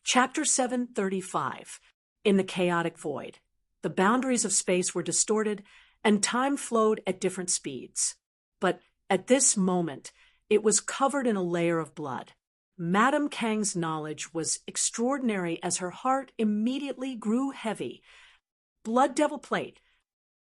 Chapter 735. In the Chaotic Void. The boundaries of space were distorted, and time flowed at different speeds. But at this moment, it was covered in a layer of blood. Madame Kang's knowledge was extraordinary as her heart immediately grew heavy. Blood Devil Plate.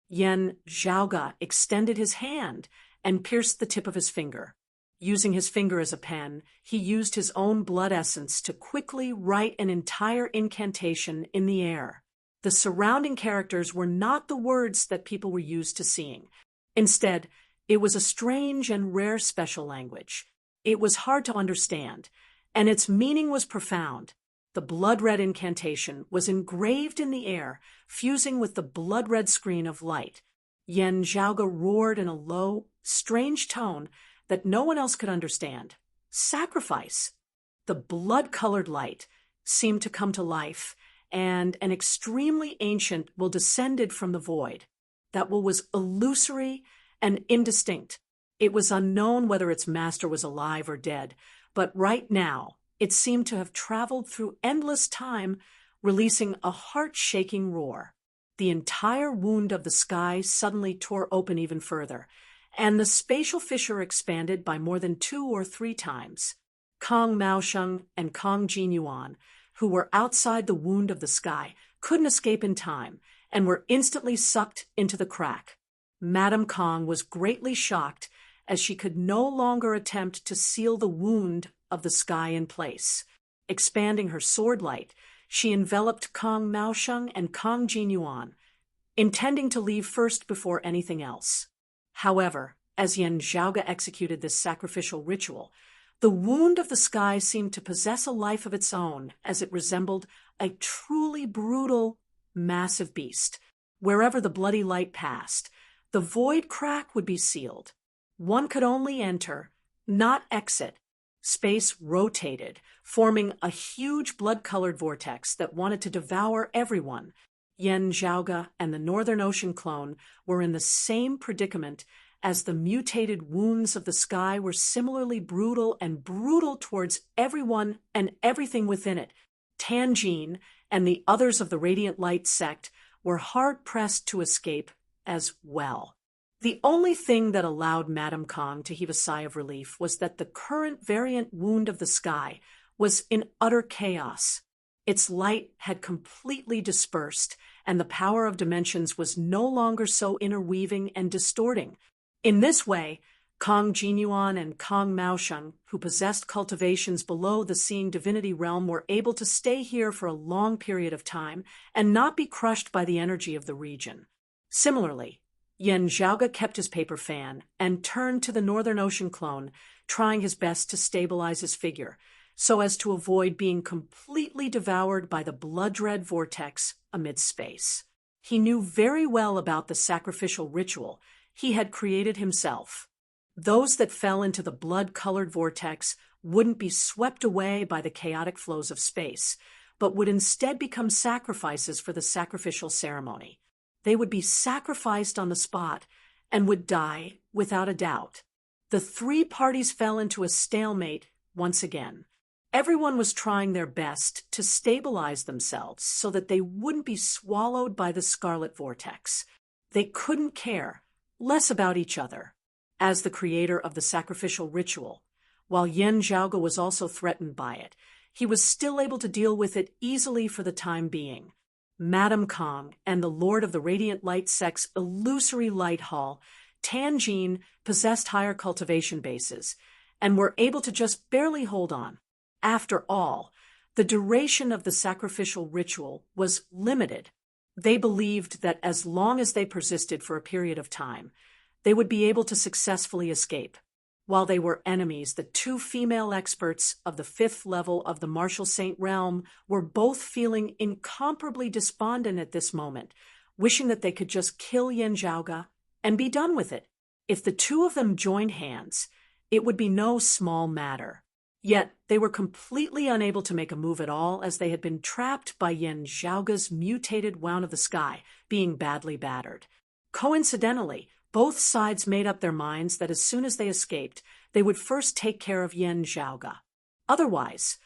Yan Zhaoge extended his hand and pierced the tip of his finger. Using his finger as a pen, he used his own blood essence to quickly write an entire incantation in the air. The surrounding characters were not the words that people were used to seeing. Instead, it was a strange and rare special language. It was hard to understand, and its meaning was profound. The blood-red incantation was engraved in the air, fusing with the blood-red screen of light. Yan Zhaoge roared in a low, strange tone that no one else could understand. Sacrifice! The blood-colored light seemed to come to life, and an extremely ancient will descended from the void. That will was illusory and indistinct. It was unknown whether its master was alive or dead, but right now it seemed to have traveled through endless time, releasing a heart-shaking roar. The entire wound of the sky suddenly tore open even further, and the spatial fissure expanded by more than 2 or 3 times. Kong Maosheng and Kong Jinyuan, who were outside the wound of the sky, couldn't escape in time and were instantly sucked into the crack. Madame Kong was greatly shocked as she could no longer attempt to seal the wound of the sky in place. Expanding her sword light, she enveloped Kong Maosheng and Kong Jinyuan, intending to leave first before anything else. However, as Yan Zhaoge executed this sacrificial ritual, the wound of the sky seemed to possess a life of its own, as it resembled a truly brutal, massive beast. Wherever the bloody light passed, the void crack would be sealed. One could only enter, not exit. Space rotated, forming a huge blood-colored vortex that wanted to devour everyone. Yan Zhaoge and the Northern Ocean clone were in the same predicament, as the mutated wounds of the sky were similarly brutal towards everyone and everything within it. Tanjin and the others of the Radiant Light sect were hard-pressed to escape as well. The only thing that allowed Madame Kong to heave a sigh of relief was that the current variant wound of the sky was in utter chaos. Its light had completely dispersed, and the power of dimensions was no longer so interweaving and distorting. In this way, Kong Jinyuan and Kong Maosheng, who possessed cultivations below the seeing divinity realm, were able to stay here for a long period of time and not be crushed by the energy of the region. Similarly, Yan Zhaoge kept his paper fan and turned to the Northern Ocean clone, trying his best to stabilize his figure, so as to avoid being completely devoured by the blood-red vortex amid space. He knew very well about the sacrificial ritual he had created himself. Those that fell into the blood-colored vortex wouldn't be swept away by the chaotic flows of space, but would instead become sacrifices for the sacrificial ceremony. They would be sacrificed on the spot and would die without a doubt. The 3 parties fell into a stalemate once again. Everyone was trying their best to stabilize themselves so that they wouldn't be swallowed by the scarlet vortex. They couldn't care less about each other. As the creator of the sacrificial ritual, while Yan Zhaoge was also threatened by it, he was still able to deal with it easily for the time being. Madame Kong and the Lord of the Radiant Light sect's illusory light hall, Tanjin, possessed higher cultivation bases and were able to just barely hold on. After all, the duration of the sacrificial ritual was limited. They believed that as long as they persisted for a period of time, they would be able to successfully escape. While they were enemies, the 2 female experts of the 5th level of the Martial Saint realm were both feeling incomparably despondent at this moment, wishing that they could just kill Yan Zhaoge and be done with it. If the 2 of them joined hands, it would be no small matter. Yet they were completely unable to make a move at all, as they had been trapped by Yan Zhaoge's mutated wound of the sky, being badly battered. Coincidentally, both sides made up their minds that as soon as they escaped, they would first take care of Yan Zhaoge. Otherwise,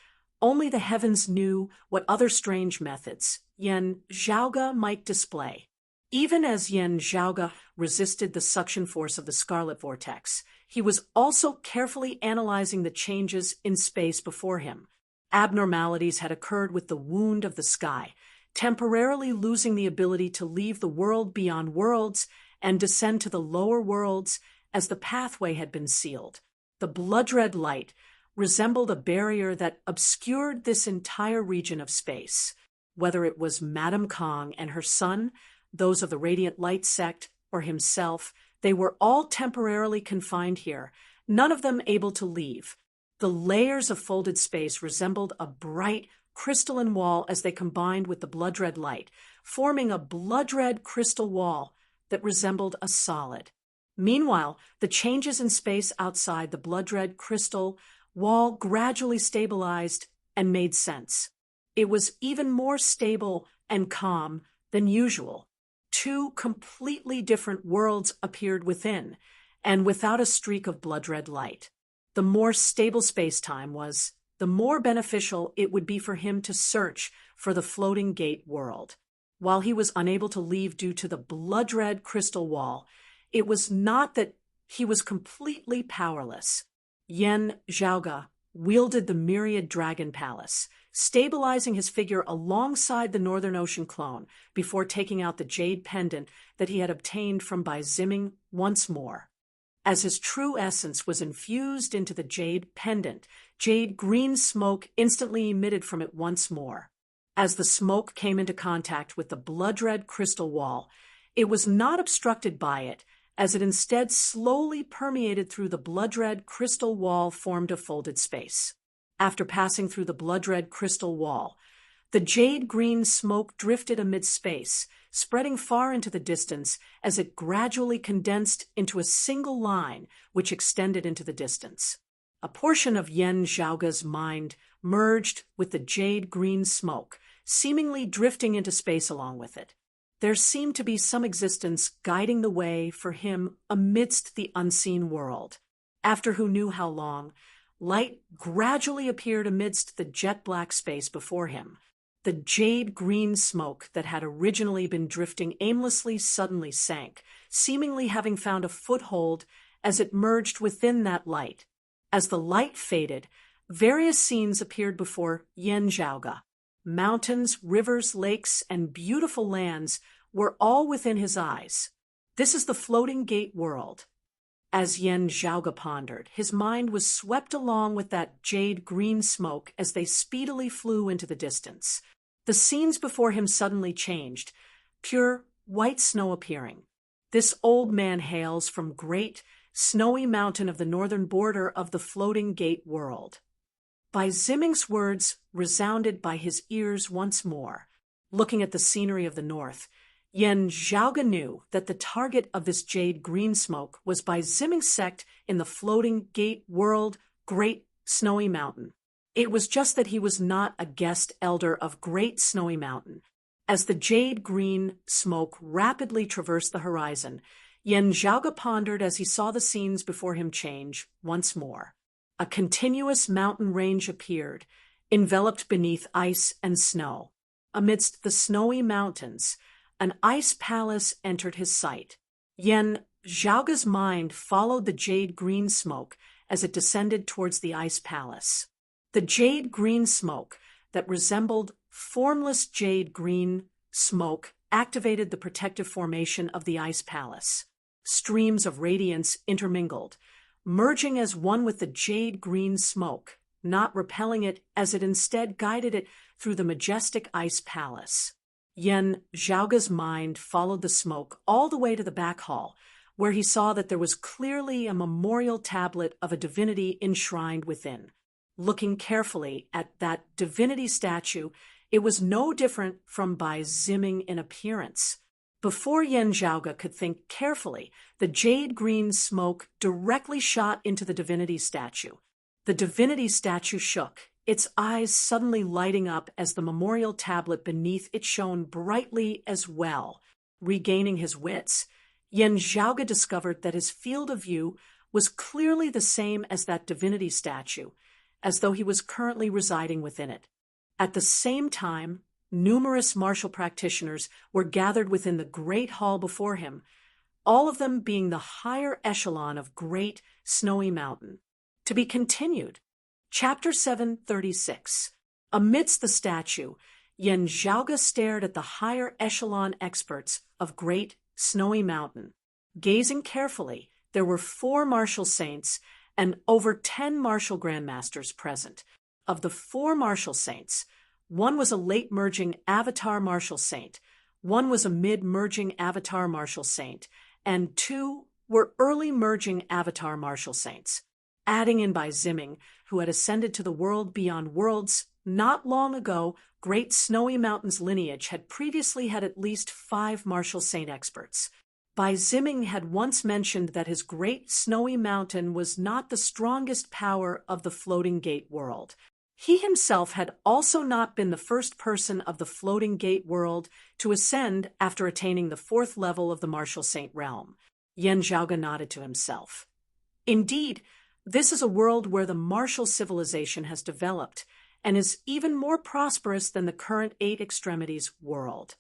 Only the heavens knew what other strange methods Yen Zhaoge might display. Even as Yen Zhaoge resisted the suction force of the scarlet vortex, he was also carefully analyzing the changes in space before him. Abnormalities had occurred with the wound of the sky, temporarily losing the ability to leave the world beyond worlds and descend to the lower worlds as the pathway had been sealed. The blood-red light resembled a barrier that obscured this entire region of space. Whether it was Madame Kong and her son, those of the Radiant Light sect, or himself, they were all temporarily confined here, none of them able to leave. The layers of folded space resembled a bright, crystalline wall as they combined with the blood-red light, forming a blood-red crystal wall that resembled a solid. Meanwhile, the changes in space outside the blood-red crystal wall gradually stabilized and made sense. It was even more stable and calm than usual. Two completely different worlds appeared within, and without a streak of blood-red light. The more stable space-time was, the more beneficial it would be for him to search for the floating gate world. While he was unable to leave due to the blood-red crystal wall, it was not that he was completely powerless. Yen Zhaoge wielded the myriad dragon palace, stabilizing his figure alongside the Northern Ocean clone before taking out the jade pendant that he had obtained from Bai Ziming once more. As his true essence was infused into the jade pendant, jade green smoke instantly emitted from it once more. As the smoke came into contact with the blood-red crystal wall, it was not obstructed by it, as it instead slowly permeated through the blood-red crystal wall formed of folded space. After passing through the blood-red crystal wall, the jade-green smoke drifted amid space, spreading far into the distance as it gradually condensed into a single line which extended into the distance. A portion of Yen Zhaoge's mind merged with the jade-green smoke, seemingly drifting into space along with it. There seemed to be some existence guiding the way for him amidst the unseen world. After who knew how long, light gradually appeared amidst the jet-black space before him. The jade-green smoke that had originally been drifting aimlessly suddenly sank, seemingly having found a foothold as it merged within that light. As the light faded, various scenes appeared before Yen Zhaoge. Mountains, rivers, lakes, and beautiful lands were all within his eyes. This is the floating gate world. As Yen Zhaoge pondered, his mind was swept along with that jade-green smoke as they speedily flew into the distance. The scenes before him suddenly changed, pure white snow appearing. This old man hails from great, snowy mountain of the northern border of the floating gate world. Bai Ziming's words resounded by his ears once more. Looking at the scenery of the north, Yen Zhaoge knew that the target of this jade-green smoke was Bai Ziming's sect in the floating gate world, Great Snowy Mountain. It was just that he was not a guest elder of Great Snowy Mountain. As the jade-green smoke rapidly traversed the horizon, Yen Zhaoge pondered as he saw the scenes before him change once more. A continuous mountain range appeared, enveloped beneath ice and snow. Amidst the snowy mountains, an ice palace entered his sight. Yen Zhaoge's mind followed the jade-green smoke as it descended towards the ice palace. The jade-green smoke that resembled formless jade-green smoke activated the protective formation of the ice palace. Streams of radiance intermingled, merging as one with the jade-green smoke, not repelling it as it instead guided it through the majestic ice palace. Yen Zhaoge's mind followed the smoke all the way to the back hall, where he saw that there was clearly a memorial tablet of a divinity enshrined within. Looking carefully at that divinity statue, it was no different from Bai Ziming in appearance. Before Yen Zhaoge could think carefully, the jade-green smoke directly shot into the divinity statue. The divinity statue shook, its eyes suddenly lighting up as the memorial tablet beneath it shone brightly as well. Regaining his wits, Yen Zhaoge discovered that his field of view was clearly the same as that divinity statue, as though he was currently residing within it. At the same time, numerous martial practitioners were gathered within the great hall before him, all of them being the higher echelon of Great Snowy Mountain. To be continued. Chapter 736. Amidst the statue, Yen Zhaoge stared at the higher echelon experts of Great Snowy Mountain. Gazing carefully, there were 4 martial saints and over 10 martial grandmasters present. Of the 4 martial saints, 1 was a late-merging avatar martial saint, 1 was a mid-merging avatar martial saint, and 2 were early-merging avatar martial saints. Adding in Bai Ziming, who had ascended to the world beyond worlds not long ago, Great Snowy Mountain's lineage had previously had at least 5 martial saint experts. Bai Ziming had once mentioned that his Great Snowy Mountain was not the strongest power of the Floating Gate world. He himself had also not been the first person of the Floating Gate world to ascend after attaining the 4th level of the martial saint realm. Yen Zhaoge nodded to himself. Indeed, this is a world where the martial civilization has developed and is even more prosperous than the current 8 Extremities world.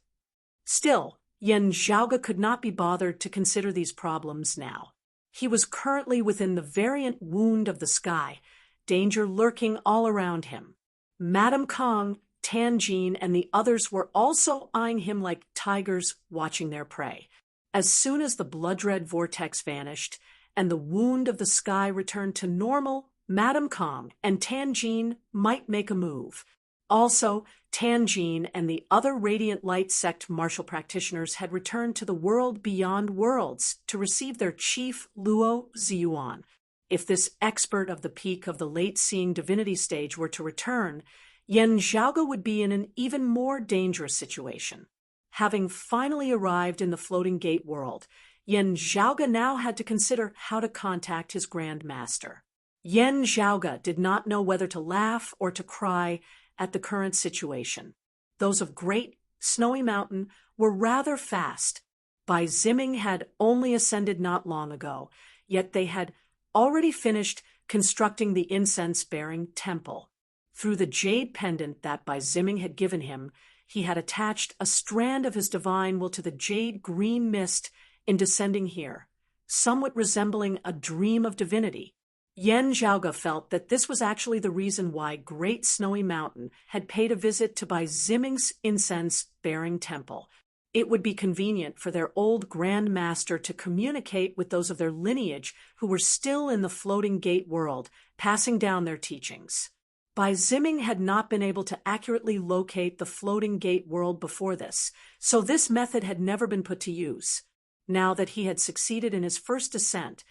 Still, Yen Zhaoge could not be bothered to consider these problems now. He was currently within the variant wound of the sky, danger lurking all around him. Madame Kong, Tan Jin, and the others were also eyeing him like tigers watching their prey. As soon as the blood-red vortex vanished and the wound of the sky returned to normal, Madame Kong and Tan Jin might make a move. Also, Tan Jin and the other Radiant Light Sect martial practitioners had returned to the world beyond worlds to receive their chief Luo Ziyuan. If this expert of the peak of the late-seeing divinity stage were to return, Yen Zhaoge would be in an even more dangerous situation. Having finally arrived in the Floating Gate world, Yen Zhaoge now had to consider how to contact his Grand Master. Yen Zhaoge did not know whether to laugh or to cry at the current situation. Those of Great Snowy Mountain were rather fast. Bai Ziming had only ascended not long ago, yet they had already finished constructing the incense-bearing temple. Through the jade pendant that Bai Ziming had given him, he had attached a strand of his divine will to the jade green mist in descending here, somewhat resembling a dream of divinity. Yen Zhaoge felt that this was actually the reason why Great Snowy Mountain had paid a visit to Bai Ziming's incense-bearing temple. It would be convenient for their old Grand Master to communicate with those of their lineage who were still in the Floating Gate world, passing down their teachings. Bai Ziming had not been able to accurately locate the Floating Gate world before this, so this method had never been put to use. Now that he had succeeded in his first descent,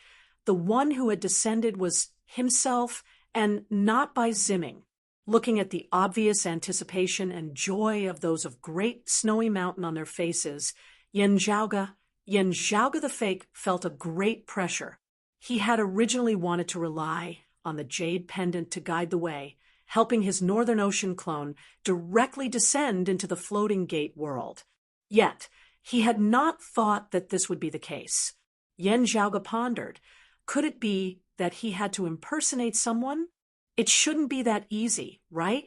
the one who had descended was himself and not Bai Ziming. Looking at the obvious anticipation and joy of those of Great Snowy Mountain on their faces, Yen Zhaoge the Fake felt a great pressure. He had originally wanted to rely on the jade pendant to guide the way, helping his Northern Ocean clone directly descend into the Floating Gate world. Yet, he had not thought that this would be the case. Yen Zhaoge pondered, could it be that he had to impersonate someone? It shouldn't be that easy, right?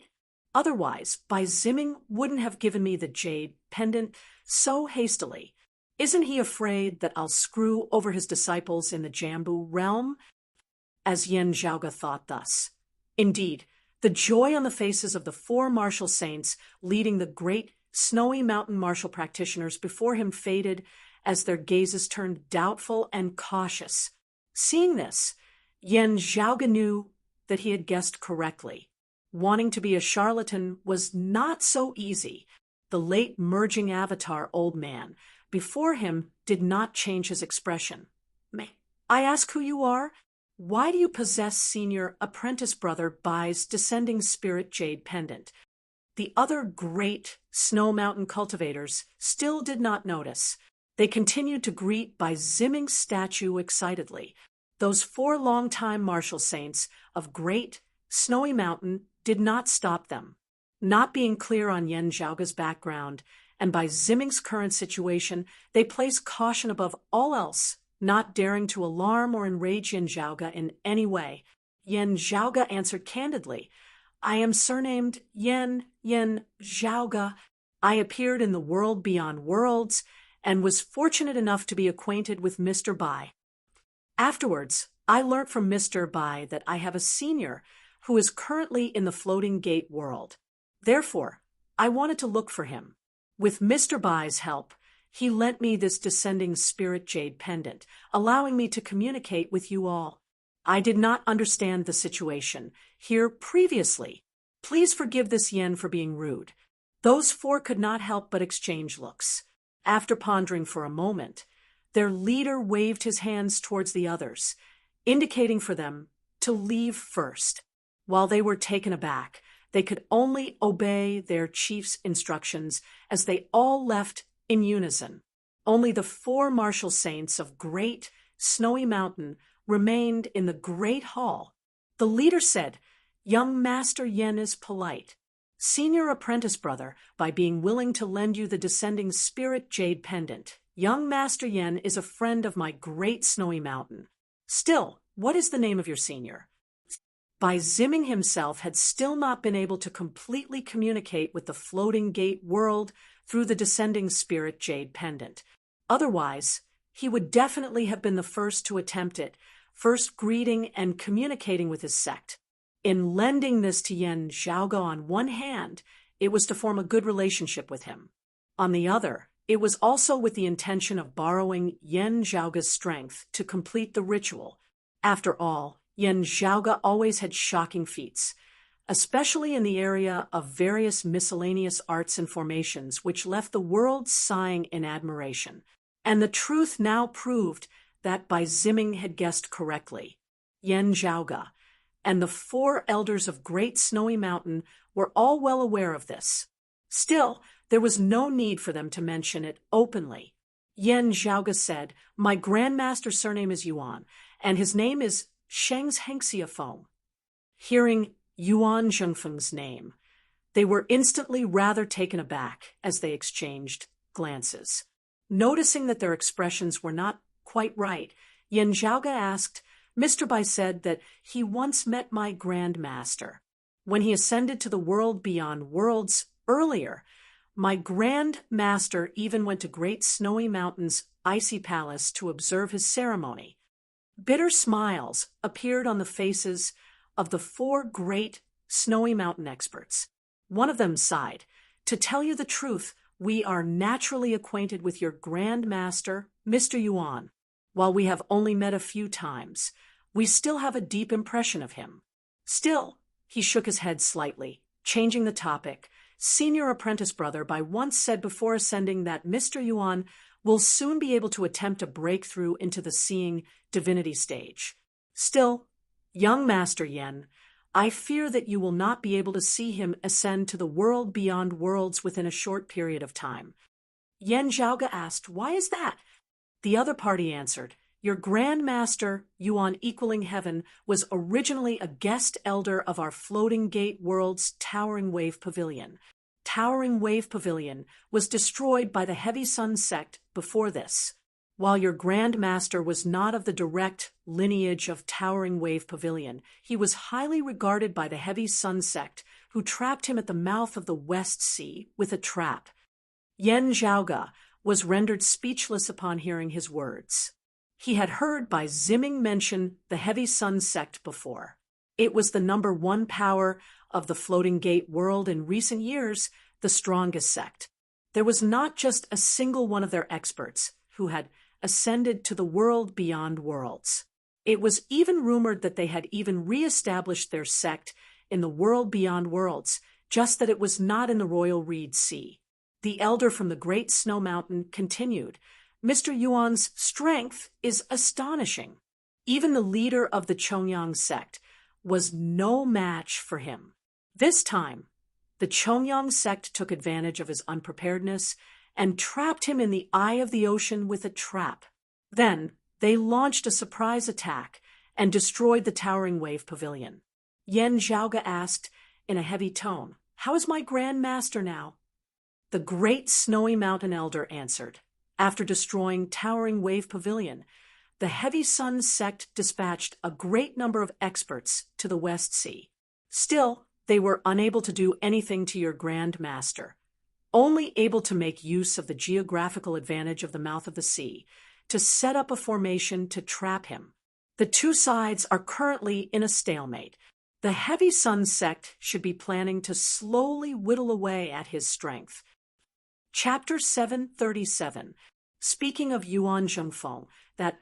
Otherwise, Bai Ziming wouldn't have given me the jade pendant so hastily. Isn't he afraid that I'll screw over his disciples in the Jambu realm? As Yen Zhaoge thought thus. Indeed, the joy on the faces of the 4 martial saints leading the Great Snowy Mountain martial practitioners before him faded as their gazes turned doubtful and cautious. Seeing this, Yen Zhaoge knew that he had guessed correctly. Wanting to be a charlatan was not so easy. The late merging avatar old man before him did not change his expression. May I ask who you are? Why do you possess senior apprentice brother Bai's descending spirit jade pendant? The other Great Snow Mountain cultivators still did not notice. They continued to greet Bai Ziming's statue excitedly. Those 4 longtime martial saints of Great Snowy Mountain did not stop them. Not being clear on Yen Zhaoge's background and Bai Ziming's current situation, they placed caution above all else, not daring to alarm or enrage Yen Zhaoge in any way. Yen Zhaoge answered candidly. I am surnamed Yen Zhaoge. I appeared in the world beyond worlds and was fortunate enough to be acquainted with Mr. Bai. Afterwards, I learnt from Mr. Bai that I have a senior who is currently in the floating gate world. Therefore, I wanted to look for him. With Mr. Bai's help, he lent me this descending spirit jade pendant, allowing me to communicate with you all. I did not understand the situation here previously. Please forgive this Yen for being rude. Those four could not help but exchange looks. After pondering for a moment, their leader waved his hands towards the others, indicating for them to leave first. While they were taken aback, they could only obey their chief's instructions as they all left in unison. Only the four martial saints of Great Snowy Mountain remained in the great hall. The leader said, "Young Master Yen is polite. Senior apprentice brother, by being willing to lend you the descending spirit jade pendant. Young Master Yen is a friend of my Great Snowy Mountain. Still, what is the name of your senior?" Bai Zimming himself had still not been able to completely communicate with the floating gate world through the descending spirit jade pendant. Otherwise, he would definitely have been the first to attempt it, first greeting and communicating with his sect. In lending this to Yen Zhaoge on one hand, it was to form a good relationship with him. On the other, it was also with the intention of borrowing Yen Zhaoge's strength to complete the ritual. After all, Yen Zhaoge always had shocking feats, especially in the area of various miscellaneous arts and formations which left the world sighing in admiration. And the truth now proved that Bai Zimming had guessed correctly. Yen Zhaoge and the four elders of Great Snowy Mountain were all well aware of this. Still, there was no need for them to mention it openly. Yen Zhaoge said, "My grandmaster's surname is Yuan, and his name is Sheng's Hengxiafeng." Hearing Yuan Zhengfeng's name, they were instantly rather taken aback as they exchanged glances. Noticing that their expressions were not quite right, Yen Zhaoge asked, "Mr. Bai said that he once met my grandmaster. When he ascended to the world beyond worlds earlier, my grandmaster even went to Great Snowy Mountain's icy palace to observe his ceremony." Bitter smiles appeared on the faces of the four Great Snowy Mountain experts. One of them sighed, "To tell you the truth, we are naturally acquainted with your grandmaster, Mr. Yuan. While we have only met a few times, we still have a deep impression of him." Still, he shook his head slightly, changing the topic. "Senior apprentice brother Bai once said before ascending that Mr. Yuan will soon be able to attempt a breakthrough into the seeing divinity stage. Still, young Master Yen, I fear that you will not be able to see him ascend to the world beyond worlds within a short period of time." Yen Zhaoge asked, "Why is that?" The other party answered, "Your grandmaster, Yuan Equaling Heaven, was originally a guest elder of our floating gate world's Towering Wave Pavilion. Towering Wave Pavilion was destroyed by the Heavy Sun sect before this. While your grandmaster was not of the direct lineage of Towering Wave Pavilion, he was highly regarded by the Heavy Sun sect, who trapped him at the mouth of the West Sea with a trap." Yen Zhaoge was rendered speechless upon hearing his words. He had heard Bai Zimming mention the Heavy Sun sect before. It was the number one power of the floating gate world in recent years, the strongest sect. There was not just a single one of their experts who had ascended to the world beyond worlds. It was even rumored that they had even re-established their sect in the world beyond worlds, just that it was not in the Royal Reed Sea. The elder from the Great Snow Mountain continued, "Mr. Yuan's strength is astonishing. Even the leader of the Chongyang sect was no match for him." This time, the Chongyang sect took advantage of his unpreparedness and trapped him in the eye of the ocean with a trap. Then they launched a surprise attack and destroyed the Towering Wave Pavilion. Yen Zhaoge asked in a heavy tone, "How is my grandmaster now?" The Great Snowy Mountain elder answered, "After destroying Towering Wave Pavilion, the Heavy Sun sect dispatched a great number of experts to the West Sea. Still, they were unable to do anything to your Grand Master, only able to make use of the geographical advantage of the mouth of the sea to set up a formation to trap him. The two sides are currently in a stalemate. The Heavy Sun sect should be planning to slowly whittle away at his strength. Chapter 737. Speaking of Yuan Zhongfeng, that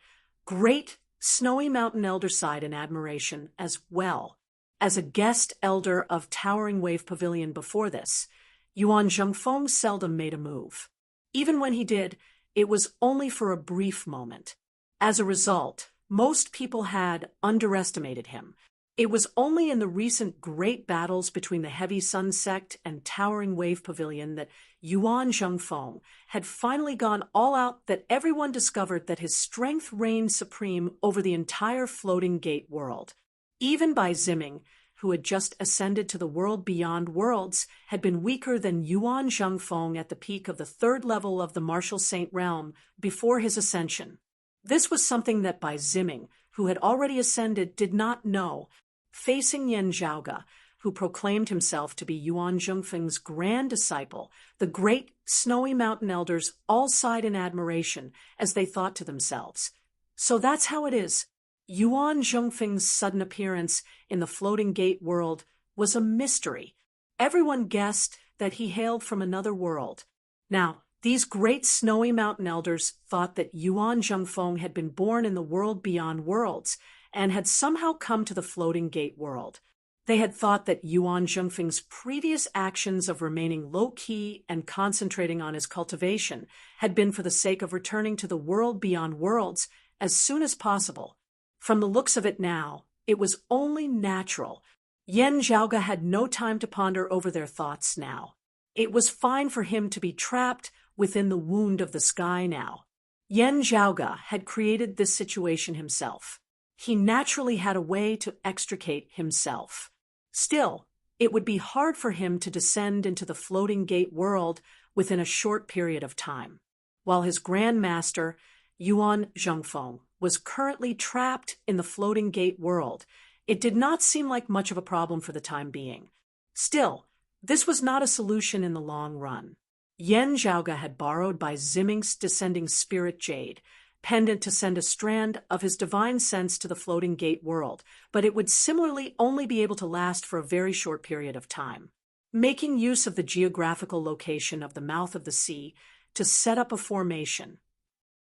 great snowy mountain elder sighed in admiration as well. As a guest elder of Towering Wave Pavilion before this, Yuan Zhongfeng seldom made a move. Even when he did, it was only for a brief moment. As a result, most people had underestimated him. It was only in the recent great battles between the Heavy Sun sect and Towering Wave Pavilion that Yuan Zhongfeng had finally gone all out that everyone discovered that his strength reigned supreme over the entire Floating Gate world. Even Bai Ziming, who had just ascended to the world beyond worlds, had been weaker than Yuan Zhongfeng at the peak of the third level of the Martial Saint realm before his ascension. This was something that Bai Ziming, who had already ascended, did not know. Facing Yan Zhaoge, who proclaimed himself to be Yuan Zhongfeng's grand disciple, the great snowy mountain elders all sighed in admiration as they thought to themselves, "So that's how it is. Yuan Zhongfeng's sudden appearance in the Floating Gate world was a mystery. Everyone guessed that he hailed from another world. Now, these great snowy mountain elders thought that Yuan Zhongfeng had been born in the world beyond worlds and had somehow come to the Floating Gate world. They had thought that Yuan Zhongfeng's previous actions of remaining low-key and concentrating on his cultivation had been for the sake of returning to the world beyond worlds as soon as possible. From the looks of it now, it was only natural. Yan Zhaoge had no time to ponder over their thoughts now. It was fine for him to be trapped within the wound of the sky now. Yan Zhaoge had created this situation himself. He naturally had a way to extricate himself. Still, it would be hard for him to descend into the Floating Gate world within a short period of time. While his Grand Master, Yuan Zhongfeng, was currently trapped in the Floating Gate world, it did not seem like much of a problem for the time being. Still, this was not a solution in the long run. Yan Zhaoge had borrowed Bai Ziming's descending spirit jade, pendant to send a strand of his divine sense to the Floating Gate world, but it would similarly only be able to last for a very short period of time. Making use of the geographical location of the mouth of the sea to set up a formation,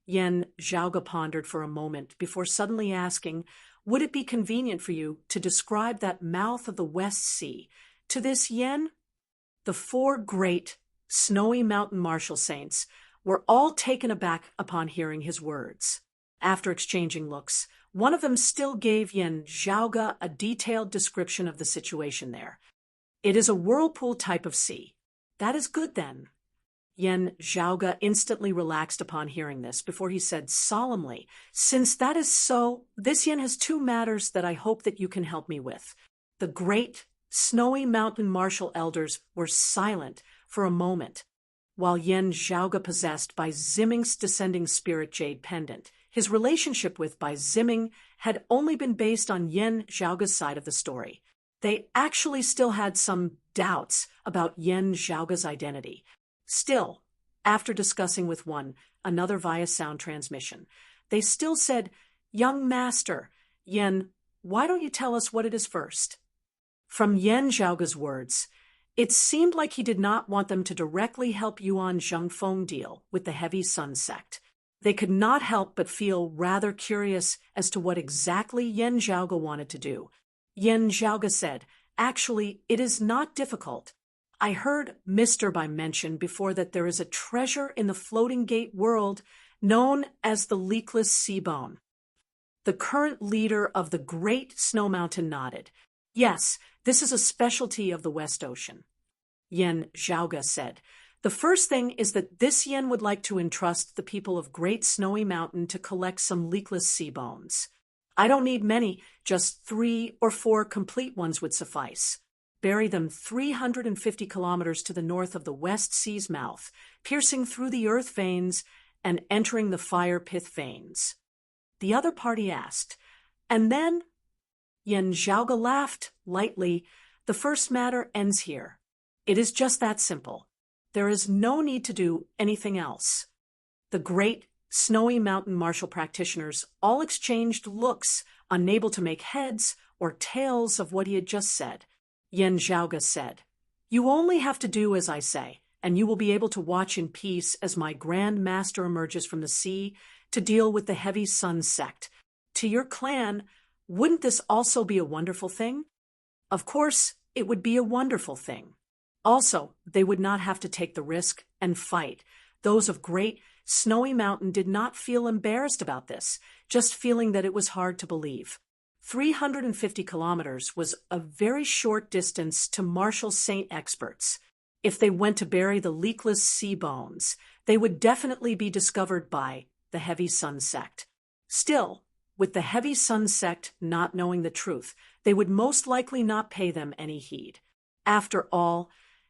Yan Zhaoge pondered for a moment before suddenly asking, "Would it be convenient for you to describe that mouth of the West Sea to this Yan?" The four great, snowy mountain martial saints were all taken aback upon hearing his words. After exchanging looks, one of them still gave Yan Zhaoge a detailed description of the situation there. "It is a whirlpool type of sea." "That is good, then." Yan Zhaoge instantly relaxed upon hearing this before he said solemnly, "Since that is so, this Yan has two matters that I hope that you can help me with." The great, snowy mountain martial elders were silent for a moment, while Yan Zhaoge possessed Bai Ziming's descending spirit jade pendant. His relationship with Bai Ziming had only been based on Yan Zhaoge's side of the story. They actually still had some doubts about Yan Zhaoge's identity. Still, after discussing with another via sound transmission, they still said, "Young master, Yan, why don't you tell us what it is first?" From Yan Zhaoge's words, it seemed like he did not want them to directly help Yuan Zhongfeng deal with the Heavy Sun sect. They could not help but feel rather curious as to what exactly Yan Zhaoge wanted to do. Yan Zhaoge said, "Actually, it is not difficult. I heard Mr. Bai mention before that there is a treasure in the Floating Gate world known as the Leakless Sea Bone." The current leader of the Great Snow Mountain nodded. "Yes, this is a specialty of the West Ocean." Yan Zhaoge said, "The first thing is that this Yan would like to entrust the people of Great Snowy Mountain to collect some leakless sea bones. I don't need many, just 3 or 4 complete ones would suffice. Bury them 350 kilometers to the north of the West Sea's mouth, piercing through the earth veins and entering the fire pith veins." the other party asked. And then? Yen Zhaoge laughed lightly. The first matter ends here. It is just that simple. There is no need to do anything else. The great Snowy Mountain martial practitioners all exchanged looks, unable to make heads or tails of what he had just said. Yen Zhaoge said, "You only have to do as I say, and you will be able to watch in peace as my Grand Master emerges from the sea to deal with the Heavy Sun sect. To your clan, wouldn't this also be a wonderful thing?" Of course, it would be a wonderful thing. Also, they would not have to take the risk and fight. Those of Great Snowy Mountain did not feel embarrassed about this, just feeling that it was hard to believe. 350 kilometers was a very short distance to martial saint experts. If they went to bury the leakless sea bones, they would definitely be discovered by the Heavy Sun sect. Still, with the Heavy Sun sect not knowing the truth, they would most likely not pay them any heed. After all,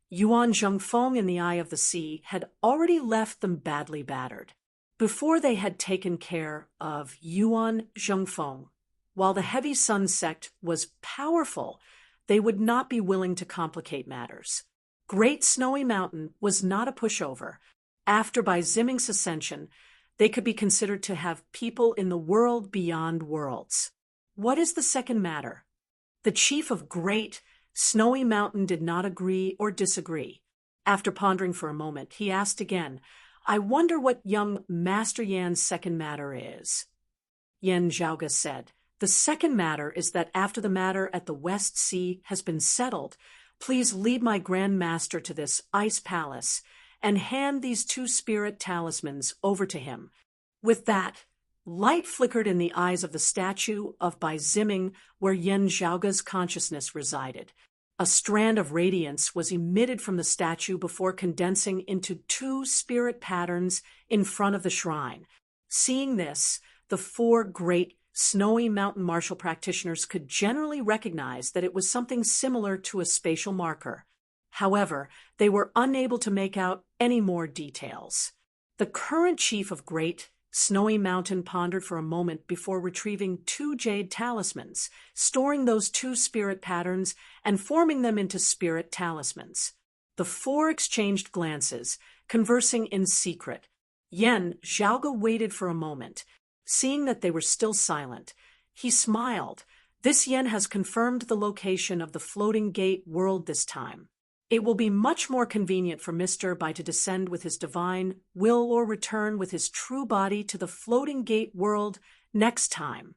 Yuan Zhongfeng in the Eye of the Sea had already left them badly battered. Before they had taken care of Yuan Zhongfeng, while the Heavy Sun sect was powerful, they would not be willing to complicate matters. Great Snowy Mountain was not a pushover. After Bai Ziming's ascension, they could be considered to have people in the world beyond worlds. What is the second matter? The chief of Great Snowy Mountain did not agree or disagree. After pondering for a moment, he asked again, "I wonder what young Master Yan's second matter is." Yen Zhaoge said, "The second matter is that after the matter at the West Sea has been settled, please lead my Grand Master to this ice palace and hand these 2 spirit talismans over to him." With that, light flickered in the eyes of the statue of Bai Ziming where Yen Zhaoge's consciousness resided. A strand of radiance was emitted from the statue before condensing into 2 spirit patterns in front of the shrine. Seeing this, the 4 great Snowy Mountain martial practitioners could generally recognize that it was something similar to a spatial marker. However, they were unable to make out any more details. The current chief of Great Snowy Mountain pondered for a moment before retrieving 2 jade talismans, storing those 2 spirit patterns and forming them into spirit talismans. The 4 exchanged glances, conversing in secret. Yen Zhaoge waited for a moment. Seeing that they were still silent, he smiled. This Yen has confirmed the location of the floating gate world this time. It will be much more convenient for Mr. Bai to descend with his divine will or return with his true body to the floating gate world next time.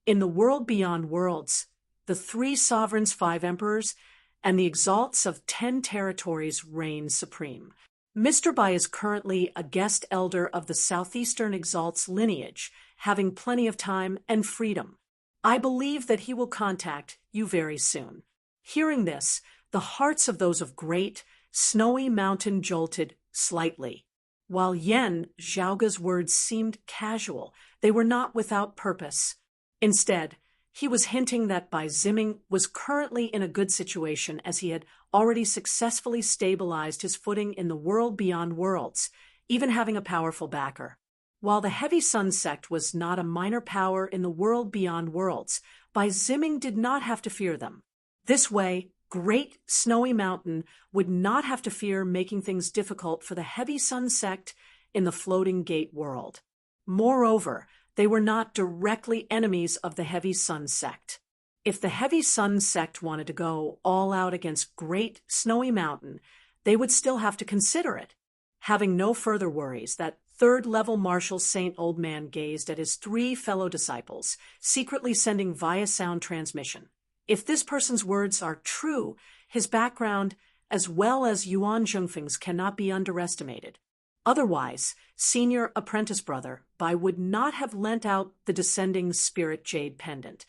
In the world beyond worlds, the 3 sovereigns, 5 emperors, and the exalts of 10 territories reign supreme. Mr. Bai is currently a guest elder of the Southeastern Exalts lineage, having plenty of time and freedom. I believe that he will contact you very soon. Hearing this, the hearts of those of Great Snowy Mountain jolted slightly. While Yen Zhaoge's words seemed casual, they were not without purpose. Instead, he was hinting that Bai Ziming was currently in a good situation as he had already successfully stabilized his footing in the world beyond worlds, even having a powerful backer. While the Heavy Sun sect was not a minor power in the world beyond worlds, Bai Ziming did not have to fear them. This way, Great Snowy Mountain would not have to fear making things difficult for the Heavy Sun sect in the floating gate world. Moreover, they were not directly enemies of the Heavy Sun sect. If the Heavy Sun sect wanted to go all out against Great Snowy Mountain, they would still have to consider it. Having no further worries, that 3rd-level Martial Saint Old Man gazed at his 3 fellow disciples, secretly sending via sound transmission. If this person's words are true, his background, as well as Yuan Zhongfeng's, cannot be underestimated. Otherwise, senior apprentice brother Bai would not have lent out the descending spirit jade pendant.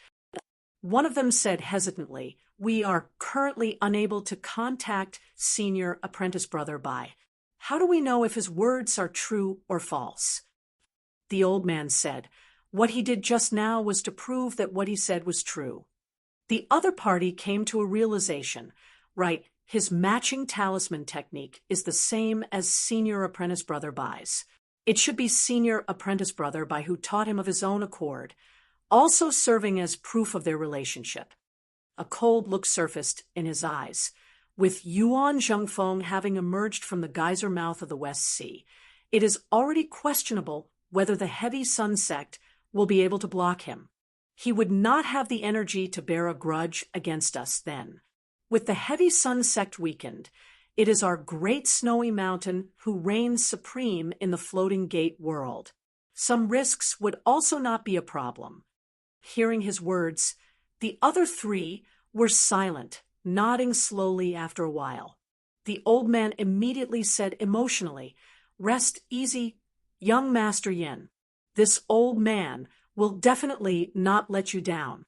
One of them said hesitantly, "We are currently unable to contact senior apprentice brother Bai. How do we know if his words are true or false?" The old man said, "What he did just now was to prove that what he said was true." The other party came to a realization. Right, his matching talisman technique is the same as senior apprentice brother Bai's. It should be senior apprentice brother by who taught him of his own accord, also serving as proof of their relationship. A cold look surfaced in his eyes. With Yuan Zhengfeng having emerged from the geyser mouth of the West Sea, it is already questionable whether the Heavy Sun sect will be able to block him. He would not have the energy to bear a grudge against us then. With the Heavy Sun sect weakened, it is our great snowy mountain who reigns supreme in the floating gate world. Some risks would also not be a problem. Hearing his words, the other three were silent, nodding slowly after a while. The old man immediately said emotionally, "Rest easy, young Master Yin. This old man will definitely not let you down."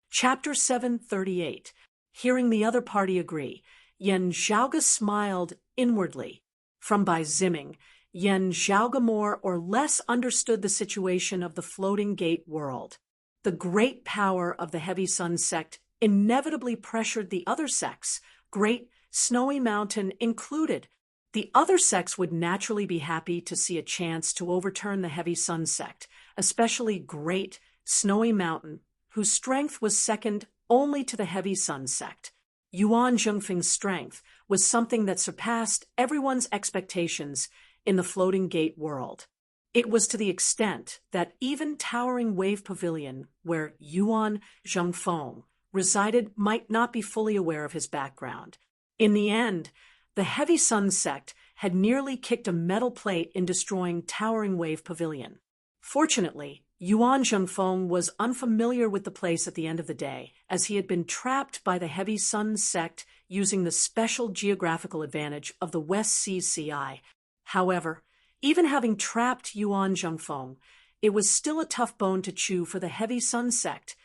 Chapter 738. Hearing the other party agree, Yen Zhaoge smiled inwardly. From Bai Ziming, Yen Zhaoge more or less understood the situation of the floating gate world. The great power of the Heavy Sun sect inevitably pressured the other sects, Great Snowy Mountain included. The other sects would naturally be happy to see a chance to overturn the Heavy Sun sect, especially Great Snowy Mountain, whose strength was second only to the Heavy Sun sect. Yuan Zhengfeng's strength was something that surpassed everyone's expectations in the floating gate world. It was to the extent that even Towering Wave Pavilion, where Yuan Zhengfeng resided, might not be fully aware of his background. In the end, the Heavy Sun sect had nearly kicked a metal plate in destroying Towering Wave Pavilion. Fortunately, Yuan Zhengfeng was unfamiliar with the place at the end of the day, as he had been trapped by the Heavy Sun sect using the special geographical advantage of the West Sea Ci. However, even having trapped Yuan Zhengfeng, it was still a tough bone to chew for the Heavy Sun sect,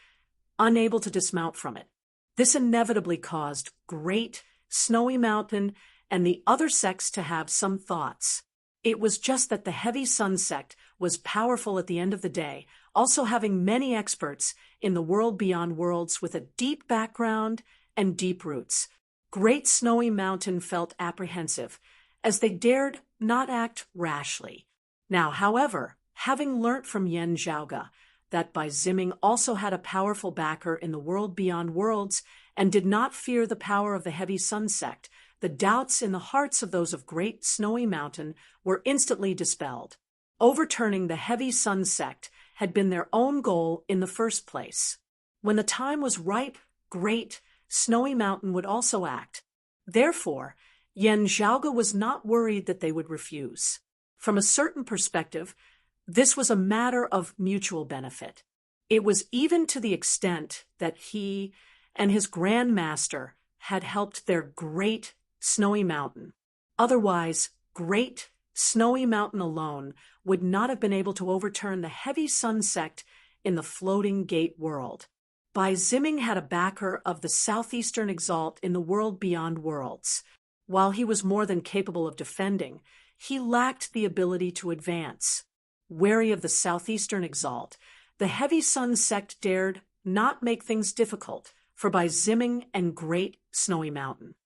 unable to dismount from it. This inevitably caused Great Snowy Mountain and the other sects to have some thoughts. It was just that the Heavy Sun sect was powerful at the end of the day, also having many experts in the world beyond worlds with a deep background and deep roots. Great Snowy Mountain felt apprehensive, as they dared not act rashly. Now, however, having learnt from Yen Zhaoge that Bai Ziming also had a powerful backer in the world beyond worlds and did not fear the power of the Heavy Sun sect, the doubts in the hearts of those of Great Snowy Mountain were instantly dispelled. Overturning the Heavy Sun sect had been their own goal in the first place. When the time was ripe, Great Snowy Mountain would also act. Therefore, Yen Zhaoge was not worried that they would refuse. From a certain perspective, this was a matter of mutual benefit. It was even to the extent that he and his Grand Master had helped their Great Snowy Mountain. Otherwise, Great Snowy Mountain alone would not have been able to overturn the Heavy Sun sect in the floating gate world. Bai Ziming had a backer of the Southeastern Exalt in the world beyond worlds. While he was more than capable of defending, he lacked the ability to advance. Wary of the Southeastern Exalt, the Heavy Sun sect dared not make things difficult for Bai Ziming and Great Snowy Mountain.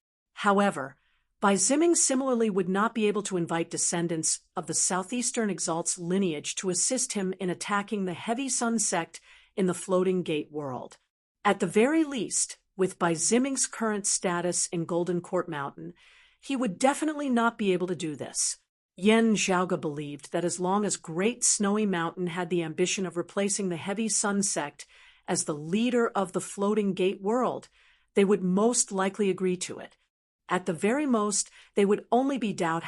However, Bai Ziming similarly would not be able to invite descendants of the Southeastern Exalt's lineage to assist him in attacking the Heavy Sun sect in the floating gate world. At the very least, with Bai Ziming's current status in Golden Court Mountain, he would definitely not be able to do this. Yen Zhaoge believed that as long as Great Snowy Mountain had the ambition of replacing the Heavy Sun sect as the leader of the floating gate world, they would most likely agree to it. At the very most, they would only be doubt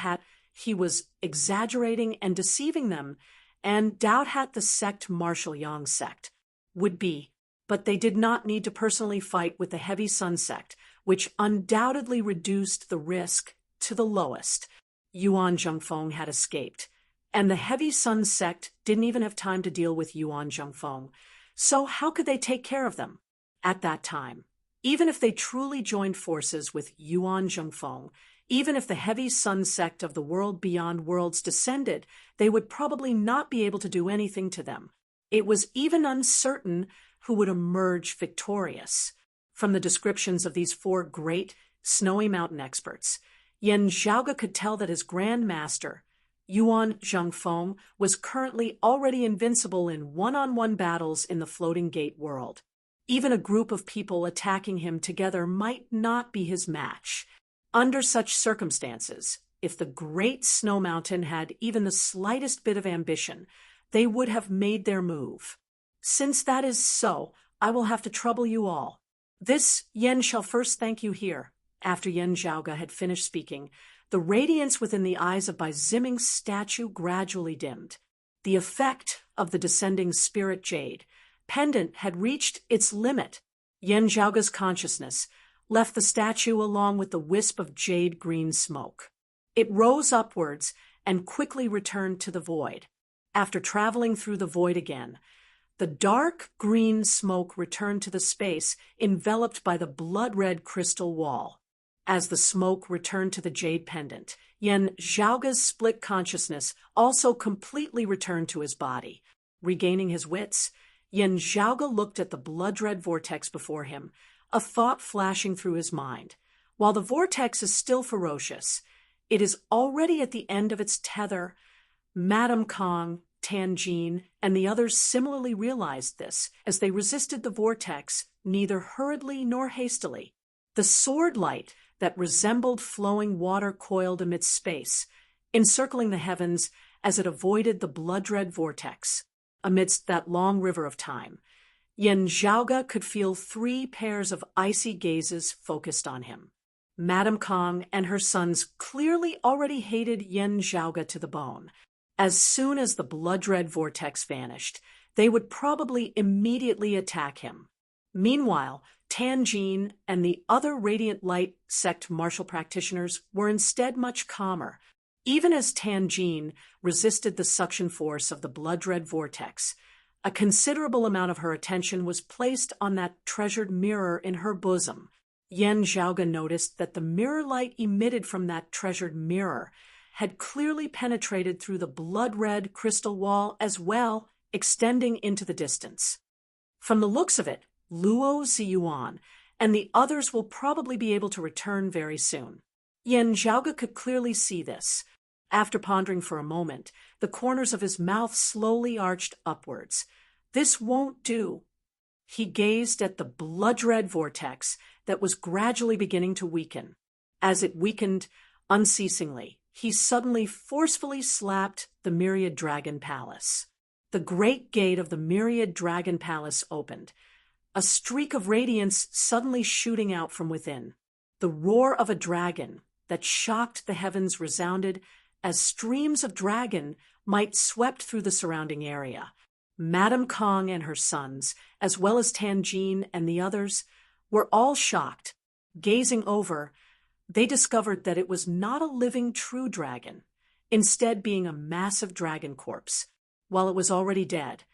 he was exaggerating and deceiving them, and doubt the sect Marshal Yang sect would be. But they did not need to personally fight with the Heavy Sun sect, which undoubtedly reduced the risk to the lowest. Yuan Zhengfeng had escaped, and the Heavy Sun sect didn't even have time to deal with Yuan Zhengfeng. So how could they take care of them? At that time, even if they truly joined forces with Yuan Zhengfeng, even if the Heavy Sun sect of the world beyond worlds descended, they would probably not be able to do anything to them. It was even uncertain who would emerge victorious. From the descriptions of these four Great Snowy Mountain experts, Yen Zhaoge could tell that his Grand Master, Yuan Zhengfeng was currently already invincible in one-on-one battles in the floating gate world. Even a group of people attacking him together might not be his match. Under such circumstances, if the Great Snow Mountain had even the slightest bit of ambition, they would have made their move. Since that is so, I will have to trouble you all. This Yen shall first thank you here. After Yen Zhaoge had finished speaking, the radiance within the eyes of Bai Ziming's statue gradually dimmed. The effect of the descending spirit jade pendant had reached its limit. Yen Zhaoge's consciousness left the statue along with the wisp of jade-green smoke. It rose upwards and quickly returned to the void. After traveling through the void again, the dark green smoke returned to the space enveloped by the blood-red crystal wall. As the smoke returned to the jade pendant, Yen Zhaoge's split consciousness also completely returned to his body. Regaining his wits, Yen Zhaoge looked at the blood-red vortex before him, a thought flashing through his mind. While the vortex is still ferocious, it is already at the end of its tether. Madame Kong, Tanjin, and the others similarly realized this as they resisted the vortex, neither hurriedly nor hastily. The sword light that resembled flowing water coiled amidst space, encircling the heavens as it avoided the blood-red vortex. Amidst that long river of time, Yen Zhaoge could feel 3 pairs of icy gazes focused on him. Madame Kong and her sons clearly already hated Yen Zhaoge to the bone. As soon as the blood-red vortex vanished, they would probably immediately attack him. Meanwhile, Tanjin and the other Radiant Light sect martial practitioners were instead much calmer. Even as Tanjin resisted the suction force of the blood-red vortex, a considerable amount of her attention was placed on that treasured mirror in her bosom. Yen Zhaoge noticed that the mirror light emitted from that treasured mirror had clearly penetrated through the blood-red crystal wall as well, extending into the distance. From the looks of it, Luo Ziyuan and the others will probably be able to return very soon. Yen Zhaoge could clearly see this. After pondering for a moment, the corners of his mouth slowly arched upwards. This won't do. He gazed at the blood-red vortex that was gradually beginning to weaken. As it weakened unceasingly, he suddenly forcefully slapped the Myriad Dragon Palace. The great gate of the Myriad Dragon Palace opened, a streak of radiance suddenly shooting out from within. The roar of a dragon that shocked the heavens resounded as streams of dragon might swept through the surrounding area. Madame Kong and her sons, as well as Tanjin and the others, were all shocked. Gazing over, they discovered that it was not a living true dragon, instead being a massive dragon corpse. While it was already dead,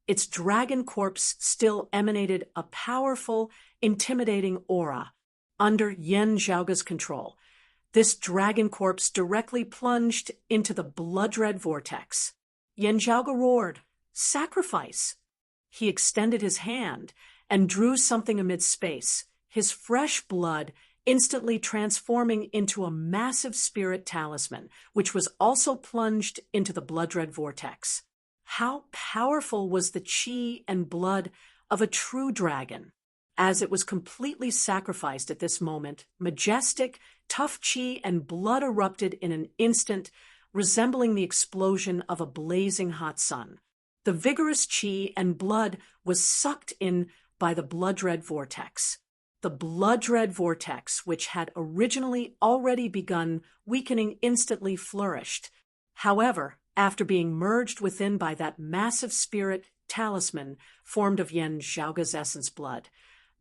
its dragon corpse still emanated a powerful, intimidating aura. Under Yen Zhaoge's control, this dragon corpse directly plunged into the blood-red vortex. Yen Zhaoge roared, "Sacrifice!" He extended his hand and drew something amid space, his fresh blood instantly transforming into a massive spirit talisman, which was also plunged into the blood-red vortex. How powerful was the qi and blood of a true dragon! As it was completely sacrificed at this moment, majestic, tough qi and blood erupted in an instant, resembling the explosion of a blazing hot sun. The vigorous qi and blood was sucked in by the blood-red vortex. The blood-red vortex, which had originally already begun weakening, instantly flourished. However, after being merged within by that massive spirit talisman formed of Yen Zhaoge's essence blood,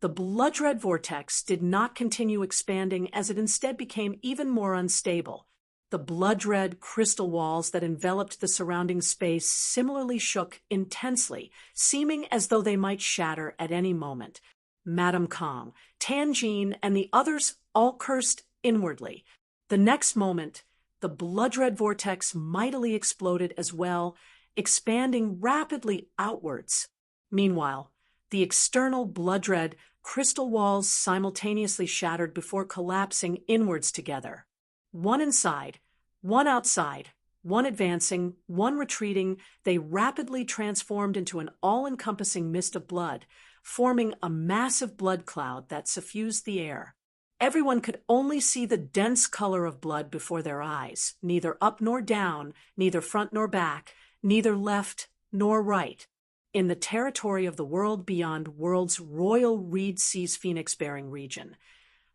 the blood-red vortex did not continue expanding as it instead became even more unstable. The blood-red crystal walls that enveloped the surrounding space similarly shook intensely, seeming as though they might shatter at any moment. Madame Kong, Tanjin, and the others all cursed inwardly. The next moment, the blood-red vortex mightily exploded as well, expanding rapidly outwards. Meanwhile, the external blood-red crystal walls simultaneously shattered before collapsing inwards together. One inside, one outside, one advancing, one retreating, they rapidly transformed into an all-encompassing mist of blood, forming a massive blood cloud that suffused the air. Everyone could only see the dense color of blood before their eyes, neither up nor down, neither front nor back, neither left nor right. In the territory of the world beyond world's royal reed seas phoenix-bearing region,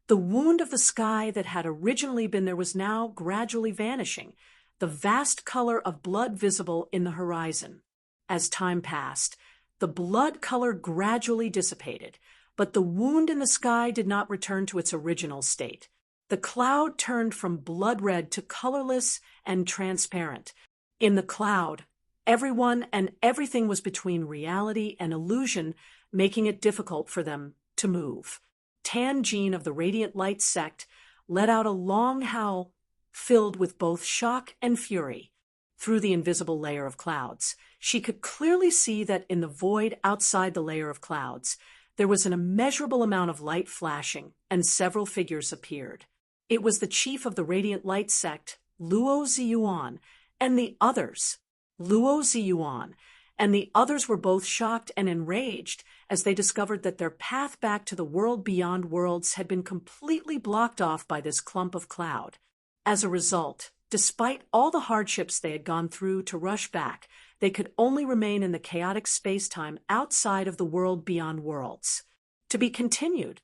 the wound of the sky that had originally been there was now gradually vanishing, the vast color of blood visible in the horizon. As time passed, the blood color gradually dissipated, but the wound in the sky did not return to its original state. The cloud turned from blood red to colorless and transparent. In the cloud, everyone and everything was between reality and illusion, making it difficult for them to move. Tan Jean of the Radiant Light sect let out a long howl filled with both shock and fury. Through the invisible layer of clouds, she could clearly see that in the void outside the layer of clouds, there was an immeasurable amount of light flashing, and several figures appeared. It was the chief of the Radiant Light sect, Luo Ziyuan, and the others. Luo Ziyuan and the others were both shocked and enraged as they discovered that their path back to the world beyond worlds had been completely blocked off by this clump of cloud. As a result, despite all the hardships they had gone through to rush back, they could only remain in the chaotic space-time outside of the world beyond worlds. To be continued.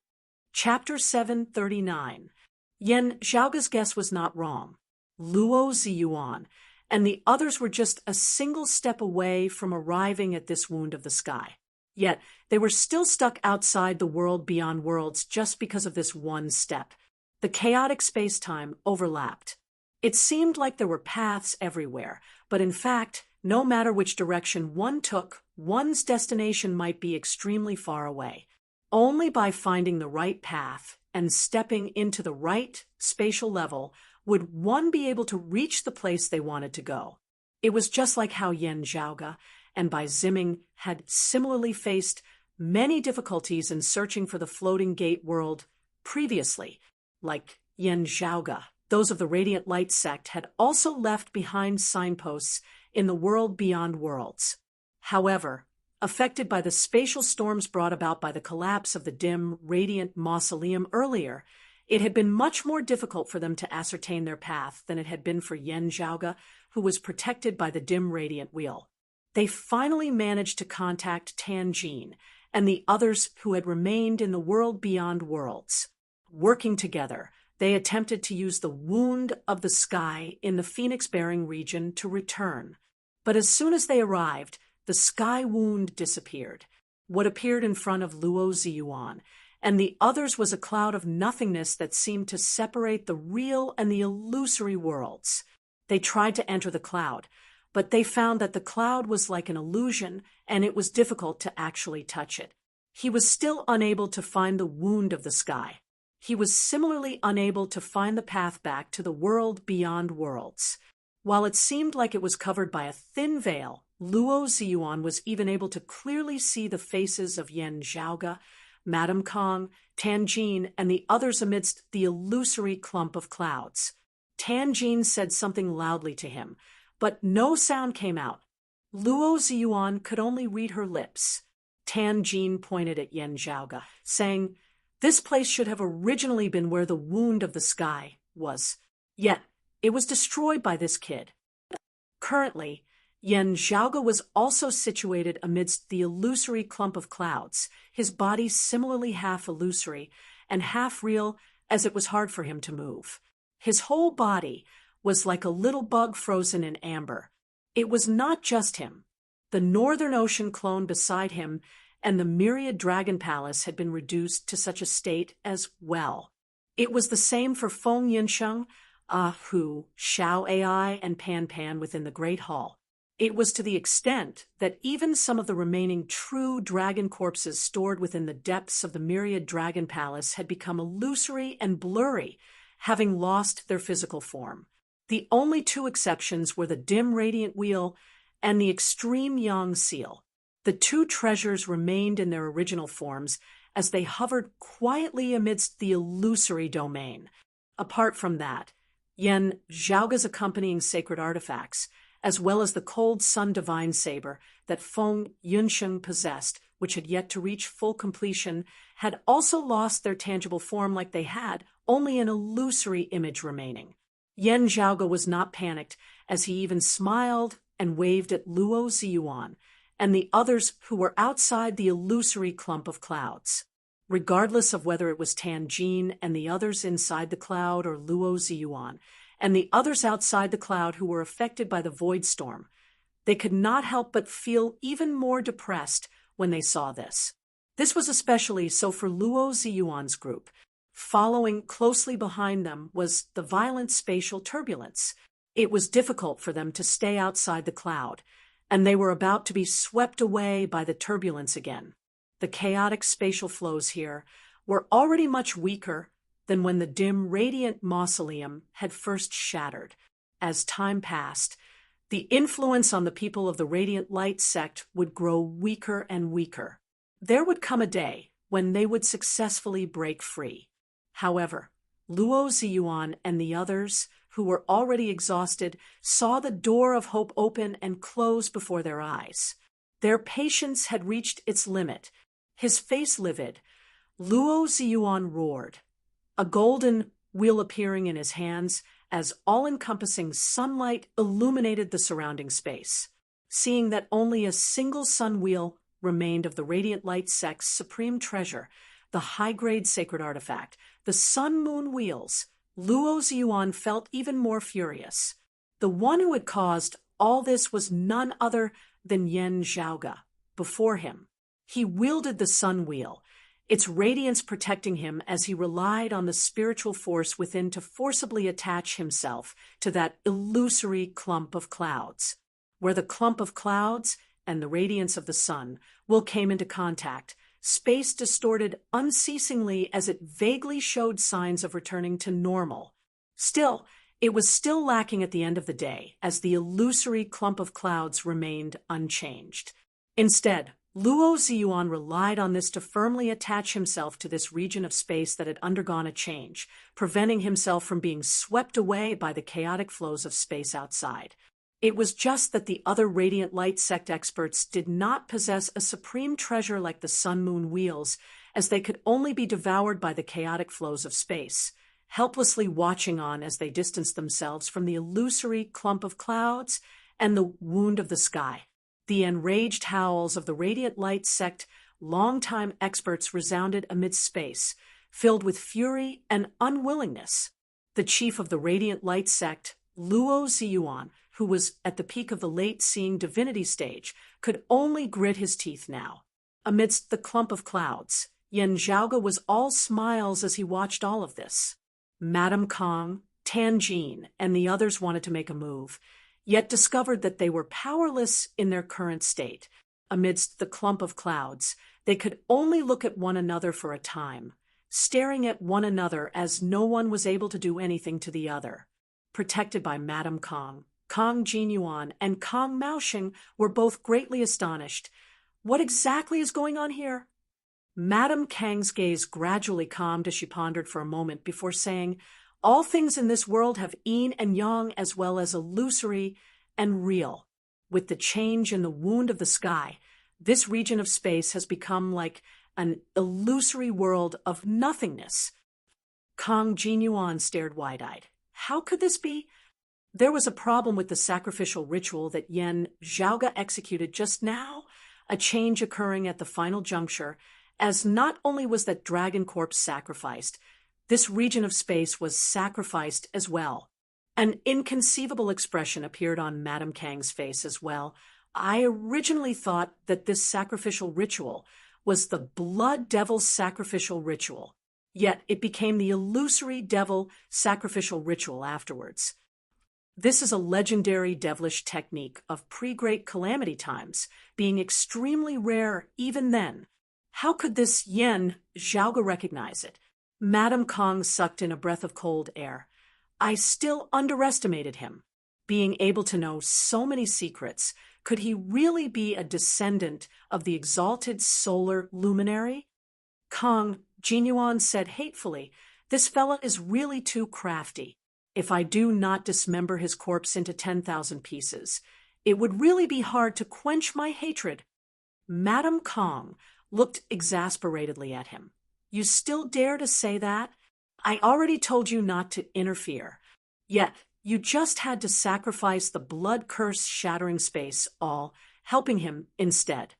Chapter 739. Yan Zhaoge's guess was not wrong. Luo Ziyuan and the others were just a single step away from arriving at this wound of the sky. Yet, they were still stuck outside the world beyond worlds just because of this one step. The chaotic space-time overlapped. It seemed like there were paths everywhere, but in fact, no matter which direction one took, one's destination might be extremely far away. Only by finding the right path and stepping into the right spatial level would one be able to reach the place they wanted to go. It was just like how Yan Zhaoge and Bai Ziming had similarly faced many difficulties in searching for the floating gate world previously. Like Yan Zhaoge, those of the Radiant Light sect had also left behind signposts in the world beyond worlds. However, affected by the spatial storms brought about by the collapse of the dim, radiant mausoleum earlier, it had been much more difficult for them to ascertain their path than it had been for Yan Zhaoge, who was protected by the dim radiant wheel. They finally managed to contact Tan Jean and the others who had remained in the world beyond worlds. Working together, they attempted to use the wound of the sky in the phoenix-bearing region to return. But as soon as they arrived, the sky wound disappeared. What appeared in front of Luo Ziyuan and the others was a cloud of nothingness that seemed to separate the real and the illusory worlds. They tried to enter the cloud, but they found that the cloud was like an illusion and it was difficult to actually touch it. He was still unable to find the wound of the sky. He was similarly unable to find the path back to the world beyond worlds. While it seemed like it was covered by a thin veil, Luo Ziyuan was even able to clearly see the faces of Yan Zhaoge, Madame Kong, Tan Jean, and the others amidst the illusory clump of clouds. Tan Jean said something loudly to him, but no sound came out. Luo Ziyuan could only read her lips. Tan Jean pointed at Yan Zhaoge, saying, "This place should have originally been where the wound of the sky was. Yet, it was destroyed by this kid." Currently, Yan Zhaoge was also situated amidst the illusory clump of clouds, his body similarly half illusory and half real as it was hard for him to move. His whole body was like a little bug frozen in amber. It was not just him. The Northern Ocean clone beside him and the myriad dragon palace had been reduced to such a state as well. It was the same for Feng Yinsheng, Ah Hu, Xiao AI, and Pan Pan within the Great Hall. It was to the extent that even some of the remaining true dragon corpses stored within the depths of the myriad dragon palace had become illusory and blurry, having lost their physical form. The only two exceptions were the dim radiant wheel and the extreme yang seal. The two treasures remained in their original forms as they hovered quietly amidst the illusory domain. Apart from that, Yen Zhaoga's accompanying sacred artifacts, as well as the cold sun divine saber that Feng Yunsheng possessed, which had yet to reach full completion, had also lost their tangible form like they had, only an illusory image remaining. Yen Zhaoga was not panicked, as he even smiled and waved at Luo Ziyuan and the others who were outside the illusory clump of clouds. Regardless of whether it was Tan Jin and the others inside the cloud or Luo Ziyuan and the others outside the cloud who were affected by the void storm, they could not help but feel even more depressed when they saw this. This was especially so for Luo Ziyuan's group. Following closely behind them was the violent spatial turbulence. It was difficult for them to stay outside the cloud, and they were about to be swept away by the turbulence again. The chaotic spatial flows here were already much weaker than when the dim, radiant mausoleum had first shattered. As time passed, the influence on the people of the Radiant Light sect would grow weaker and weaker. There would come a day when they would successfully break free. However, Luo Ziyuan and the others, who were already exhausted, saw the door of hope open and close before their eyes. Their patience had reached its limit. His face livid, Luo Ziyuan roared, a golden wheel appearing in his hands as all-encompassing sunlight illuminated the surrounding space. Seeing that only a single sun wheel remained of the Radiant Light sect's supreme treasure, the high-grade sacred artifact, the sun-moon wheels, Luo Ziyuan felt even more furious. The one who had caused all this was none other than Yen Zhaoga. Before him, he wielded the sun wheel, its radiance protecting him as he relied on the spiritual force within to forcibly attach himself to that illusory clump of clouds. Where the clump of clouds and the radiance of the sun will came into contact, space distorted unceasingly as it vaguely showed signs of returning to normal. Still, it was still lacking at the end of the day, as the illusory clump of clouds remained unchanged. Instead, Luo Ziyuan relied on this to firmly attach himself to this region of space that had undergone a change, preventing himself from being swept away by the chaotic flows of space outside. It was just that the other Radiant Light sect experts did not possess a supreme treasure like the sun-moon wheels, as they could only be devoured by the chaotic flows of space, helplessly watching on as they distanced themselves from the illusory clump of clouds and the wound of the sky. The enraged howls of the Radiant Light sect longtime experts resounded amidst space, filled with fury and unwillingness. The chief of the Radiant Light sect, Luo Ziyuan, who was at the peak of the late-seeing divinity stage, could only grit his teeth now. Amidst the clump of clouds, Yen Zhaoga was all smiles as he watched all of this. Madame Kong, Tan Jin, and the others wanted to make a move, yet discovered that they were powerless in their current state. Amidst the clump of clouds, they could only look at one another for a time, staring at one another as no one was able to do anything to the other. Protected by Madame Kong, Kong Jinyuan and Kong Maoshing were both greatly astonished. What exactly is going on here? Madame Kang's gaze gradually calmed as she pondered for a moment before saying, "All things in this world have yin and yang as well as illusory and real. With the change in the wound of the sky, this region of space has become like an illusory world of nothingness." Kong Jinyuan stared wide-eyed. How could this be? There was a problem with the sacrificial ritual that Yen Zhaoga executed just now, a change occurring at the final juncture, as not only was that dragon corpse sacrificed, this region of space was sacrificed as well. An inconceivable expression appeared on Madame Kang's face as well. I originally thought that this sacrificial ritual was the blood devil sacrificial ritual, yet it became the illusory devil sacrificial ritual afterwards. This is a legendary devilish technique of pre-Great Calamity times, being extremely rare even then. How could this Yen Zhaoga recognize it? Madame Kong sucked in a breath of cold air. I still underestimated him. Being able to know so many secrets, could he really be a descendant of the exalted solar luminary? Kong Jinyuan said hatefully, "This fella is really too crafty." If I do not dismember his corpse into 10,000 pieces, it would really be hard to quench my hatred. Madame Kong looked exasperatedly at him. You still dare to say that? I already told you not to interfere. Yet, you just had to sacrifice the blood-curse-shattering space, all helping him instead.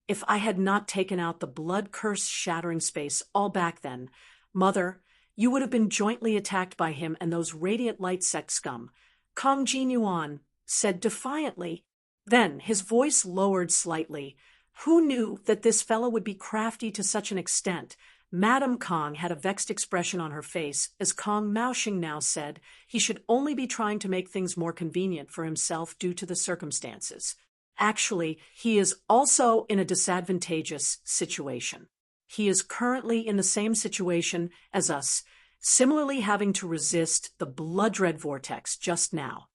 If I had not taken out the blood-curse-shattering space all back then, Mother, you would have been jointly attacked by him and those radiant light sect scum. Kong Jinyuan said defiantly. Then his voice lowered slightly. Who knew that this fellow would be crafty to such an extent? Madame Kong had a vexed expression on her face as Kong Maoshing now said he should only be trying to make things more convenient for himself due to the circumstances. Actually, he is also in a disadvantageous situation. He is currently in the same situation as us, similarly having to resist the blood-red vortex just now.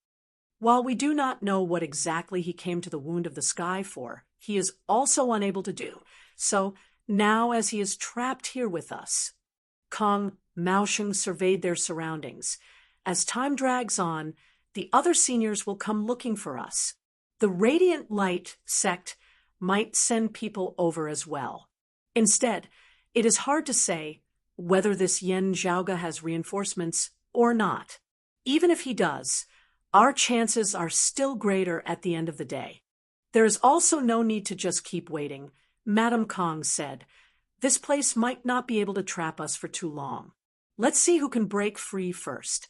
While we do not know what exactly he came to the wound of the sky for, he is also unable to do so now as he is trapped here with us. Kong Maosheng surveyed their surroundings. As time drags on, the other seniors will come looking for us. The Radiant Light sect might send people over as well. Instead, it is hard to say whether this Yen Zhaoga has reinforcements or not. Even if he does, our chances are still greater at the end of the day. There is also no need to just keep waiting, Madame Kong said. This place might not be able to trap us for too long. Let's see who can break free first.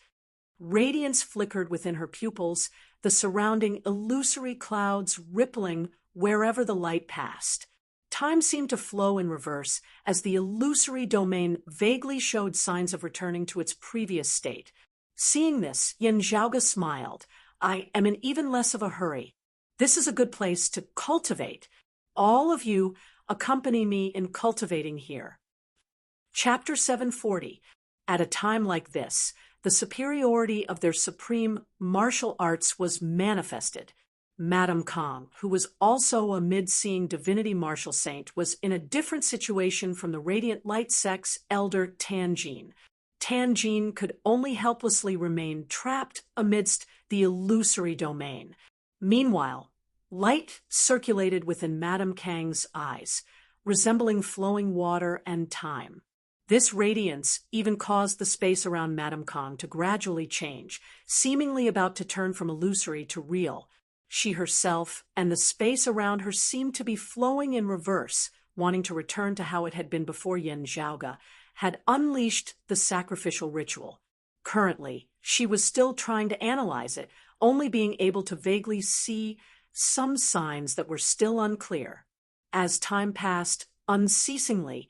Radiance flickered within her pupils, the surrounding illusory clouds rippling wherever the light passed. Time seemed to flow in reverse as the illusory domain vaguely showed signs of returning to its previous state. Seeing this, Yen Zhaoga smiled. I am in even less of a hurry. This is a good place to cultivate. All of you accompany me in cultivating here. Chapter 740. At a time like this, the superiority of their supreme martial arts was manifested. Madame Kong, who was also a mid-seeing divinity martial saint, was in a different situation from the Radiant Light sect's elder Tanjin. Tanjin could only helplessly remain trapped amidst the illusory domain. Meanwhile, light circulated within Madame Kang's eyes, resembling flowing water and time. This radiance even caused the space around Madame Kong to gradually change, seemingly about to turn from illusory to real. She herself and the space around her seemed to be flowing in reverse, wanting to return to how it had been before Yen Zhaoga had unleashed the sacrificial ritual. Currently, she was still trying to analyze it, only being able to vaguely see some signs that were still unclear. As time passed unceasingly,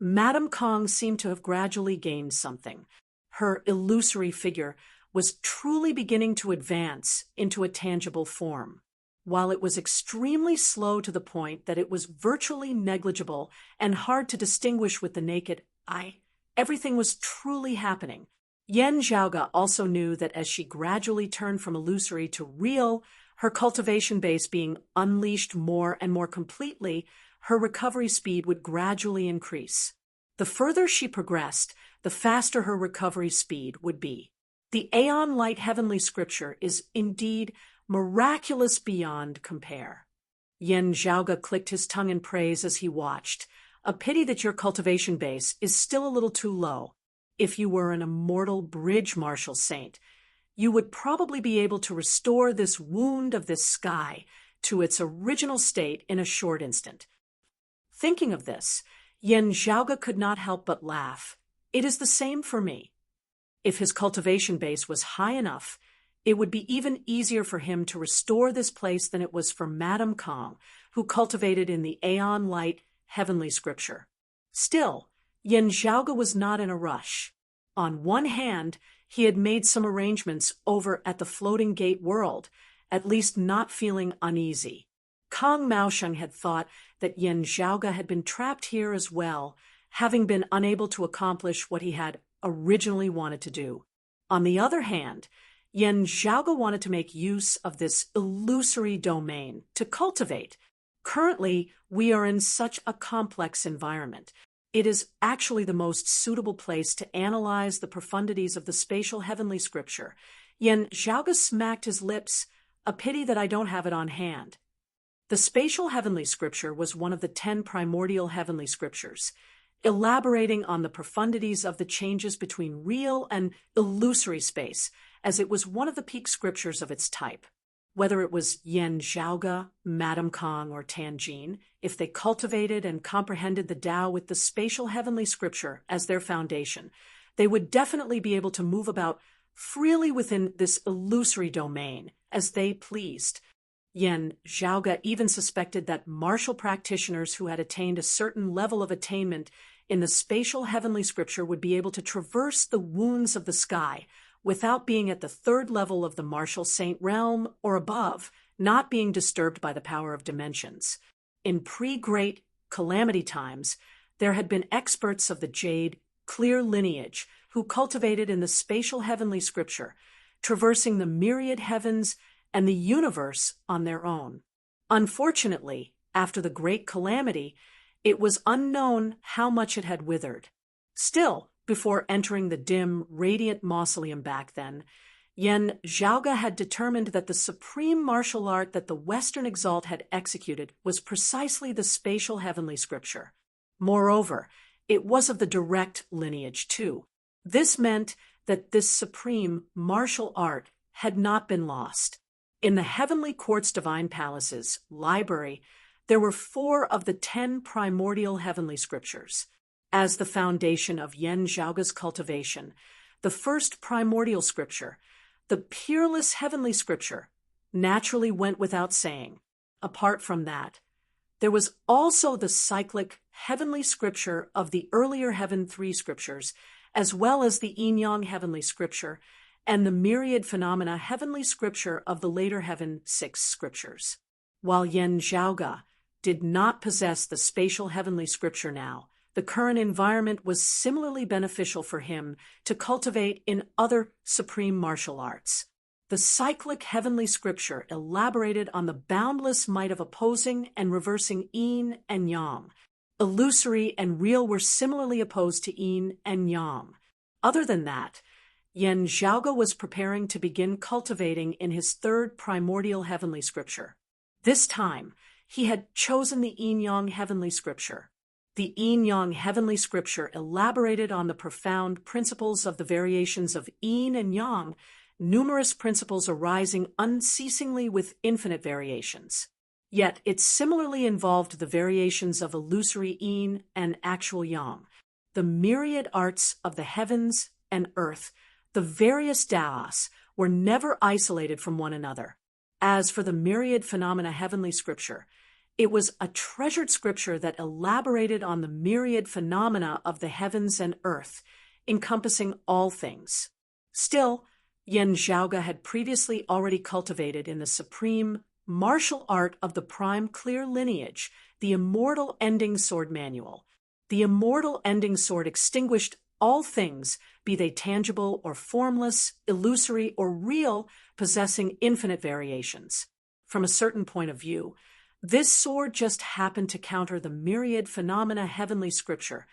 Madame Kong seemed to have gradually gained something. Her illusory figure was truly beginning to advance into a tangible form. While it was extremely slow to the point that it was virtually negligible and hard to distinguish with the naked eye, everything was truly happening. Yen Zhaoga also knew that as she gradually turned from illusory to real, her cultivation base being unleashed more and more completely, her recovery speed would gradually increase. The further she progressed, the faster her recovery speed would be. The Aeon Light Heavenly Scripture is indeed miraculous beyond compare. Yen Zhaoga clicked his tongue in praise as he watched. A pity that your cultivation base is still a little too low. If you were an immortal bridge martial saint, you would probably be able to restore this wound of this sky to its original state in a short instant. Thinking of this, Yen Zhaoga could not help but laugh. It is the same for me. If his cultivation base was high enough, it would be even easier for him to restore this place than it was for Madame Kong, who cultivated in the Aeon Light Heavenly Scripture. Still, Yen Zhaoga was not in a rush. On one hand, he had made some arrangements over at the Floating Gate World, at least not feeling uneasy. Kong Maosheng had thought that Yen Zhaoga had been trapped here as well, having been unable to accomplish what he had originally wanted to do. On the other hand, Yen Zhaoga wanted to make use of this illusory domain to cultivate. Currently, we are in such a complex environment. it is actually the most suitable place to analyze the profundities of the spatial heavenly scripture. Yen Zhaoge smacked his lips, a pity that I don't have it on hand. The spatial heavenly scripture was one of the 10 primordial heavenly scriptures, elaborating on the profundities of the changes between real and illusory space, as it was one of the peak scriptures of its type. Whether it was Yen Zhaoge, Madame Kong, or Tanjin, if they cultivated and comprehended the Tao with the spatial heavenly scripture as their foundation, they would definitely be able to move about freely within this illusory domain as they pleased. Yen Zhaoge even suspected that martial practitioners who had attained a certain level of attainment in the spatial heavenly scripture would be able to traverse the wounds of the sky without being at the third level of the martial saint realm or above, not being disturbed by the power of dimensions. In pre-great calamity times, there had been experts of the jade, clear lineage who cultivated in the spatial heavenly scripture, traversing the myriad heavens and the universe on their own. Unfortunately, after the great calamity, it was unknown how much it had withered. Still, before entering the dim, radiant mausoleum back then, Yen Zhaoge had determined that the supreme martial art that the Western Exalt had executed was precisely the spatial heavenly scripture. Moreover, it was of the direct lineage too. This meant that this supreme martial art had not been lost. In the Heavenly Quartz Divine Palace's library, there were 4 of the 10 primordial heavenly scriptures. As the foundation of Yen Zhaoge's cultivation, the first primordial scripture, the peerless heavenly scripture, naturally went without saying. Apart from that, there was also the cyclic heavenly scripture of the earlier Heaven 3 scriptures, as well as the Yin-Yang heavenly scripture and the myriad phenomena heavenly scripture of the later Heaven 6 scriptures. While Yen Zhaoge did not possess the spatial heavenly scripture now, the current environment was similarly beneficial for him to cultivate in other supreme martial arts. The cyclic heavenly scripture elaborated on the boundless might of opposing and reversing yin and yang. Illusory and real were similarly opposed to yin and yang. Other than that, Yen Zhaoge was preparing to begin cultivating in his third primordial heavenly scripture. This time, he had chosen the yin-yang heavenly scripture. The yin-yang heavenly scripture elaborated on the profound principles of the variations of yin and yang, numerous principles arising unceasingly with infinite variations. Yet it similarly involved the variations of illusory yin and actual yang, the myriad arts of the heavens and earth. The various Taos were never isolated from one another. As for the myriad phenomena heavenly scripture, it was a treasured scripture that elaborated on the myriad phenomena of the heavens and earth, encompassing all things. Still, Yen Zhaoge had previously already cultivated in the supreme martial art of the prime clear lineage the immortal ending sword manual. The immortal ending sword extinguished all things, be they tangible or formless, illusory or real, possessing infinite variations. From a certain point of view, this sword just happened to counter the myriad phenomena heavenly scripture,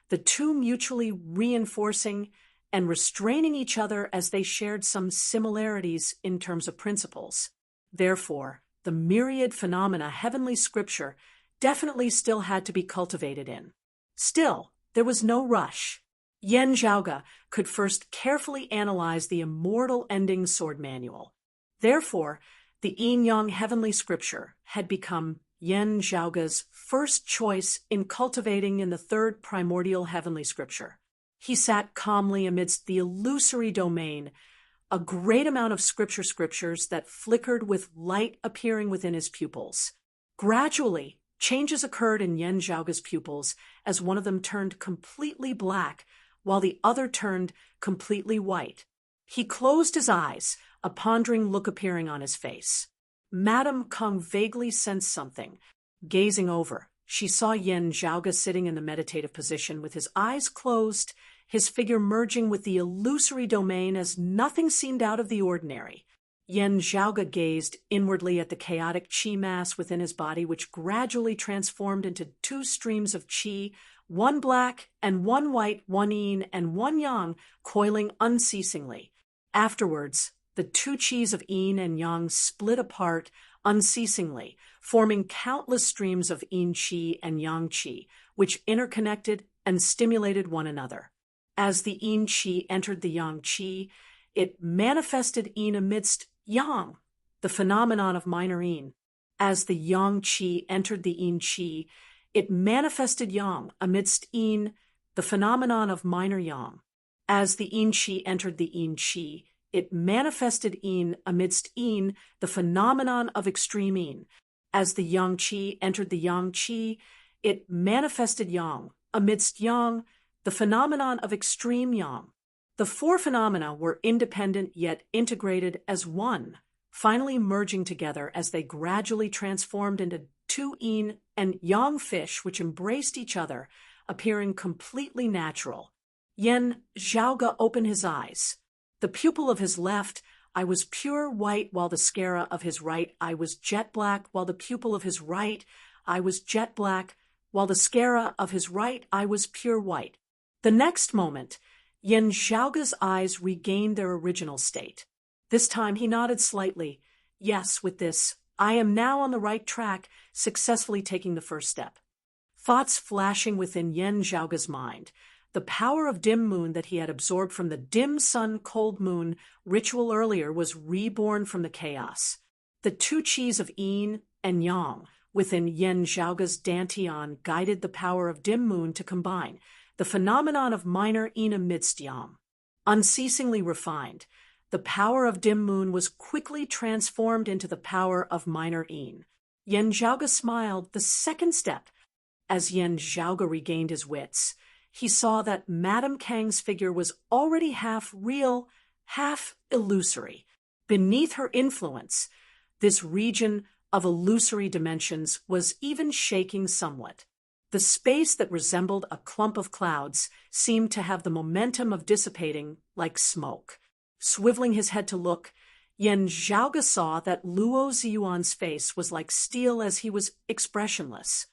the two mutually reinforcing and restraining each other as they shared some similarities in terms of principles. Therefore, the myriad phenomena heavenly scripture definitely still had to be cultivated in. Still, there was no rush. Yen Zhaoge could first carefully analyze the immortal ending sword manual. Therefore, the yin-yang heavenly scripture had become Yen Zhaoge's first choice in cultivating in the third primordial heavenly scripture. He sat calmly amidst the illusory domain, a great amount of scriptures that flickered with light appearing within his pupils. Gradually, changes occurred in Yen Zhaoge's pupils as one of them turned completely black, while the other turned completely white. He closed his eyes, a pondering look appearing on his face. Madame Kong vaguely sensed something. Gazing over, she saw Yen Zhaoge sitting in the meditative position with his eyes closed, his figure merging with the illusory domain as nothing seemed out of the ordinary. Yen Zhaoge gazed inwardly at the chaotic qi mass within his body, which gradually transformed into two streams of qi, one black and one white, one yin and one yang, coiling unceasingly. Afterwards, the two qis of yin and yang split apart unceasingly, forming countless streams of yin qi and yang qi, which interconnected and stimulated one another. As the yin qi entered the yang qi, it manifested yin amidst yang, the phenomenon of minor yin. As the yang qi entered the yin qi, it manifested yang amidst yin, the phenomenon of minor yang. As the yin qi entered the yin qi, it manifested yin amidst yin, the phenomenon of extreme yin. As the yang qi entered the yang qi, it manifested yang amidst yang, the phenomenon of extreme yang. The four phenomena were independent yet integrated as one, finally merging together as they gradually transformed into two yin and yang fish which embraced each other, appearing completely natural. Yen Zhaoge opened his eyes. The pupil of his left eye was pure white, while the sclera of his right eye was jet black, while the pupil of his right eye was jet black, while the sclera of his right eye was pure white. The next moment, Yen Zhaoge's eyes regained their original state. This time he nodded slightly. Yes, with this, I am now on the right track, successfully taking the first step. Thoughts flashing within Yen Zhaoge's mind. The power of dim moon that he had absorbed from the dim sun cold moon ritual earlier was reborn from the chaos. The two qis of yin and yang within Yen Zhaoge's dantian guided the power of dim moon to combine, the phenomenon of minor yin amidst yang. Unceasingly refined, the power of dim moon was quickly transformed into the power of minor yin. Yen Zhaoge smiled. The second step. As Yen Zhaoge regained his wits, he saw that Madame Kang's figure was already half real, half illusory. Beneath her influence, this region of illusory dimensions was even shaking somewhat. The space that resembled a clump of clouds seemed to have the momentum of dissipating like smoke. Swiveling his head to look, Yen Zhaoge saw that Luo Ziyuan's face was like steel as he was expressionless.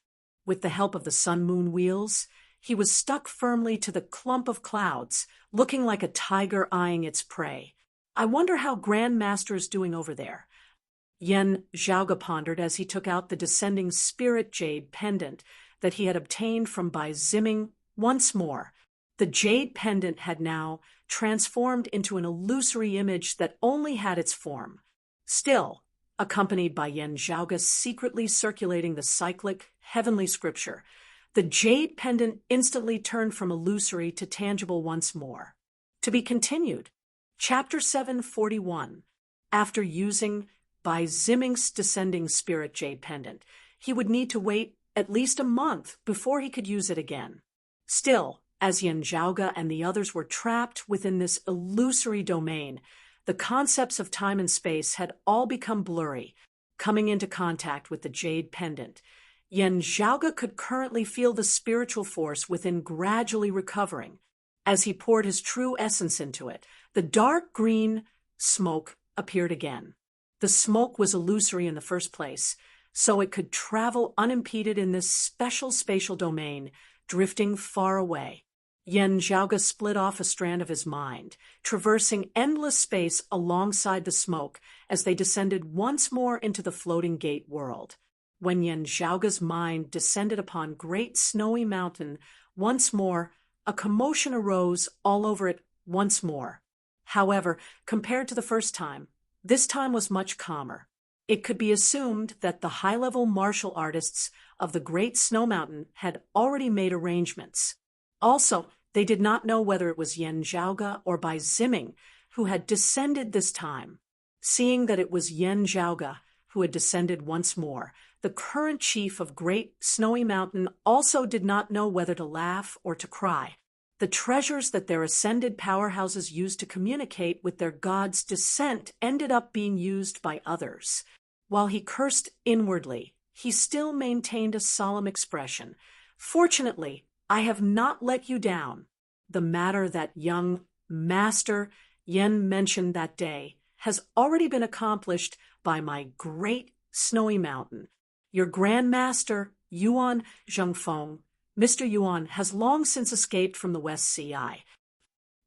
With the help of the sun-moon wheels, he was stuck firmly to the clump of clouds, looking like a tiger eyeing its prey. I wonder how Grand Master is doing over there. Yen Zhaoge pondered as he took out the descending spirit jade pendant that he had obtained from Bai Ziming once more. The jade pendant had now transformed into an illusory image that only had its form. Still, accompanied by Yen Zhaoge secretly circulating the cyclic, heavenly scripture, the jade pendant instantly turned from illusory to tangible once more. To be continued. Chapter 741. After using Bai Ziming's descending spirit jade pendant, he would need to wait at least a month before he could use it again. Still, as Yen Zhaoge and the others were trapped within this illusory domain, the concepts of time and space had all become blurry. Coming into contact with the jade pendant, Yen Zhaoge could currently feel the spiritual force within gradually recovering. As he poured his true essence into it, the dark green smoke appeared again. The smoke was illusory in the first place, so it could travel unimpeded in this special spatial domain, drifting far away. Yen Zhaoge split off a strand of his mind, traversing endless space alongside the smoke as they descended once more into the floating gate world. When Yen Zhaoge's mind descended upon Great Snowy Mountain once more, a commotion arose all over it once more. However, compared to the first time, this time was much calmer. It could be assumed that the high-level martial artists of the Great Snow Mountain had already made arrangements. Also, they did not know whether it was Yen Zhaoge or Bai Ziming who had descended this time. Seeing that it was Yen Zhaoge who had descended once more, the current chief of Great Snowy Mountain also did not know whether to laugh or to cry. The treasures that their ascended powerhouses used to communicate with their god's descent ended up being used by others. While he cursed inwardly, he still maintained a solemn expression. Fortunately, I have not let you down. The matter that young Master Yen mentioned that day has already been accomplished by my Great Snowy Mountain. Your Grand Master, Yuan Zhengfeng, Mr. Yuan has long since escaped from the West Sea.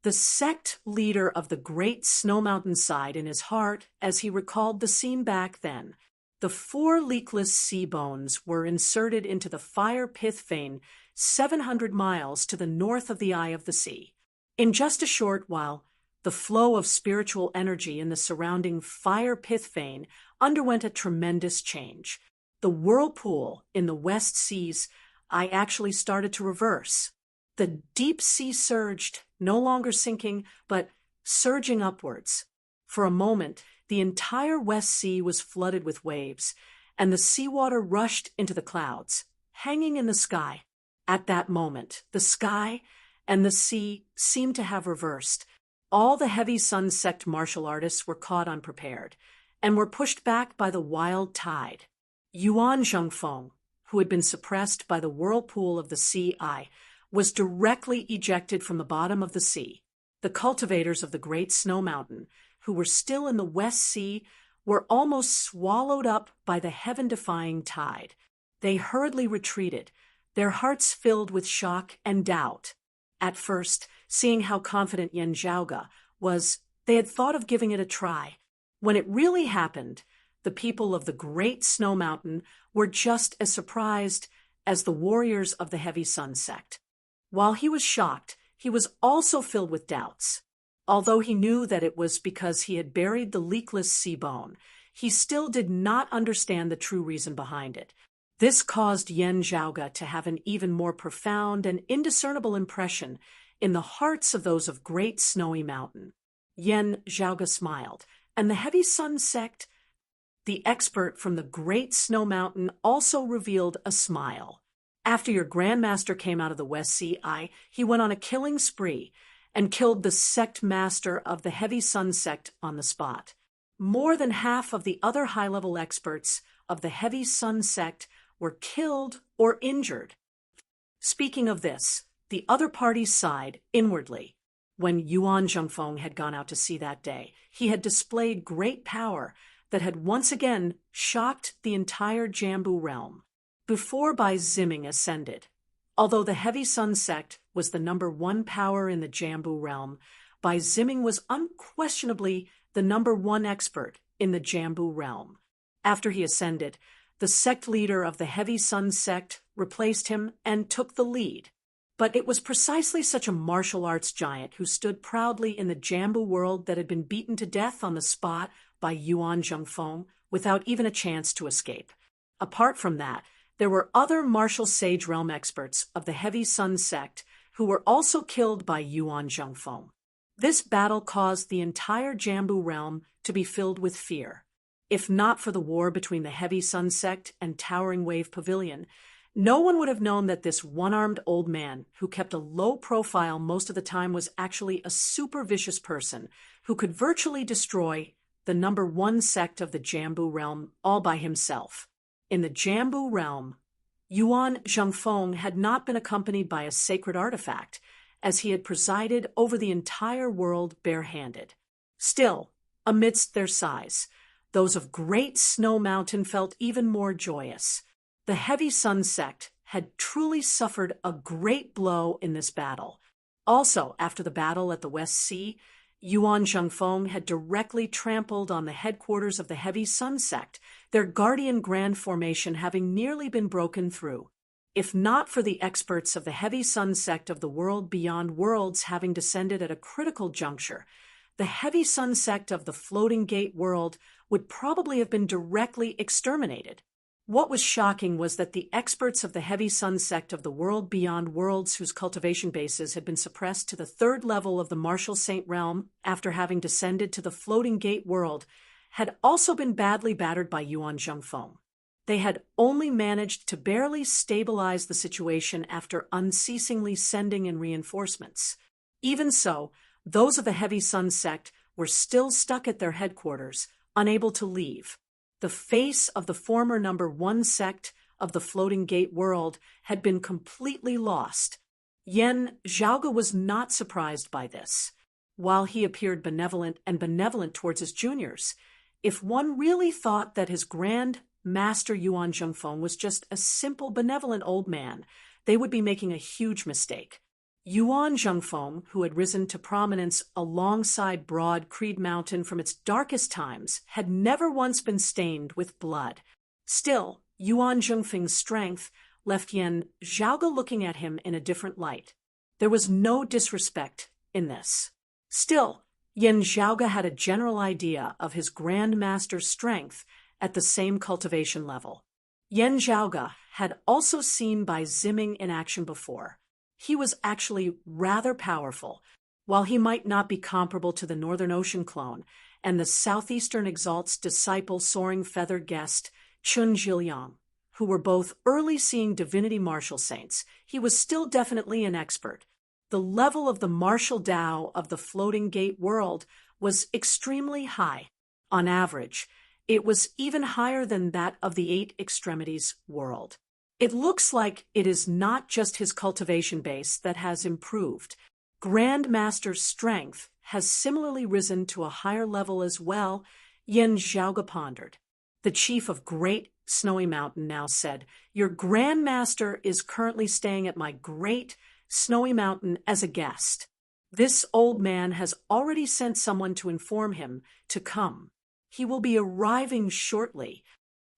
The sect leader of the great snow mountain sighed in his heart as he recalled the scene back then. The 4 leakless sea bones were inserted into the fire pith vein 700 miles to the north of the eye of the sea. In just a short while, the flow of spiritual energy in the surrounding fire pith vein underwent a tremendous change. The whirlpool in the West Seas actually started to reverse. The deep sea surged, no longer sinking, but surging upwards. For a moment, the entire West Sea was flooded with waves, and the seawater rushed into the clouds, hanging in the sky. At that moment, the sky and the sea seemed to have reversed. All the heavy sun sect martial artists were caught unprepared, and were pushed back by the wild tide. Yuan Zhengfeng, who had been suppressed by the whirlpool of the sea was directly ejected from the bottom of the sea. The cultivators of the Great Snow Mountain, who were still in the West Sea, were almost swallowed up by the heaven-defying tide. They hurriedly retreated, their hearts filled with shock and doubt. At first, seeing how confident Yan Zhaoge was, they had thought of giving it a try. When it really happened, the people of the Great Snow Mountain were just as surprised as the warriors of the Heavy Sun sect. While he was shocked, he was also filled with doubts. Although he knew that it was because he had buried the leakless sea bone, he still did not understand the true reason behind it. This caused Yan Zhaoge to have an even more profound and indiscernible impression in the hearts of those of Great Snowy Mountain. Yan Zhaoge smiled, and the Heavy Sun sect, the expert from the Great Snow Mountain, also revealed a smile. After your grandmaster came out of the West Sea, he went on a killing spree and killed the sect master of the Heavy Sun sect on the spot. More than half of the other high-level experts of the Heavy Sun sect were killed or injured. Speaking of this, the other parties sighed inwardly. When Yuan Zhengfeng had gone out to sea that day, he had displayed great power that had once again shocked the entire Jambu realm. Before Bai Ziming ascended, although the Heavy Sun sect was the #1 power in the Jambu realm, Bai Ziming was unquestionably the #1 expert in the Jambu realm. After he ascended, the sect leader of the Heavy Sun sect replaced him and took the lead. But it was precisely such a martial arts giant who stood proudly in the Jambu world that had been beaten to death on the spot by Yuan Zhengfeng without even a chance to escape. Apart from that, there were other martial sage realm experts of the Heavy Sun sect who were also killed by Yuan Zhengfeng. This battle caused the entire Jambu realm to be filled with fear. If not for the war between the Heavy Sun sect and Towering Wave Pavilion, no one would have known that this one-armed old man who kept a low profile most of the time was actually a super vicious person who could virtually destroy the #1 sect of the Jambu realm all by himself. In the Jambu realm, Yuan Zhengfeng had not been accompanied by a sacred artifact, as he had presided over the entire world barehanded. Still, amidst their sighs, those of Great Snow Mountain felt even more joyous. The Heavy Sun sect had truly suffered a great blow in this battle. Also, after the battle at the West Sea, Yuan Zhengfeng had directly trampled on the headquarters of the Heavy Sun sect, their guardian grand formation having nearly been broken through. If not for the experts of the Heavy Sun sect of the world beyond worlds having descended at a critical juncture, the Heavy Sun sect of the Floating Gate world would probably have been directly exterminated. What was shocking was that the experts of the Heavy Sun sect of the world beyond worlds, whose cultivation bases had been suppressed to the 3rd level of the Martial Saint realm after having descended to the Floating Gate world, had also been badly battered by Yuan Zhengfeng. They had only managed to barely stabilize the situation after unceasingly sending in reinforcements. Even so, those of the Heavy Sun sect were still stuck at their headquarters, unable to leave. The face of the former #1 sect of the Floating Gate world had been completely lost. Yan Zhaoge was not surprised by this. While he appeared benevolent towards his juniors, if one really thought that his Grand Master Yuan Zhengfeng was just a simple benevolent old man, they would be making a huge mistake. Yuan Zhengfeng, who had risen to prominence alongside broad Creed Mountain from its darkest times, had never once been stained with blood. Still, Yuan Zhengfeng's strength left Yan Zhaoge looking at him in a different light. There was no disrespect in this. Still, Yan Zhaoge had a general idea of his Grand Master's strength at the same cultivation level. Yan Zhaoge had also seen Bai Ziming in action before. He was actually rather powerful. While he might not be comparable to the Northern Ocean clone and the Southeastern Exalt's disciple soaring feathered guest, Chun Zhiliang, who were both early seeing divinity martial saints, he was still definitely an expert. The level of the martial Tao of the floating gate world was extremely high. On average, it was even higher than that of the Eight Extremities world. It looks like it is not just his cultivation base that has improved. Grand Master's strength has similarly risen to a higher level as well, Yan Zhaoge pondered. The chief of Great Snowy Mountain now said, "Your Grand Master is currently staying at my Great Snowy Mountain as a guest. This old man has already sent someone to inform him to come. He will be arriving shortly."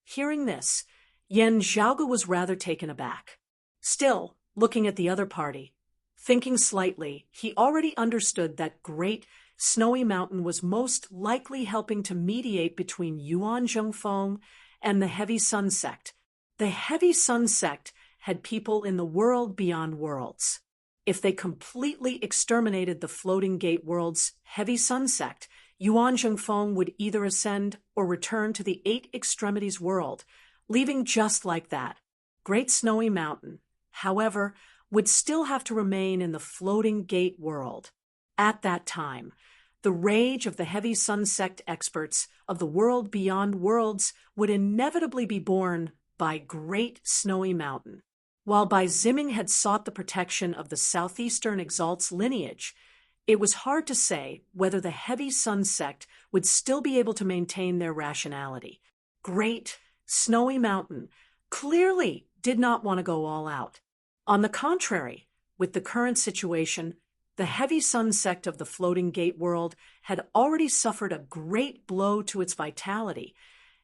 Hearing this, Yan Zhaoge was rather taken aback. Still, looking at the other party, thinking slightly, he already understood that Great Snowy Mountain was most likely helping to mediate between Yuan Zhengfeng and the Heavy Sun Sect. The Heavy Sun Sect had people in the world beyond worlds. If they completely exterminated the Floating Gate world's Heavy Sun Sect, Yuan Zhengfeng would either ascend or return to the Eight Extremities world, leaving just like that. Great Snowy Mountain, however, would still have to remain in the Floating Gate world. At that time, the rage of the Heavy Sun Sect experts of the world beyond worlds would inevitably be borne by Great Snowy Mountain. While Bai Ziming had sought the protection of the Southeastern Exalt's lineage, it was hard to say whether the Heavy Sun Sect would still be able to maintain their rationality. Great Snowy Mountain clearly did not want to go all out. On the contrary, with the current situation, the Heavy Sun Sect of the Floating Gate world had already suffered a great blow to its vitality,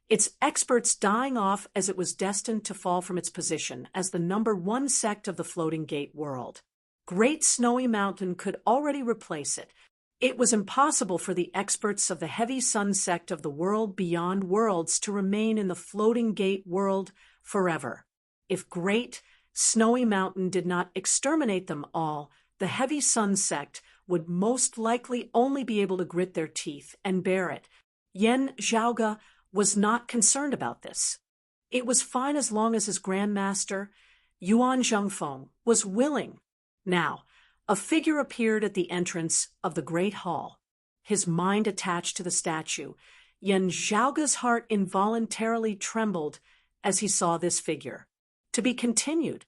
its experts dying off as it was destined to fall from its position as the #1 sect of the Floating Gate world. Great Snowy Mountain could already replace it. It was impossible for the experts of the Heavy Sun Sect of the world beyond worlds to remain in the Floating Gate world forever. If Great Snowy Mountain did not exterminate them all, the Heavy Sun Sect would most likely only be able to grit their teeth and bear it. Yan Zhaoge was not concerned about this. It was fine as long as his Grand Master, Yuan Zhengfeng, was willing. Now, a figure appeared at the entrance of the Great Hall. His mind attached to the statue, Yan Zhaoge's heart involuntarily trembled as he saw this figure. To be continued.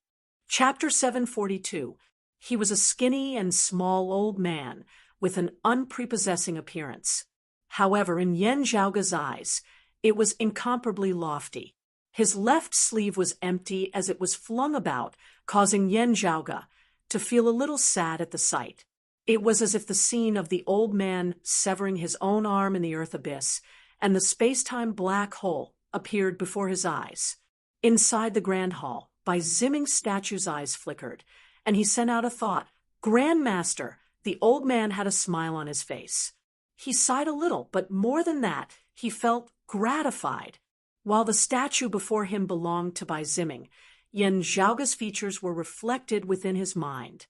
Chapter 742. He was a skinny and small old man with an unprepossessing appearance. However, in Yan Zhaoge's eyes, it was incomparably lofty. His left sleeve was empty as it was flung about, causing Yan Zhaoge to feel a little sad at the sight. It was as if the scene of the old man severing his own arm in the earth abyss and the space-time black hole appeared before his eyes. Inside the Grand Hall, Bai Ziming's statue's eyes flickered, and he sent out a thought. "Grand Master!" The old man had a smile on his face. He sighed a little, but more than that, he felt gratified. While the statue before him belonged to Bai Ziming, Yan Zhaoge's features were reflected within his mind.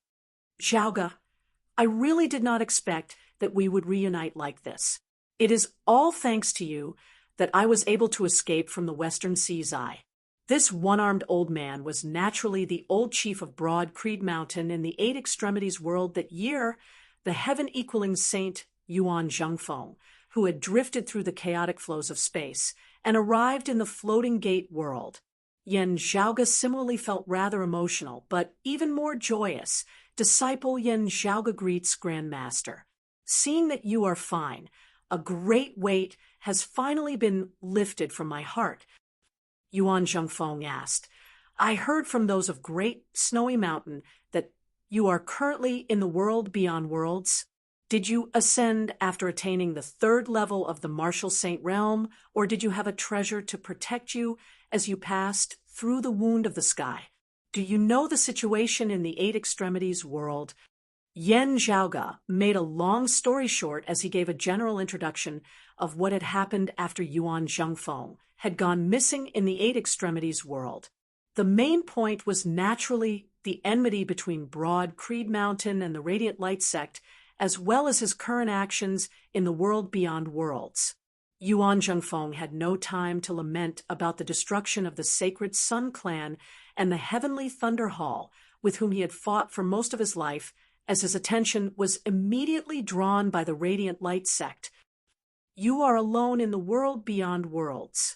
"Zhaoge, I really did not expect that we would reunite like this. It is all thanks to you that I was able to escape from the Western Sea's Eye." This one-armed old man was naturally the old chief of Broad Creed Mountain in the Eight Extremities world that year, the heaven-equaling saint Yuan Zhengfeng, who had drifted through the chaotic flows of space and arrived in the Floating Gate world. Yan Zhaoge similarly felt rather emotional, but even more joyous. "Disciple Yan Zhaoge greets Grand Master. Seeing that you are fine, a great weight has finally been lifted from my heart." Yuan Zhengfeng asked, I heard from those of Great Snowy Mountain that you are currently in the world beyond worlds. Did you ascend after attaining the third level of the Martial Saint Realm, or did you have a treasure to protect you as you passed through the wound of the sky? Do you know the situation in the Eight Extremities world? Yen Zhaoge made a long story short as he gave a general introduction of what had happened after Yuan Zhengfeng had gone missing in the Eight Extremities world. The main point was naturally the enmity between Broad Creed Mountain and the Radiant Light sect, as well as his current actions in the world beyond worlds. Yuan Zhengfeng had no time to lament about the destruction of the sacred Sun Clan and the Heavenly Thunder Hall, with whom he had fought for most of his life, as his attention was immediately drawn by the Radiant Light sect. You are alone in the world beyond worlds.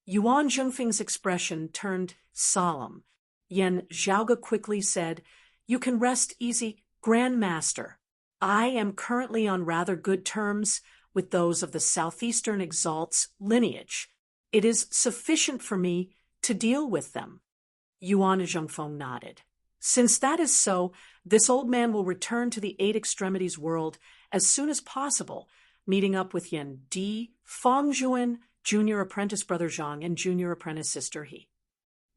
Yuan Zhengfeng's expression turned solemn. Yen Zhaoge quickly said, "You can rest easy, Grand Master. I am currently on rather good terms with those of the Southeastern Exalt's lineage. It is sufficient for me to deal with them." Yuan Zhengfeng nodded. "Since that is so, this old man will return to the Eight Extremities world as soon as possible, meeting up with Yen Di, Fang Juan, junior apprentice brother Zhang, and junior apprentice sister He.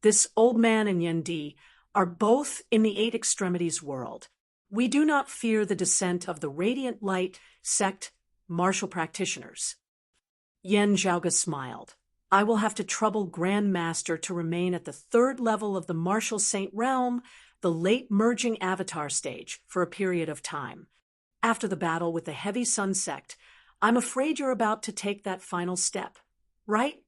This old man and Yen Di are both in the Eight Extremities world. We do not fear the descent of the Radiant Light sect martial practitioners." Yen Zhaoge smiled. "I will have to trouble Grand Master to remain at the third level of the Martial Saint Realm, the late merging avatar stage, for a period of time. After the battle with the Heavy Sun sect, I'm afraid you're about to take that final step, right?"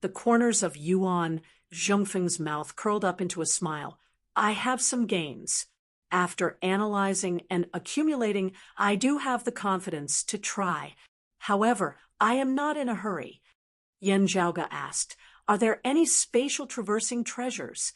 The corners of Yuan Zhengfeng's mouth curled up into a smile. "I have some gains. After analyzing and accumulating, I do have the confidence to try. However, I am not in a hurry." Yen Zhaoge asked, "Are there any spatial traversing treasures?"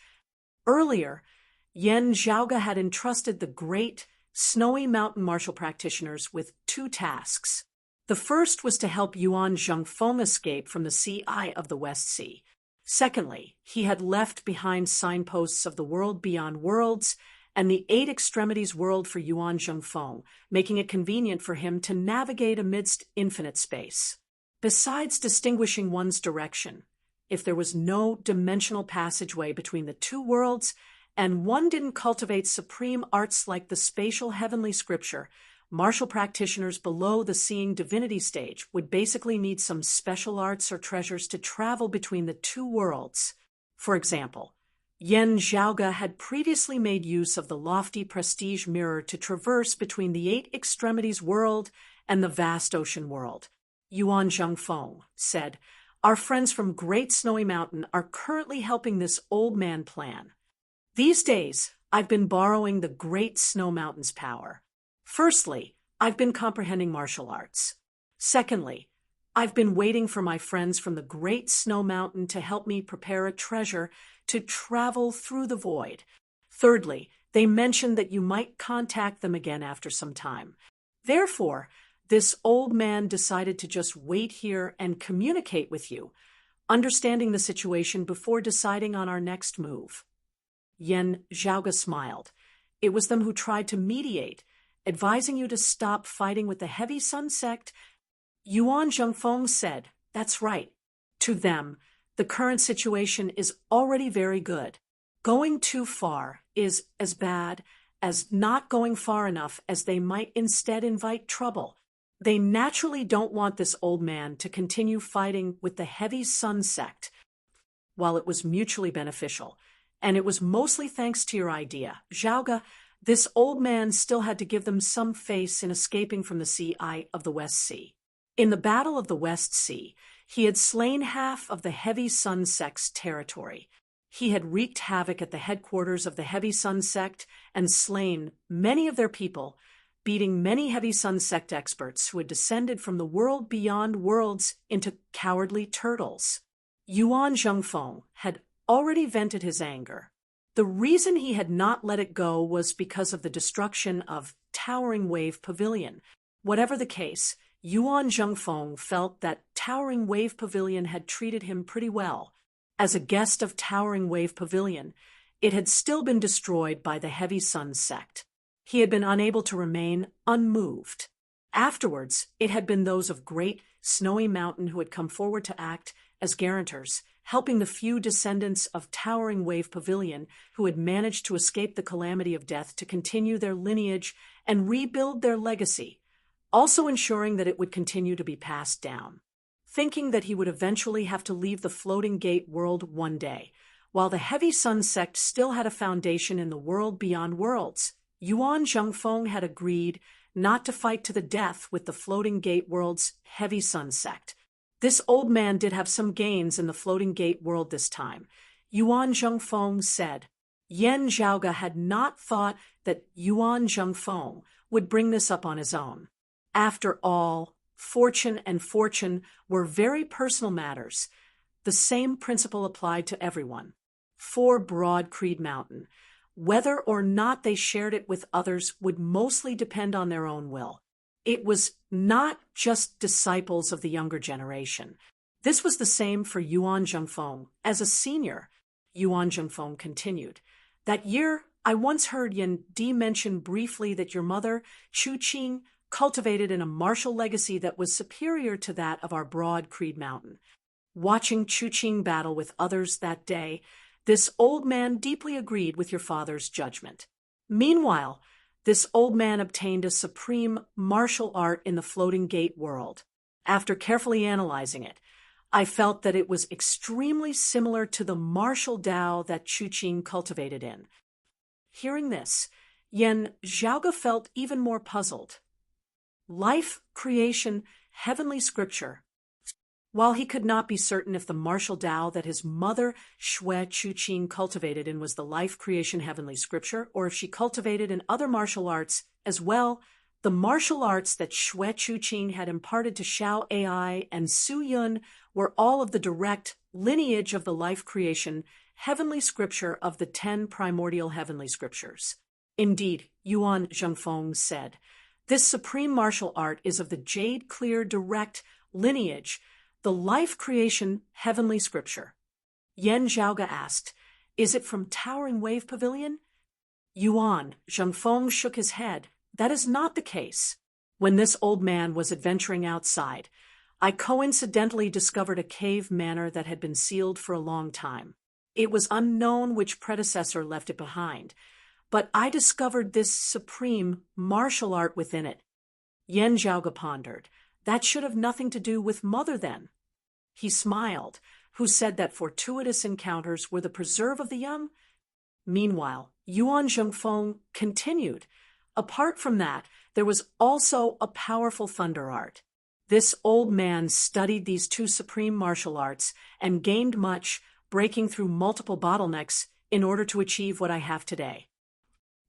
Earlier, Yen Zhaoge had entrusted the Great Snowy Mountain martial practitioners with two tasks. The first was to help Yuan Zhengfeng escape from the Sea Eye of the West Sea. Secondly, he had left behind signposts of the world beyond worlds and the Eight Extremities world for Yuan Zhengfeng, making it convenient for him to navigate amidst infinite space. Besides distinguishing one's direction, if there was no dimensional passageway between the two worlds, and one didn't cultivate supreme arts like the spatial heavenly scripture, martial practitioners below the seeing divinity stage would basically need some special arts or treasures to travel between the two worlds. For example, Yen Zhaoge had previously made use of the lofty prestige mirror to traverse between the Eight Extremities world and the vast ocean world. Yuan Zhengfeng said, "Our friends from Great Snowy Mountain are currently helping this old man plan. These days, I've been borrowing the Great Snow Mountain's power. Firstly, I've been comprehending martial arts. Secondly, I've been waiting for my friends from the Great Snow Mountain to help me prepare a treasure to travel through the void. Thirdly, they mentioned that you might contact them again after some time. Therefore, this old man decided to just wait here and communicate with you, understanding the situation before deciding on our next move." Yen Zhaoge smiled. "It was them who tried to mediate, advising you to stop fighting with the Heavy Sun sect." Yuan Zhengfeng said, "That's right. To them, the current situation is already very good. Going too far is as bad as not going far enough, as they might instead invite trouble. They naturally don't want this old man to continue fighting with the Heavy Sun sect. While it was mutually beneficial, and it was mostly thanks to your idea, Zhaoge, this old man still had to give them some face in escaping from the Sea Eye of the West Sea. In the Battle of the West Sea, he had slain half of the Heavy Sun sect's territory. He had wreaked havoc at the headquarters of the Heavy Sun sect and slain many of their people, beating many Heavy Sun sect experts who had descended from the world beyond worlds into cowardly turtles. Yuan Zhengfeng had already vented his anger. The reason he had not let it go was because of the destruction of Towering Wave Pavilion. Whatever the case, Yuan Zhengfeng felt that Towering Wave Pavilion had treated him pretty well. As a guest of Towering Wave Pavilion, it had still been destroyed by the Heavy Sun sect. He had been unable to remain unmoved. Afterwards, it had been those of Great Snowy Mountain who had come forward to act as guarantors, helping the few descendants of Towering Wave Pavilion who had managed to escape the calamity of death to continue their lineage and rebuild their legacy, also ensuring that it would continue to be passed down. Thinking that he would eventually have to leave the Floating Gate world one day, while the Heavy Sun sect still had a foundation in the world beyond worlds, Yuan Zhengfeng had agreed not to fight to the death with the Floating Gate world's Heavy Sun sect. This old man did have some gains in the Floating Gate world this time. Yuan Zhengfeng said. Yan Zhaoge had not thought that Yuan Zhengfeng would bring this up on his own. After all, fortune and fortune were very personal matters. The same principle applied to everyone. For Broad Creed Mountain, whether or not they shared it with others would mostly depend on their own will. It was not just disciples of the younger generation. This was the same for Yuan Zhengfeng. As a senior, Yuan Zhengfeng continued. That year, I once heard Yan Di mention briefly that your mother, Chu Qing, cultivated in a martial legacy that was superior to that of our Broad Creed Mountain. Watching Chu Qing battle with others that day, this old man deeply agreed with your father's judgment. Meanwhile, this old man obtained a supreme martial art in the Floating Gate world. After carefully analyzing it, I felt that it was extremely similar to the martial Tao that Chu Qing cultivated in. Hearing this, Yan Zhaoge felt even more puzzled. Life, creation, heavenly scripture. While he could not be certain if the martial Tao that his mother, Xue Chuqing, cultivated in was the life, creation, heavenly scripture, or if she cultivated in other martial arts as well, the martial arts that Xue Chuqing had imparted to Xiao Ai and Su Yun were all of the direct lineage of the life, creation, heavenly scripture of the 10 primordial heavenly scriptures. Indeed, Yuan Zhengfeng said, this supreme martial art is of the jade-clear direct lineage, the life, creation, heavenly scripture. Yan Zhaoge asked, is it from Towering Wave Pavilion? Yuan Zhengfeng shook his head. That is not the case. When this old man was adventuring outside, I coincidentally discovered a cave manor that had been sealed for a long time. It was unknown which predecessor left it behind, but I discovered this supreme martial art within it. Yan Zhaoge pondered. That should have nothing to do with mother then. He smiled, who said that fortuitous encounters were the preserve of the young. Meanwhile, Yuan Zhengfeng continued. Apart from that, there was also a powerful thunder art. This old man studied these 2 supreme martial arts and gained much, breaking through multiple bottlenecks in order to achieve what I have today.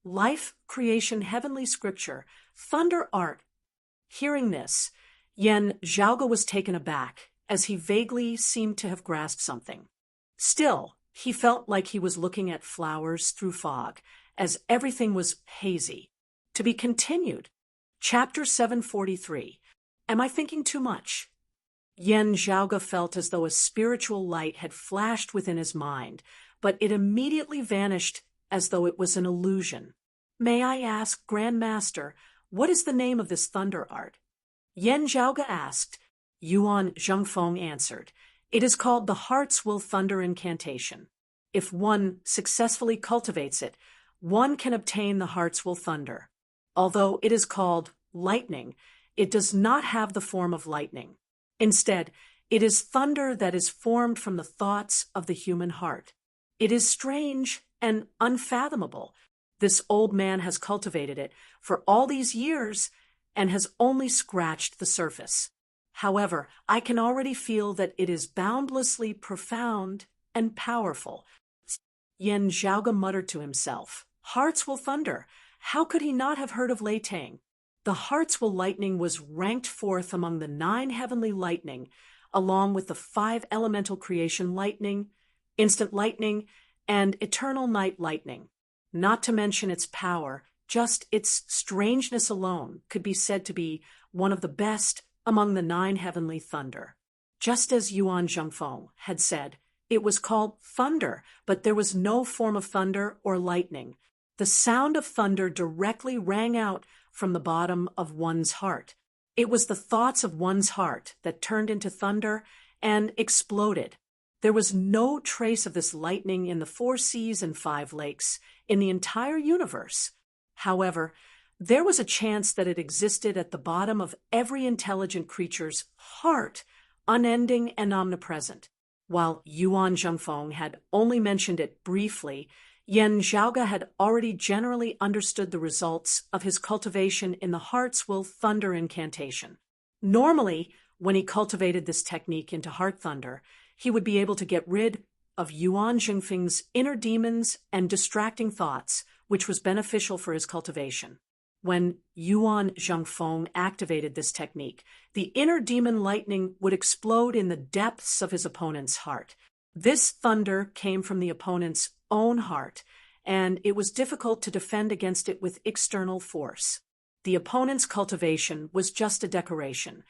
Life, creation, heavenly scripture, thunder art. Hearing this, Yan Zhaoge was taken aback, as he vaguely seemed to have grasped something. Still, he felt like he was looking at flowers through fog, as everything was hazy. To be continued. Chapter 743. Am I thinking too much? Yan Zhaoge felt as though a spiritual light had flashed within his mind, but it immediately vanished as though it was an illusion. May I ask, Grand Master, what is the name of this thunder art? Yan Zhaoge asked. Yuan Zhengfeng answered. It is called the Hearts Will Thunder Incantation. If one successfully cultivates it, one can obtain the Hearts Will Thunder. Although it is called lightning, it does not have the form of lightning. Instead, it is thunder that is formed from the thoughts of the human heart. It is strange and unfathomable. This old man has cultivated it for all these years and has only scratched the surface. However, I can already feel that it is boundlessly profound and powerful. Yan Zhaoge muttered to himself, Hearts Will Thunder. How could he not have heard of Lei Tang? The Hearts Will Lightning was ranked 4th among the 9 heavenly lightning, along with the 5 elemental creation lightning, instant lightning, and eternal night lightning. Not to mention its power, just its strangeness alone could be said to be one of the best among the 9 heavenly thunder. Just as Yuan Zhengfeng had said, It was called thunder, but there was no form of thunder or lightning. The sound of thunder directly rang out from the bottom of one's heart. It was the thoughts of one's heart that turned into thunder and exploded. There was no trace of this lightning in the 4 seas and 5 lakes, in the entire universe. However, there was a chance that it existed at the bottom of every intelligent creature's heart, unending and omnipresent. While Yuan Zhengfeng had only mentioned it briefly, Yan Zhaoge had already generally understood the results of his cultivation in the Heart's Will Thunder incantation. Normally, when he cultivated this technique into Heart Thunder, he would be able to get rid of Yuan Zhengfeng's inner demons and distracting thoughts, which was beneficial for his cultivation. When Yuan Zhengfeng activated this technique, the inner demon lightning would explode in the depths of his opponent's heart. This thunder came from the opponent's own heart, and it was difficult to defend against it with external force. The opponent's cultivation was just a decoration,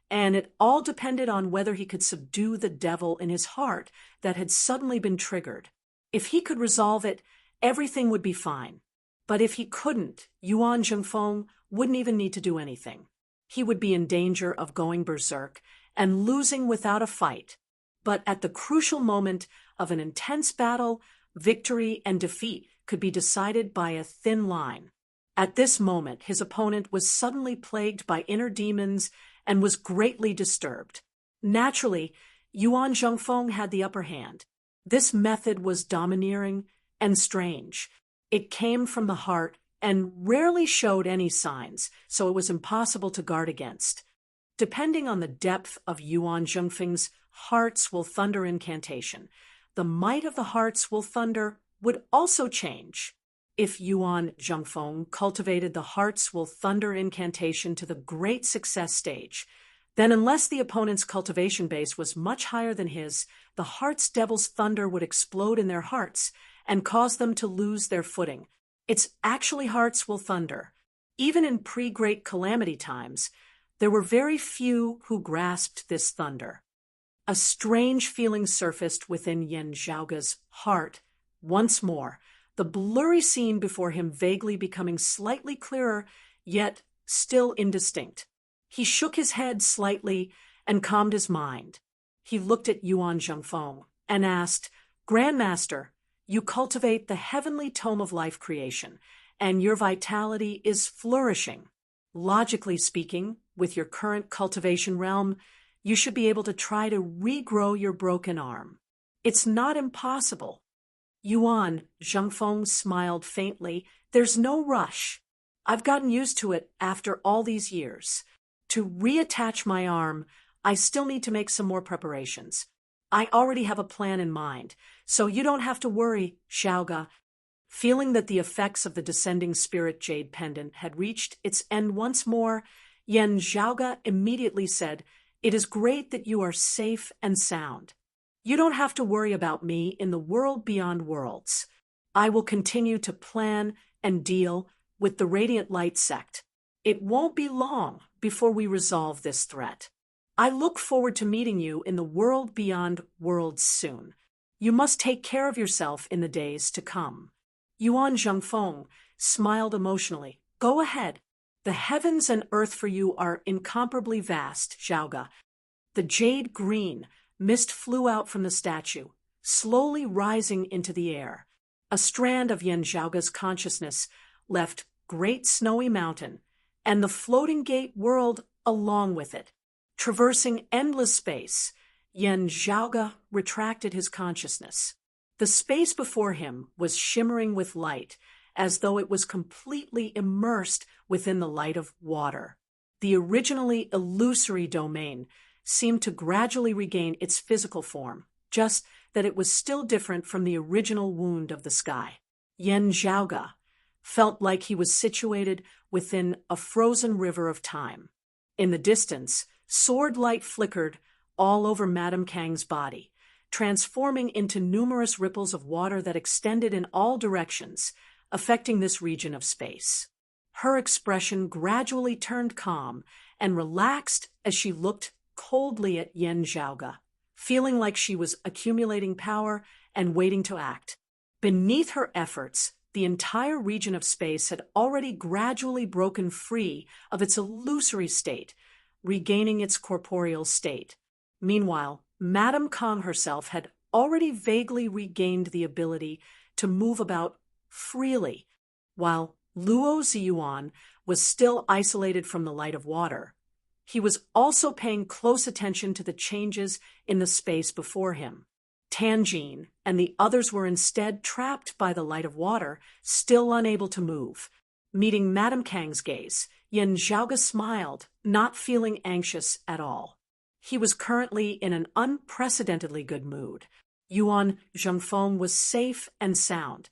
and it all depended on whether he could subdue the devil in his heart that had suddenly been triggered. If he could resolve it, everything would be fine. But if he couldn't, Yuan Zhengfeng wouldn't even need to do anything. He would be in danger of going berserk and losing without a fight. But at the crucial moment of an intense battle, victory and defeat could be decided by a thin line. At this moment, his opponent was suddenly plagued by inner demons and was greatly disturbed. Naturally, Yuan Zhengfeng had the upper hand. This method was domineering and strange. It came from the heart and rarely showed any signs, so it was impossible to guard against. Depending on the depth of Yuan Zhengfeng's Heart's Will Thunder incantation, the might of the Heart's Will Thunder would also change. If Yuan Zhengfeng cultivated the Heart's Will Thunder incantation to the great success stage, then unless the opponent's cultivation base was much higher than his, the Heart's Devil's Thunder would explode in their hearts and cause them to lose their footing. It's actually Heart's Will Thunder. Even in pre-Great Calamity times, there were very few who grasped this thunder. A strange feeling surfaced within Yan Zhaoge's heart. Once more, the blurry scene before him vaguely becoming slightly clearer, yet still indistinct. He shook his head slightly and calmed his mind. He looked at Yuan Zhengfeng and asked, "Grandmaster, you cultivate the heavenly tome of life creation, and your vitality is flourishing. Logically speaking, with your current cultivation realm, you should be able to try to regrow your broken arm. It's not impossible." Yuan Zhengfeng smiled faintly. "There's no rush. I've gotten used to it after all these years. To reattach my arm, I still need to make some more preparations. I already have a plan in mind, so you don't have to worry, Zhaoge." Feeling that the effects of the descending spirit jade pendant had reached its end once more, Yan Zhaoge immediately said, "It is great that you are safe and sound. You don't have to worry about me in the world beyond worlds. I will continue to plan and deal with the Radiant Light sect. It won't be long before we resolve this threat. I look forward to meeting you in the world beyond worlds soon. You must take care of yourself in the days to come." Yuan Zhengfeng smiled emotionally. "Go ahead. The heavens and earth for you are incomparably vast, Zhaoge." The jade green mist flew out from the statue, slowly rising into the air. A strand of Yan Zhaoge's consciousness left Great Snowy Mountain, and the floating gate whirled along with it. Traversing endless space, Yan Zhaoge retracted his consciousness. The space before him was shimmering with light, as though it was completely immersed within the light of water. The originally illusory domain seemed to gradually regain its physical form, just that it was still different from the original wound of the sky. Yan Zhaoge felt like he was situated within a frozen river of time. In the distance, sword light flickered all over Madame Kang's body, transforming into numerous ripples of water that extended in all directions, affecting this region of space. Her expression gradually turned calm and relaxed as she looked coldly at Yan Zhaoge. feeling like she was accumulating power and waiting to act. Beneath her efforts, the entire region of space had already gradually broken free of its illusory state, regaining its corporeal state. Meanwhile, Madame Kong herself had already vaguely regained the ability to move about freely, while Luo Ziyuan was still isolated from the light of water. He was also paying close attention to the changes in the space before him. Tanjin and the others were instead trapped by the light of water, still unable to move. Meeting Madame Kang's gaze, Yin Zhaoge smiled, not feeling anxious at all. He was currently in an unprecedentedly good mood. Yuan Zhengfeng was safe and sound,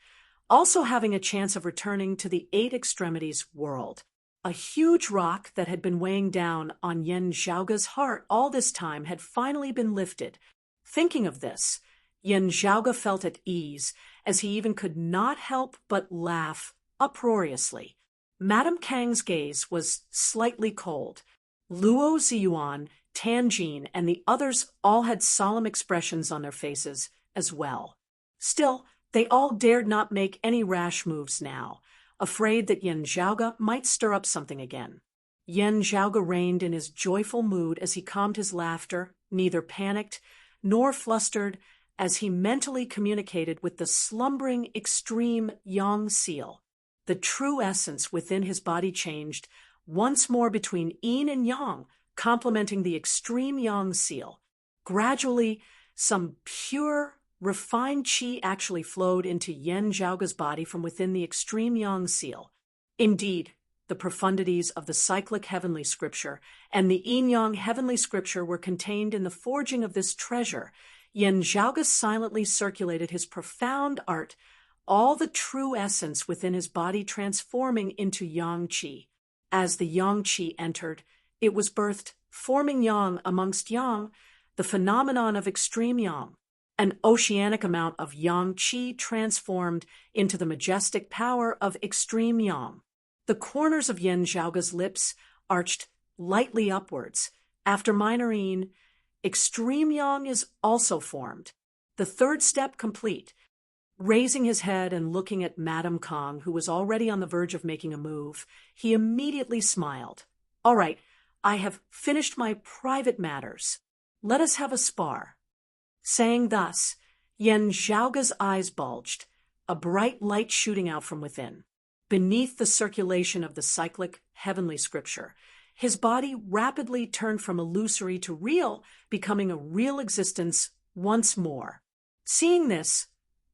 also having a chance of returning to the Eight Extremities world. A huge rock that had been weighing down on Yin Zhaoge's heart all this time had finally been lifted. Thinking of this, Yin Zhaoge felt at ease, as he even could not help but laugh uproariously. Madame Kang's gaze was slightly cold. Luo Ziyuan, Tanjin, and the others all had solemn expressions on their faces as well. Still, they all dared not make any rash moves now, afraid that Yin Zhaoge might stir up something again. Yin Zhaoge reigned in his joyful mood as he calmed his laughter, neither panicked nor flustered, as he mentally communicated with the slumbering extreme Yang seal. The true essence within his body changed once more between yin and yang, complementing the extreme Yang seal. Gradually, some pure, refined qi actually flowed into Yin Zhaoge's body from within the extreme Yang seal. Indeed, the profundities of the cyclic heavenly scripture and the yin-yang heavenly scripture were contained in the forging of this treasure. Yin Zhaoge silently circulated his profound art, all the true essence within his body transforming into Yang qi. As the Yang qi entered, it was birthed, forming Yang amongst Yang, the phenomenon of extreme Yang. An oceanic amount of Yang qi transformed into the majestic power of extreme Yang. The corners of Yin Zhaoge's lips arched lightly upwards. After minor yin, extreme Yang is also formed. The third step complete. Raising his head and looking at Madame Kong, who was already on the verge of making a move, he immediately smiled. "All right, I have finished my private matters. Let us have a spar." Saying thus, Yin Zhaoge's eyes bulged, a bright light shooting out from within. Beneath the circulation of the cyclic heavenly scripture, his body rapidly turned from illusory to real, becoming a real existence once more. Seeing this,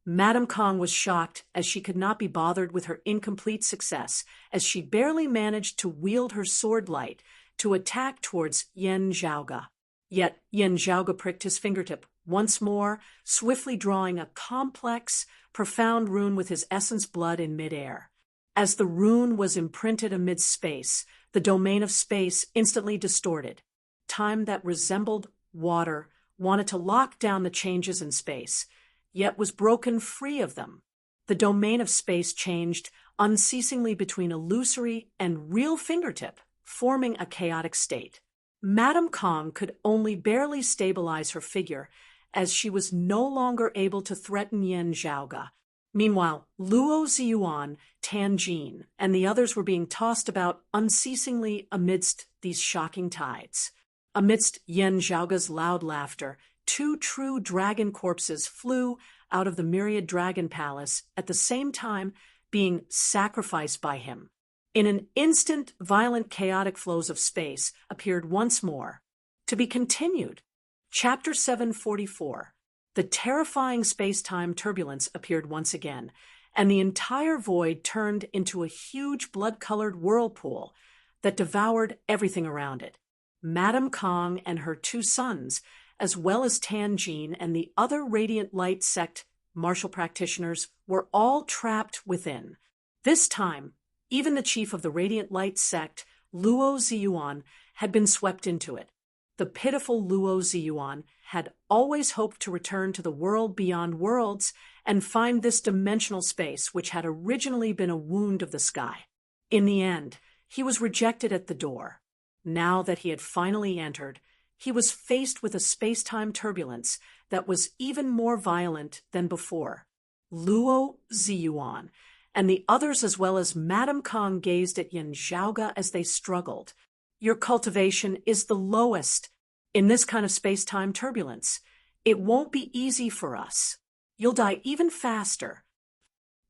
Madame Kong was shocked, as she could not be bothered with her incomplete success, as she barely managed to wield her sword light to attack towards Yin Zhaoge. Yet Yin Zhaoge pricked his fingertip once more, swiftly drawing a complex, profound rune with his essence blood in midair. As the rune was imprinted amid space, the domain of space instantly distorted. Time that resembled water wanted to lock down the changes in space, yet was broken free of them. The domain of space changed unceasingly between illusory and real fingertip, forming a chaotic state. Madame Kong could only barely stabilize her figure, as she was no longer able to threaten Yin Zhaoge. Meanwhile, Luo Ziyuan, Tanjin, and the others were being tossed about unceasingly amidst these shocking tides. Amidst Yin Zhaoge's loud laughter, 2 true dragon corpses flew out of the myriad dragon palace, at the same time being sacrificed by him. In an instant, violent chaotic flows of space appeared once more. To be continued. Chapter 744. The terrifying space-time turbulence appeared once again, and the entire void turned into a huge blood-colored whirlpool that devoured everything around it. Madame Kong and her 2 sons, as well as Tanjin and the other Radiant Light sect martial practitioners, were all trapped within. This time, even the chief of the Radiant Light sect, Luo Ziyuan, had been swept into it. The pitiful Luo Ziyuan had always hoped to return to the world beyond worlds and find this dimensional space which had originally been a wound of the sky. In the end, he was rejected at the door. Now that he had finally entered, he was faced with a space-time turbulence that was even more violent than before. Luo Ziyuan and the others as well as Madame Kong gazed at Yin Zhaoge as they struggled. Your cultivation is the lowest in this kind of space-time turbulence. It won't be easy for us. You'll die even faster.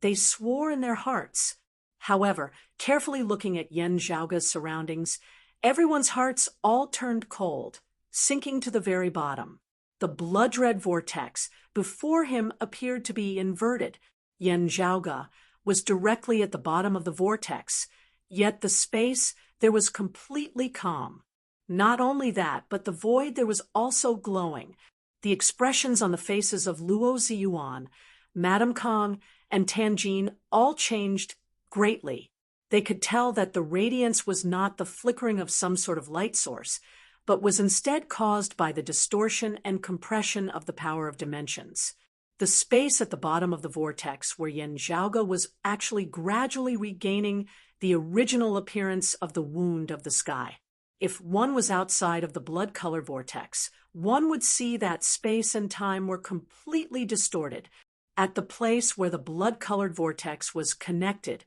They swore in their hearts. However, carefully looking at Yin Zhaoge's surroundings, everyone's hearts all turned cold, sinking to the very bottom. The blood-red vortex before him appeared to be inverted. Yin Zhaoge was directly at the bottom of the vortex, yet the space there was completely calm. Not only that, but the void there was also glowing. The expressions on the faces of Luo Ziyuan, Madame Kong, and Tanjin all changed greatly. They could tell that the radiance was not the flickering of some sort of light source, but was instead caused by the distortion and compression of the power of dimensions. The space at the bottom of the vortex where Yin Zhaoge was actually gradually regaining the original appearance of the wound of the sky. If one was outside of the blood-colored vortex, one would see that space and time were completely distorted. At the place where the blood-colored vortex was connected,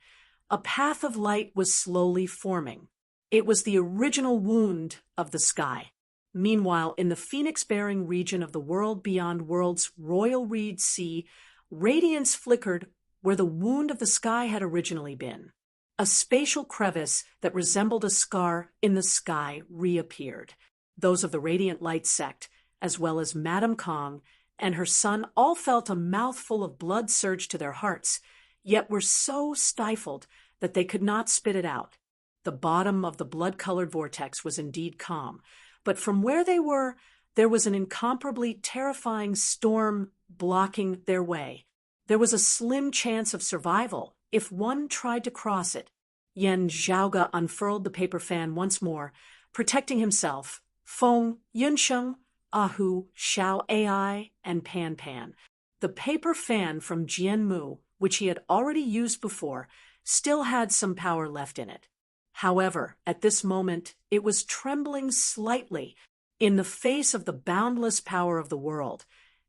a path of light was slowly forming. It was the original wound of the sky. Meanwhile, in the phoenix-bearing region of the world beyond world's royal reed sea, radiance flickered where the wound of the sky had originally been. A spatial crevice that resembled a scar in the sky reappeared. Those of the Radiant Light sect, as well as Madame Kong and her son, all felt a mouthful of blood surge to their hearts, yet were so stifled that they could not spit it out. The bottom of the blood-colored vortex was indeed calm, but from where they were, there was an incomparably terrifying storm blocking their way. There was a slim chance of survival if one tried to cross it. Yin Zhaoge unfurled the paper fan once more, protecting himself. Feng, Yunsheng, Ahu, Xiao Ai, and Pan Pan. The paper fan from Jianmu, which he had already used before, still had some power left in it. However, at this moment, it was trembling slightly in the face of the boundless power of the world.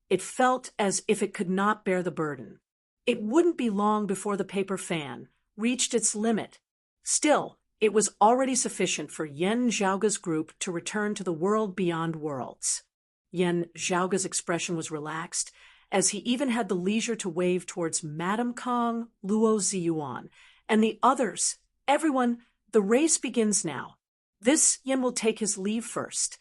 It felt as if it could not bear the burden. It wouldn't be long before the paper fan reached its limit. Still, it was already sufficient for Yin Zhaoge's group to return to the world beyond worlds. Yin Zhaoge's expression was relaxed, as he even had the leisure to wave towards Madame Kong, Luo Ziyuan, and the others. Everyone, the race begins now. This Yin will take his leave first.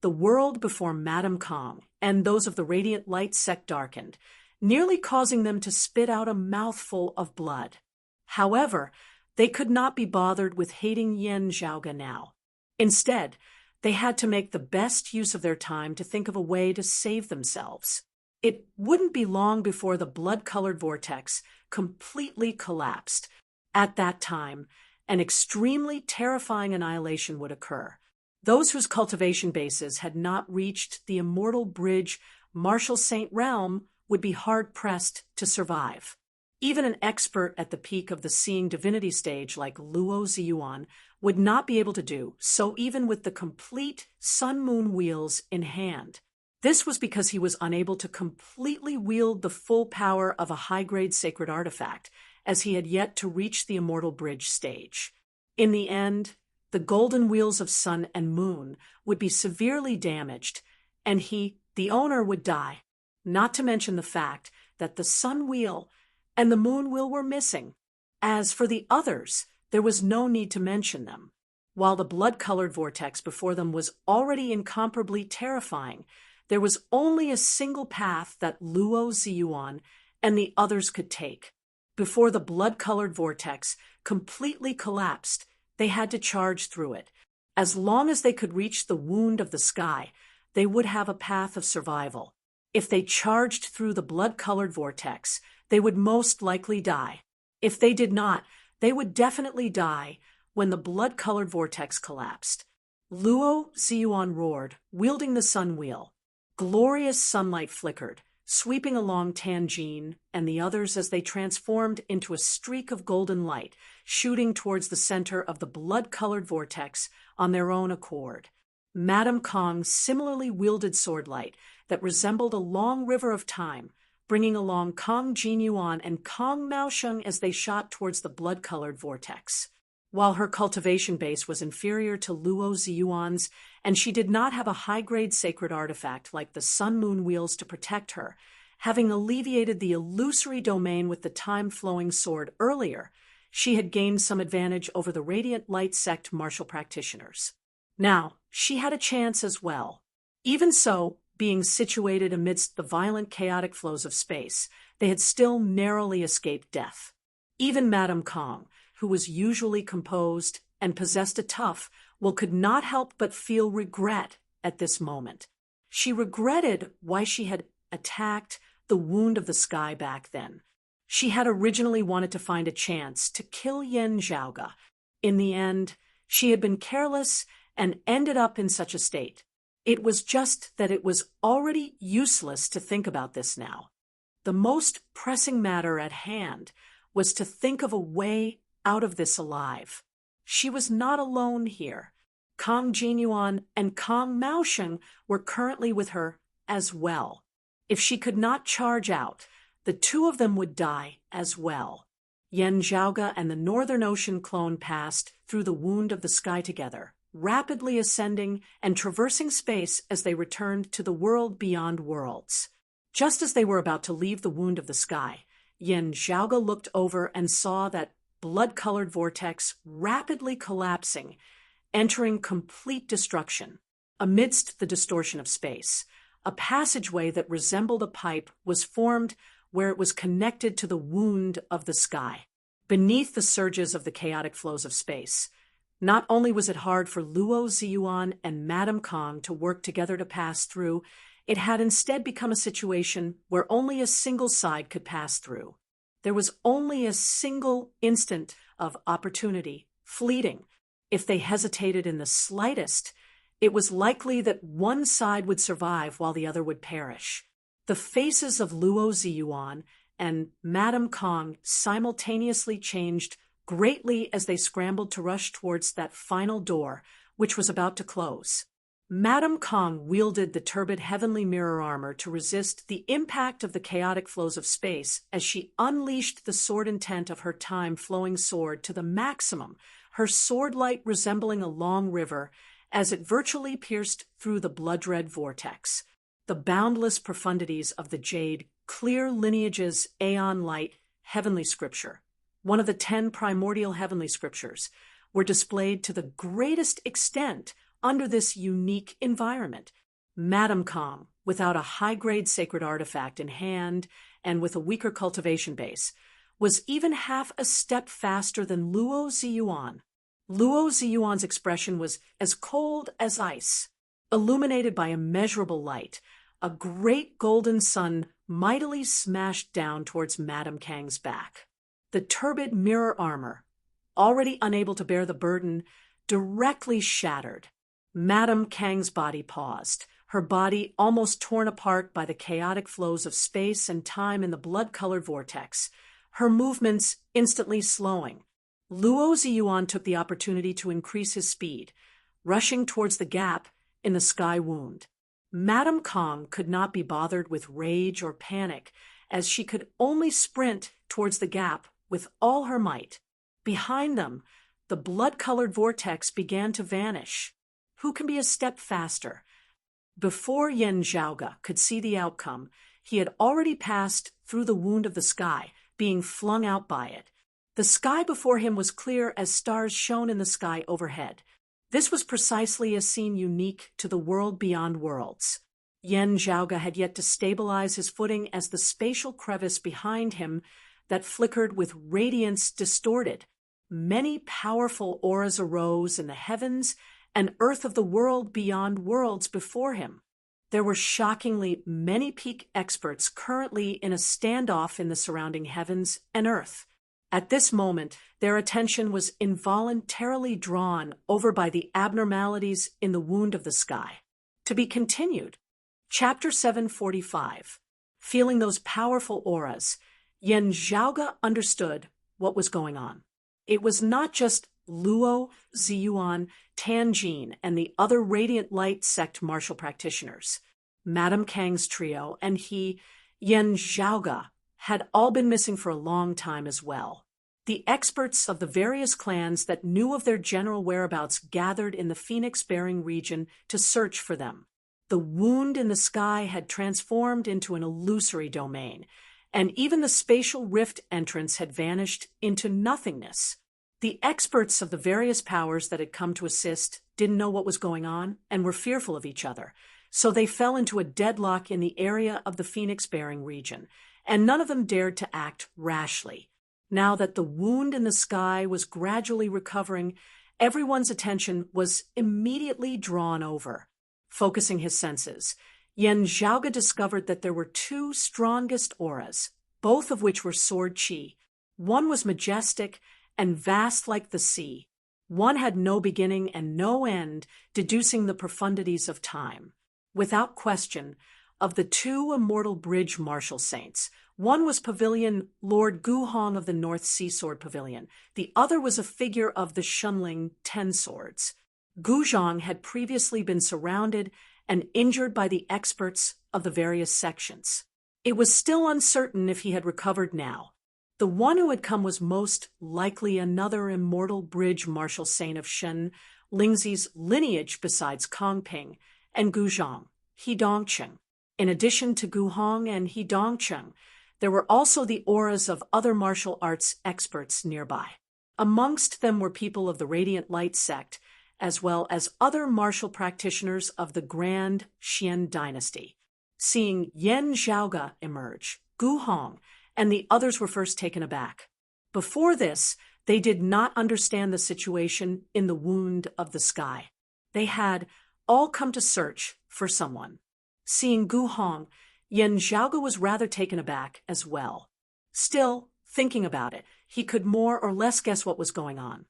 The world before Madame Kong and those of the Radiant Light sect darkened, nearly causing them to spit out a mouthful of blood. However, they could not be bothered with hating Yin Zhaoge now. Instead, they had to make the best use of their time to think of a way to save themselves. It wouldn't be long before the blood-colored vortex completely collapsed. At that time, an extremely terrifying annihilation would occur. Those whose cultivation bases had not reached the immortal bridge Marshal Saint Realm would be hard-pressed to survive. Even an expert at the peak of the seeing divinity stage like Luo Ziyuan would not be able to do so, even with the complete sun-moon wheels in hand. This was because he was unable to completely wield the full power of a high-grade sacred artifact, as he had yet to reach the immortal bridge stage. In the end, the golden wheels of sun and moon would be severely damaged, and he, the owner, would die. Not to mention the fact that the sun wheel and the moon wheel were missing. As for the others, there was no need to mention them. While the blood-colored vortex before them was already incomparably terrifying, there was only a single path that Luo Ziyuan and the others could take. Before the blood-colored vortex completely collapsed, they had to charge through it. As long as they could reach the wound of the sky, they would have a path of survival. If they charged through the blood-colored vortex, they would most likely die. If they did not, they would definitely die when the blood-colored vortex collapsed. Luo Ziyuan roared, wielding the sun wheel. Glorious sunlight flickered, sweeping along Tanjin and the others as they transformed into a streak of golden light, shooting towards the center of the blood-colored vortex on their own accord. Madame Kong similarly wielded sword light that resembled a long river of time, bringing along Kong Jinyuan and Kong Maosheng as they shot towards the blood-colored vortex. While her cultivation base was inferior to Luo Ziyuan's, and she did not have a high-grade sacred artifact like the Sun-Moon Wheels to protect her, having alleviated the illusory domain with the time-flowing sword earlier, she had gained some advantage over the Radiant Light Sect martial practitioners. Now, she had a chance as well. Even so, being situated amidst the violent chaotic flows of space, they had still narrowly escaped death. Even Madame Kong, who was usually composed and possessed a tough will, could not help but feel regret at this moment. She regretted why she had attacked the wound of the sky back then. She had originally wanted to find a chance to kill Yen Zhaoge. In the end, she had been careless and ended up in such a state. It was just that it was already useless to think about this now. The most pressing matter at hand was to think of a way out of this alive. She was not alone here. Kong Jinyuan and Kong Maosheng were currently with her as well. If she could not charge out, the two of them would die as well. Yen Zhaoge and the Northern Ocean clone passed through the wound of the sky together, rapidly ascending and traversing space as they returned to the world beyond worlds. Just as they were about to leave the wound of the sky, Yen Zhaoge looked over and saw that blood-colored vortex rapidly collapsing, entering complete destruction. Amidst the distortion of space, a passageway that resembled a pipe was formed where it was connected to the wound of the sky. Beneath the surges of the chaotic flows of space, not only was it hard for Luo Ziyuan and Madame Kong to work together to pass through, it had instead become a situation where only a single side could pass through. There was only a single instant of opportunity, fleeting. If they hesitated in the slightest, it was likely that one side would survive while the other would perish. The faces of Luo Ziyuan and Madame Kong simultaneously changed greatly as they scrambled to rush towards that final door, which was about to close. Madame Kong wielded the turbid heavenly mirror armor to resist the impact of the chaotic flows of space as she unleashed the sword intent of her time-flowing sword to the maximum, her sword light resembling a long river as it virtually pierced through the blood-red vortex. The boundless profundities of the jade, clear lineages, aeon light, heavenly scripture, one of the 10 primordial heavenly scriptures, were displayed to the greatest extent under this unique environment. Madame Kong, without a high-grade sacred artifact in hand and with a weaker cultivation base, was even half a step faster than Luo Ziyuan. Luo Ziyuan's expression was as cold as ice. Illuminated by immeasurable light, a great golden sun mightily smashed down towards Madame Kang's back. The turbid mirror armor, already unable to bear the burden, directly shattered. Madame Kang's body paused, her body almost torn apart by the chaotic flows of space and time in the blood-colored vortex, her movements instantly slowing. Luo Ziyuan took the opportunity to increase his speed, rushing towards the gap in the sky wound. Madame Kong could not be bothered with rage or panic, as she could only sprint towards the gap with all her might. Behind them, the blood-colored vortex began to vanish. Who can be a step faster? Before Yen Zhaoge could see the outcome, he had already passed through the wound of the sky, being flung out by it. The sky before him was clear as stars shone in the sky overhead. This was precisely a scene unique to the world beyond worlds. Yen Zhaoge had yet to stabilize his footing as the spatial crevice behind him that flickered with radiance distorted. Many powerful auras arose in the heavens and earth of the world beyond worlds before him. There were shockingly many peak experts currently in a standoff in the surrounding heavens and earth. At this moment, their attention was involuntarily drawn over by the abnormalities in the wound of the sky. To be continued. Chapter 745. Feeling those powerful auras, Yen Zhaoge understood what was going on. It was not just Luo, Ziyuan, Tanjin, and the other Radiant Light sect martial practitioners. Madame Kang's trio and he, Yen Zhaoge, had all been missing for a long time as well. The experts of the various clans that knew of their general whereabouts gathered in the Phoenix-bearing region to search for them. The wound in the sky had transformed into an illusory domain, and even the spatial rift entrance had vanished into nothingness. The experts of the various powers that had come to assist didn't know what was going on and were fearful of each other, so they fell into a deadlock in the area of the Phoenix-bearing region, and none of them dared to act rashly. Now that the wound in the sky was gradually recovering, everyone's attention was immediately drawn over. Focusing his senses, Yen Zhaoge discovered that there were two strongest auras, both of which were sword chi. One was majestic and vast like the sea. One had no beginning and no end, deducing the profundities of time. Without question, of the two immortal bridge martial saints, one was Pavilion Lord Guhong of the North Sea Sword Pavilion. The other was a figure of the Shunling Ten Swords. Guzhong had previously been surrounded and injured by the experts of the various sections. It was still uncertain if he had recovered now. The one who had come was most likely another immortal bridge martial saint of Shen Lingzi's lineage besides Kongping and Guzhong, He Dongcheng. In addition to Guhong and He Dongcheng, there were also the auras of other martial arts experts nearby. Amongst them were people of the Radiant Light sect, as well as other martial practitioners of the Grand Xian dynasty. Seeing Yen Zhaoge emerge, Guhong and the others were first taken aback. Before this, they did not understand the situation in the wound of the sky. They had all come to search for someone. Seeing Guhong, Yen Zhaoge was rather taken aback as well. Still, thinking about it, he could more or less guess what was going on.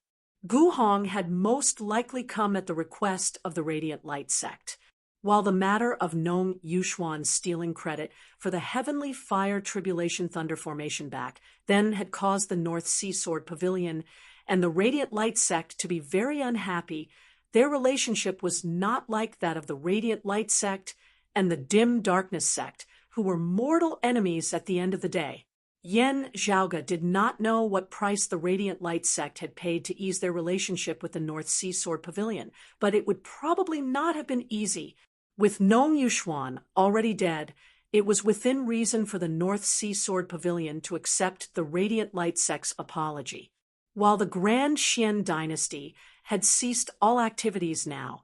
Guhong had most likely come at the request of the Radiant Light sect. While the matter of Nong Yuxuan stealing credit for the Heavenly Fire Tribulation Thunder formation back then had caused the North Sea Sword Pavilion and the Radiant Light sect to be very unhappy, their relationship was not like that of the Radiant Light sect and the Dim Darkness sect, who were mortal enemies at the end of the day. Yen Zhaoge did not know what price the Radiant Light sect had paid to ease their relationship with the North Sea Sword Pavilion, but it would probably not have been easy. With Nong Yuxuan already dead, it was within reason for the North Sea Sword Pavilion to accept the Radiant Light sect's apology. While the Grand Xian dynasty had ceased all activities now,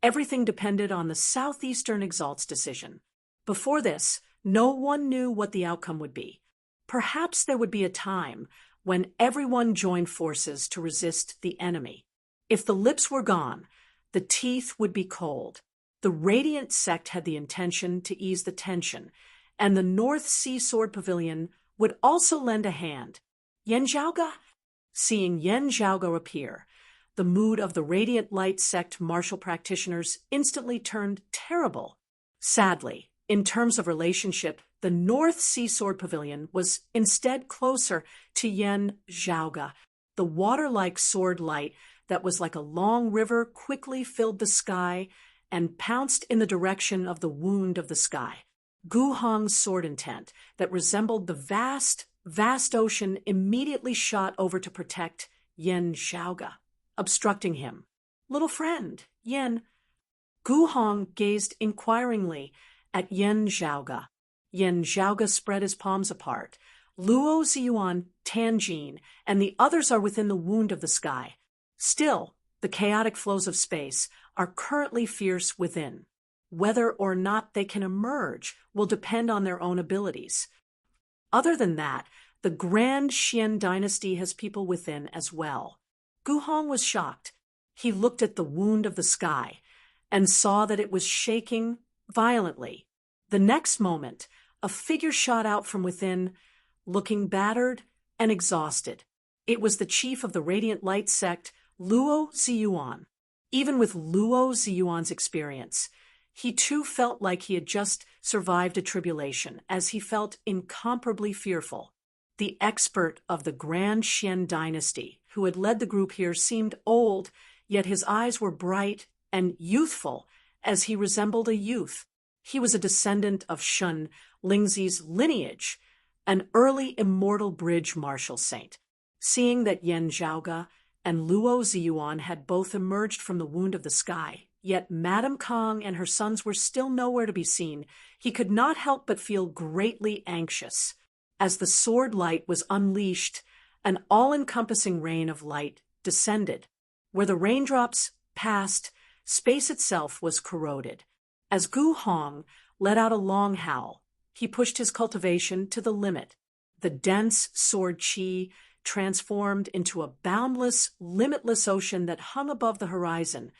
everything depended on the Southeastern Exalt's decision. Before this, no one knew what the outcome would be. Perhaps there would be a time when everyone joined forces to resist the enemy. If the lips were gone, the teeth would be cold. The Radiant sect had the intention to ease the tension, and the North Sea Sword Pavilion would also lend a hand. Yen Zhaoge? Seeing Yen Zhaoge appear, the mood of the Radiant Light sect martial practitioners instantly turned terrible. Sadly, in terms of relationship, the North Sea Sword Pavilion was instead closer to Yen Zhaoge. The water-like sword light that was like a long river quickly filled the sky and pounced in the direction of the wound of the sky. Guhong's sword intent that resembled the vast, vast ocean immediately shot over to protect Yen Zhaoge, obstructing him. "Little friend, Yen." Guhong gazed inquiringly at Yen Zhaoge. Yen Zhaoge spread his palms apart. Luo Ziyuan, Tanjin, and the others are within the wound of the sky. Still, the chaotic flows of space are currently fierce within. Whether or not they can emerge will depend on their own abilities. Other than that, the Grand Xian dynasty has people within as well. Guhong was shocked. He looked at the wound of the sky and saw that it was shaking violently. The next moment, a figure shot out from within, looking battered and exhausted. It was the chief of the Radiant Light sect, Luo Ziyuan. Even with Luo Ziyuan's experience, he too felt like he had just survived a tribulation, as he felt incomparably fearful. the expert of the Grand Xian dynasty, who had led the group here, seemed old, yet his eyes were bright and youthful, as he resembled a youth. He was a descendant of Shun Lingzi's lineage, an early immortal bridge martial saint. Seeing that Yan Zhaoge and Luo Ziyuan had both emerged from the wound of the sky, yet Madame Kang and her sons were still nowhere to be seen, he could not help but feel greatly anxious. As the sword light was unleashed, an all-encompassing rain of light descended. Where the raindrops passed, space itself was corroded. As Gu Hong let out a long howl, he pushed his cultivation to the limit. The dense sword qi transformed into a boundless, limitless ocean that hung above the horizon,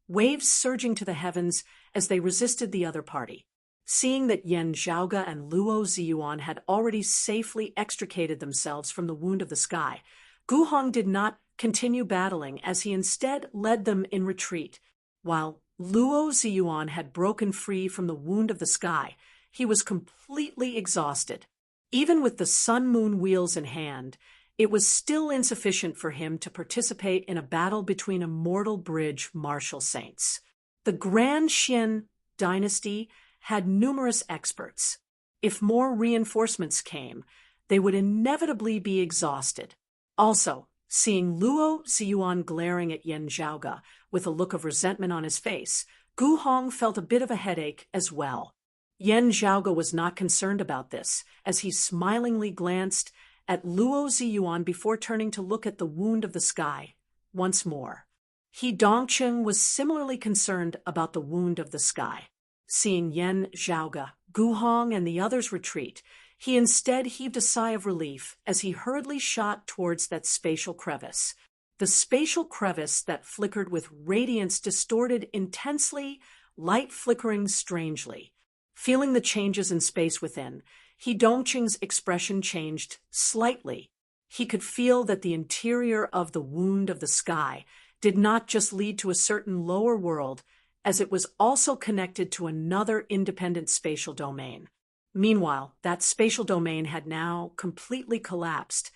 waves surging to the heavens as they resisted the other party. Seeing that Yan Zhaoge and Luo Ziyuan had already safely extricated themselves from the wound of the sky, Gu Hong did not continue battling, as he instead led them in retreat. While Luo Ziyuan had broken free from the wound of the sky, he was completely exhausted. Even with the sun-moon wheels in hand, it was still insufficient for him to participate in a battle between immortal bridge martial saints. The Grand Xian dynasty had numerous experts. If more reinforcements came, they would inevitably be exhausted. Also, seeing Luo Ziyuan glaring at Yan Zhaoge with a look of resentment on his face, Gu Hong felt a bit of a headache as well. Yan Zhaoge was not concerned about this, as he smilingly glanced at Luo Ziyuan before turning to look at the wound of the sky once more. He Dongqing was similarly concerned about the wound of the sky. Seeing Yan Zhaoge, Gu Hong, and the others retreat, he instead heaved a sigh of relief as he hurriedly shot towards that spatial crevice. The spatial crevice that flickered with radiance distorted intensely, light flickering strangely. Feeling the changes in space within, He Dongqing's expression changed slightly. He could feel that the interior of the wound of the sky did not just lead to a certain lower world, as it was also connected to another independent spatial domain. Meanwhile, that spatial domain had now completely collapsed,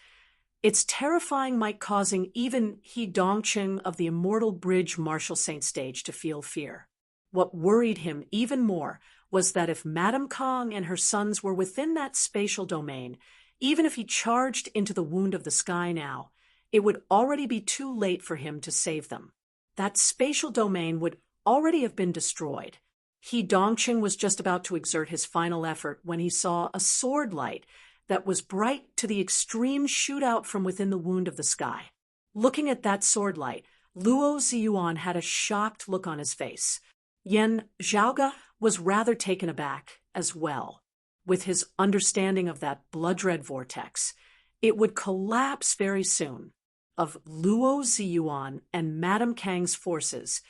its terrifying might causing even He Dongqing of the immortal bridge martial saint stage to feel fear. What worried him even more was that if Madame Kang and her sons were within that spatial domain, even if he charged into the wound of the sky now, it would already be too late for him to save them. That spatial domain would already have been destroyed. He Dongqing was just about to exert his final effort when he saw a sword light that was bright to the extreme shoot out from within the wound of the sky. Looking at that sword light, Luo Ziyuan had a shocked look on his face. Yan Zhaoge was rather taken aback as well. With his understanding of that blood-red vortex, it would collapse very soon. Of Luo Ziyuan and Madame Kang's forces,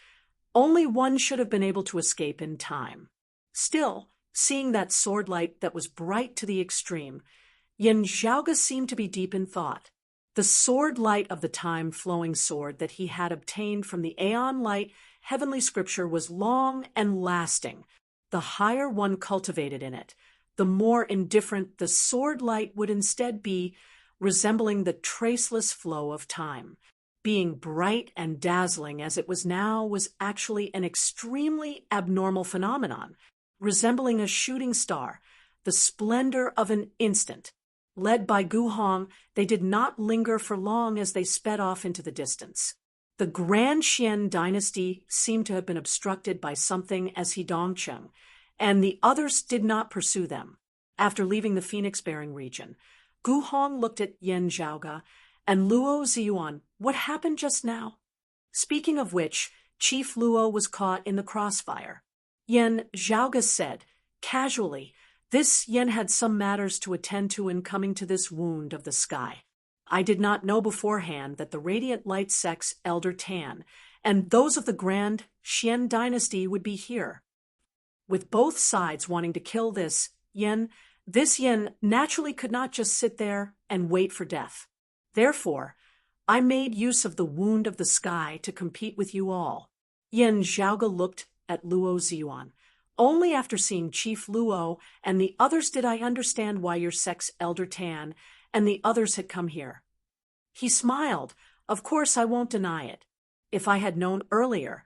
only one should have been able to escape in time. Still, seeing that sword light that was bright to the extreme, Yan Zhaoge seemed to be deep in thought. The sword light of the time-flowing sword that he had obtained from the Aeon Light heavenly scripture was long and lasting. The higher one cultivated in it, the more indifferent the sword light would instead be, resembling the traceless flow of time. Being bright and dazzling as it was now was actually an extremely abnormal phenomenon, resembling a shooting star, the splendor of an instant. Led by Gu Hong, they did not linger for long as they sped off into the distance. The Grand Xian dynasty seemed to have been obstructed by something as He Dongqing, and the others did not pursue them. After leaving the phoenix-bearing region, Gu Hong looked at Yan Zhaoge and Luo Ziyuan. What happened just now? Speaking of which, Chief Luo was caught in the crossfire. Yan Zhaoge said, casually, this Yan had some matters to attend to in coming to this wound of the sky. I did not know beforehand that the Radiant Light Sect's Elder Tan and those of the Grand Xian dynasty would be here. With both sides wanting to kill this Yan naturally could not just sit there and wait for death. Therefore, I made use of the wound of the sky to compete with you all. Yan Zhaoge looked at Luo Ziyuan. Only after seeing Chief Luo and the others did I understand why your sect's Elder Tan and the others had come here. He smiled. Of course, I won't deny it. If I had known earlier,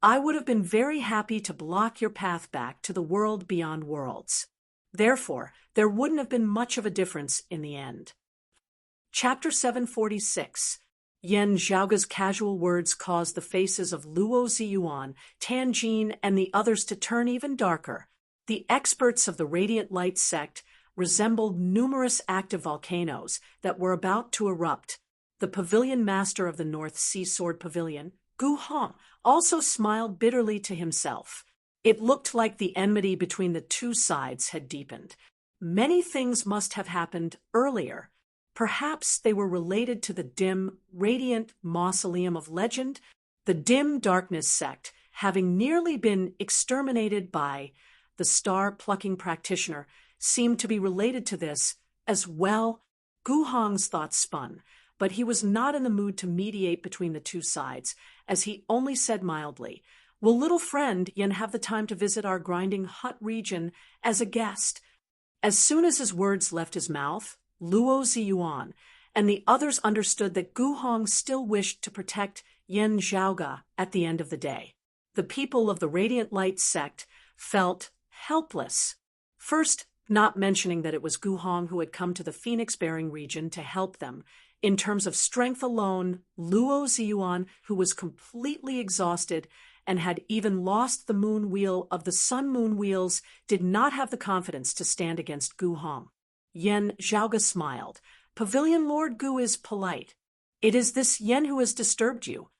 I would have been very happy to block your path back to the world beyond worlds. Therefore, there wouldn't have been much of a difference in the end. Chapter 746. Yan Zhaoge's casual words caused the faces of Luo Ziyuan, Tan Jin, and the others to turn even darker. The experts of the Radiant Light sect resembled numerous active volcanoes that were about to erupt. The pavilion master of the North Sea Sword Pavilion, Gu Hong, also smiled bitterly to himself. It looked like the enmity between the two sides had deepened. Many things must have happened earlier. Perhaps they were related to the dim, radiant mausoleum of legend, the dim darkness sect, having nearly been exterminated by the star-plucking practitioner, seemed to be related to this as well. Gu Hong's thoughts spun, but he was not in the mood to mediate between the two sides, as he only said mildly, "Will little friend Yen have the time to visit our grinding hut region as a guest?" As soon as his words left his mouth, Luo Ziyuan and the others understood that Gu Hong still wished to protect Yan Zhaoge at the end of the day. The people of the Radiant Light sect felt helpless. First, not mentioning that it was Gu Hong who had come to the Phoenix-bearing region to help them. In terms of strength alone, Luo Ziyuan, who was completely exhausted and had even lost the moon wheel of the sun-moon wheels, did not have the confidence to stand against Gu Hong. Yan Zhaoge smiled. "Pavilion Lord Gu is polite. It is this Yen who has disturbed you."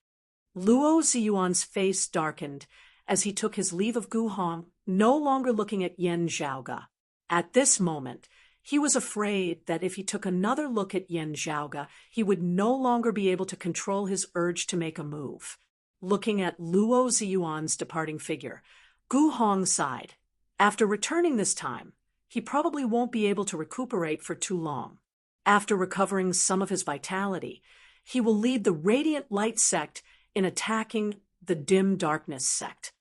Luo Ziyuan's face darkened as he took his leave of Gu Hong, no longer looking at Yan Zhaoge. At this moment, he was afraid that if he took another look at Yan Zhaoge, he would no longer be able to control his urge to make a move. Looking at Luo Ziyuan's departing figure, Gu Hong sighed. After returning this time, he probably won't be able to recuperate for too long. After recovering some of his vitality, he will lead the Radiant Light sect in attacking the Dim Darkness sect.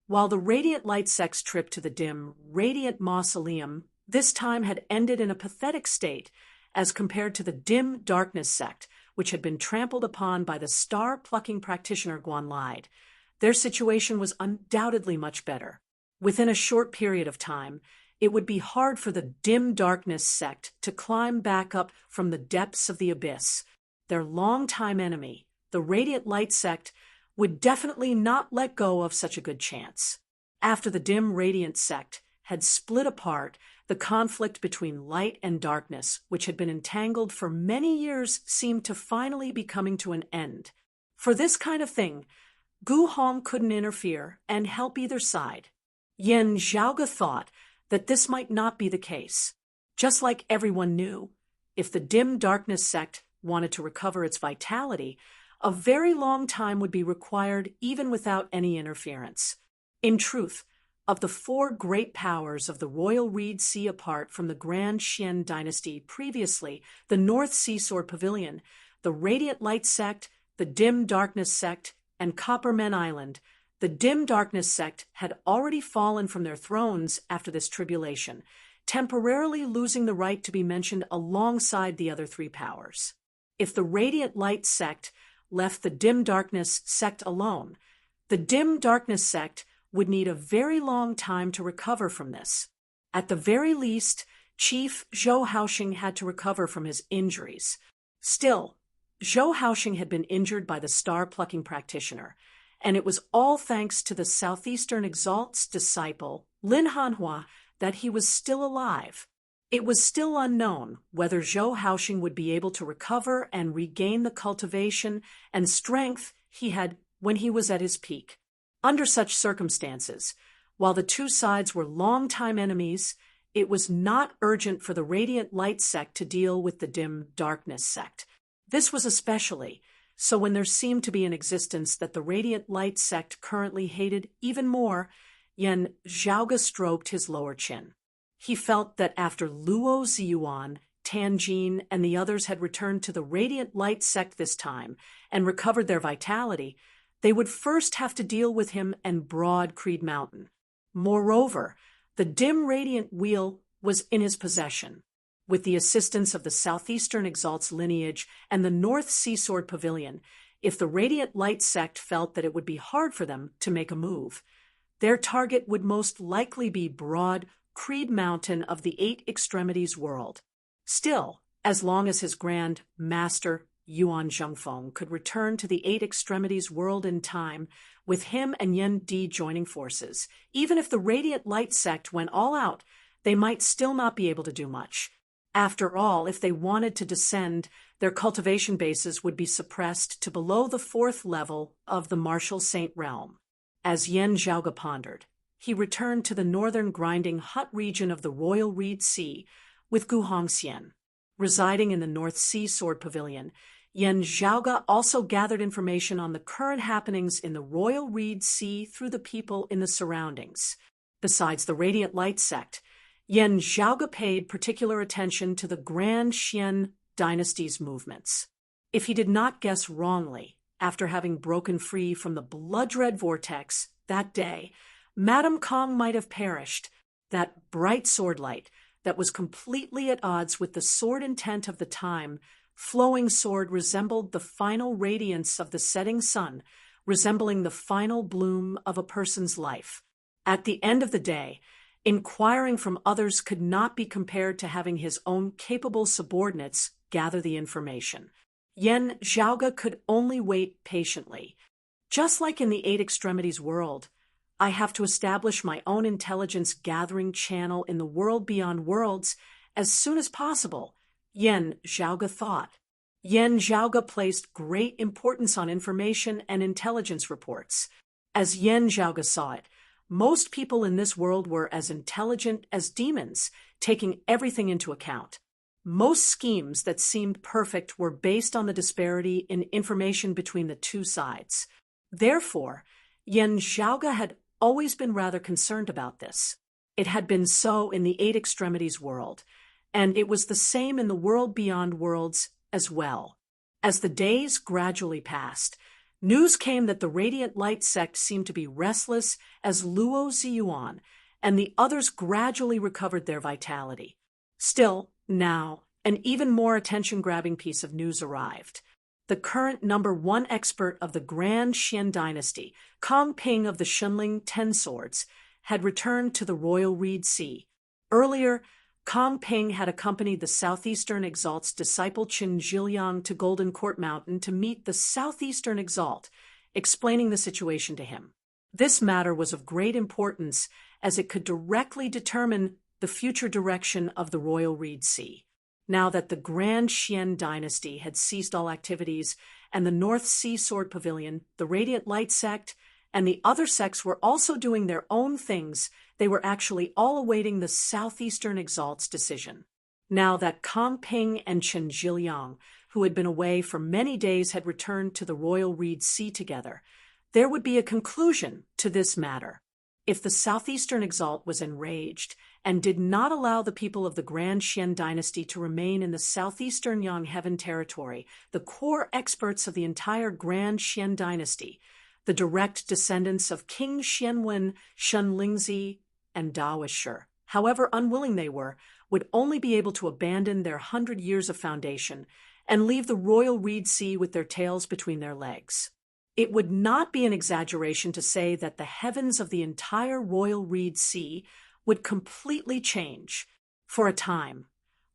While the Radiant Light sect's trip to the dim, radiant mausoleum this time had ended in a pathetic state as compared to the Dim Darkness sect, which had been trampled upon by the star-plucking practitioner Guanlide, their situation was undoubtedly much better. Within a short period of time, it would be hard for the Dim Darkness sect to climb back up from the depths of the abyss. Their longtime enemy, the Radiant Light sect, would definitely not let go of such a good chance. After the Dim Radiant sect had split apart, the conflict between light and darkness, which had been entangled for many years, seemed to finally be coming to an end. For this kind of thing, Gu Hong couldn't interfere and help either side. Yan Zhaoge thought that this might not be the case. Just like everyone knew, if the Dim Darkness sect wanted to recover its vitality, a very long time would be required even without any interference. In truth, of the four great powers of the Royal Reed Sea apart from the Grand Xian dynasty previously, the North Sea Sword Pavilion, the Radiant Light sect, the Dim Darkness sect, and Coppermen Island, the Dim Darkness sect had already fallen from their thrones after this tribulation, temporarily losing the right to be mentioned alongside the other three powers. If the Radiant Light sect left the Dim Darkness sect alone, the Dim Darkness sect would need a very long time to recover from this. At the very least, Chief Zhou Haoxing had to recover from his injuries. Still, Zhou Haoxing had been injured by the star-plucking practitioner, and it was all thanks to the Southeastern Exalt's disciple, Lin Hanhua, that he was still alive. It was still unknown whether Zhou Haoxing would be able to recover and regain the cultivation and strength he had when he was at his peak. Under such circumstances, while the two sides were longtime enemies, it was not urgent for the Radiant Light sect to deal with the Dim Darkness sect. This was especially so when there seemed to be an existence that the Radiant Light sect currently hated even more. Yan Zhaoge stroked his lower chin. He felt that after Luo Ziyuan, Tan Jin, and the others had returned to the Radiant Light sect this time and recovered their vitality, they would first have to deal with him and Broad Creed Mountain. Moreover, the dim radiant wheel was in his possession. with the assistance of the Southeastern Exalt's lineage and the North Sea Sword Pavilion, if the Radiant Light sect felt that it would be hard for them to make a move. Their target would most likely be broad Creed Mountain of the Eight Extremities world. Still, as long as his Grand Master Yuan Zhengfeng could return to the Eight Extremities world in time, with him and Yen Di joining forces, even if the Radiant Light sect went all out, they might still not be able to do much. After all, if they wanted to descend, their cultivation bases would be suppressed to below the 4th level of the Martial Saint realm. As Yen Zhaoge pondered, he returned to the northern grinding hut region of the Royal Reed Sea with Gu Hongxian. Residing in the North Sea Sword Pavilion, Yen Zhaoge also gathered information on the current happenings in the Royal Reed Sea through the people in the surroundings. Besides the Radiant Light sect, Yen Zhaoge paid particular attention to the Grand Xian dynasty's movements. If he did not guess wrongly, after having broken free from the blood-red vortex that day, Madame Kong might have perished. That bright swordlight that was completely at odds with the sword intent of the time, flowing sword resembled the final radiance of the setting sun, resembling the final bloom of a person's life. At the end of the day, inquiring from others could not be compared to having his own capable subordinates gather the information. Yen Zhaoge could only wait patiently. Just like in the Eight Extremities world, I have to establish my own intelligence-gathering channel in the world beyond worlds as soon as possible, Yen Zhaoge thought. Yen Zhaoge placed great importance on information and intelligence reports. As Yen Zhaoge saw it, most people in this world were as intelligent as demons, taking everything into account. Most schemes that seemed perfect were based on the disparity in information between the two sides. Therefore, Yen Zhaoge had always been rather concerned about this. It had been so in the Eight Extremities world, and it was the same in the world beyond worlds as well. As the days gradually passed, news came that the Radiant Light sect seemed to be restless as Luo Ziyuan, and the others gradually recovered their vitality. Still, now, an even more attention-grabbing piece of news arrived. The current #1 expert of the Grand Xian dynasty, Kong Ping of the Shunling Ten Swords, had returned to the Royal Reed Sea. Earlier, Kong Ping had accompanied the Southeastern Exalt's disciple Qin Zhiliang to Golden Court Mountain to meet the Southeastern Exalt, explaining the situation to him. This matter was of great importance as it could directly determine the future direction of the Royal Reed Sea. Now that the Grand Xian dynasty had ceased all activities and the North Sea Sword Pavilion, the Radiant Light sect, and the other sects were also doing their own things, they were actually all awaiting the Southeastern Exalt's decision. Now that Kong Ping and Chen Zhiliang, who had been away for many days, had returned to the Royal Reed Sea together, there would be a conclusion to this matter. If the Southeastern Exalt was enraged and did not allow the people of the Grand Xian dynasty to remain in the southeastern Yangheaven territory, the core experts of the entire Grand Xian dynasty, the direct descendants of King Xianwen, Shun Lingzi, and Daoisher, however unwilling they were, would only be able to abandon their 100 years of foundation and leave the Royal Reed Sea with their tails between their legs. It would not be an exaggeration to say that the heavens of the entire Royal Reed Sea would completely change. For a time,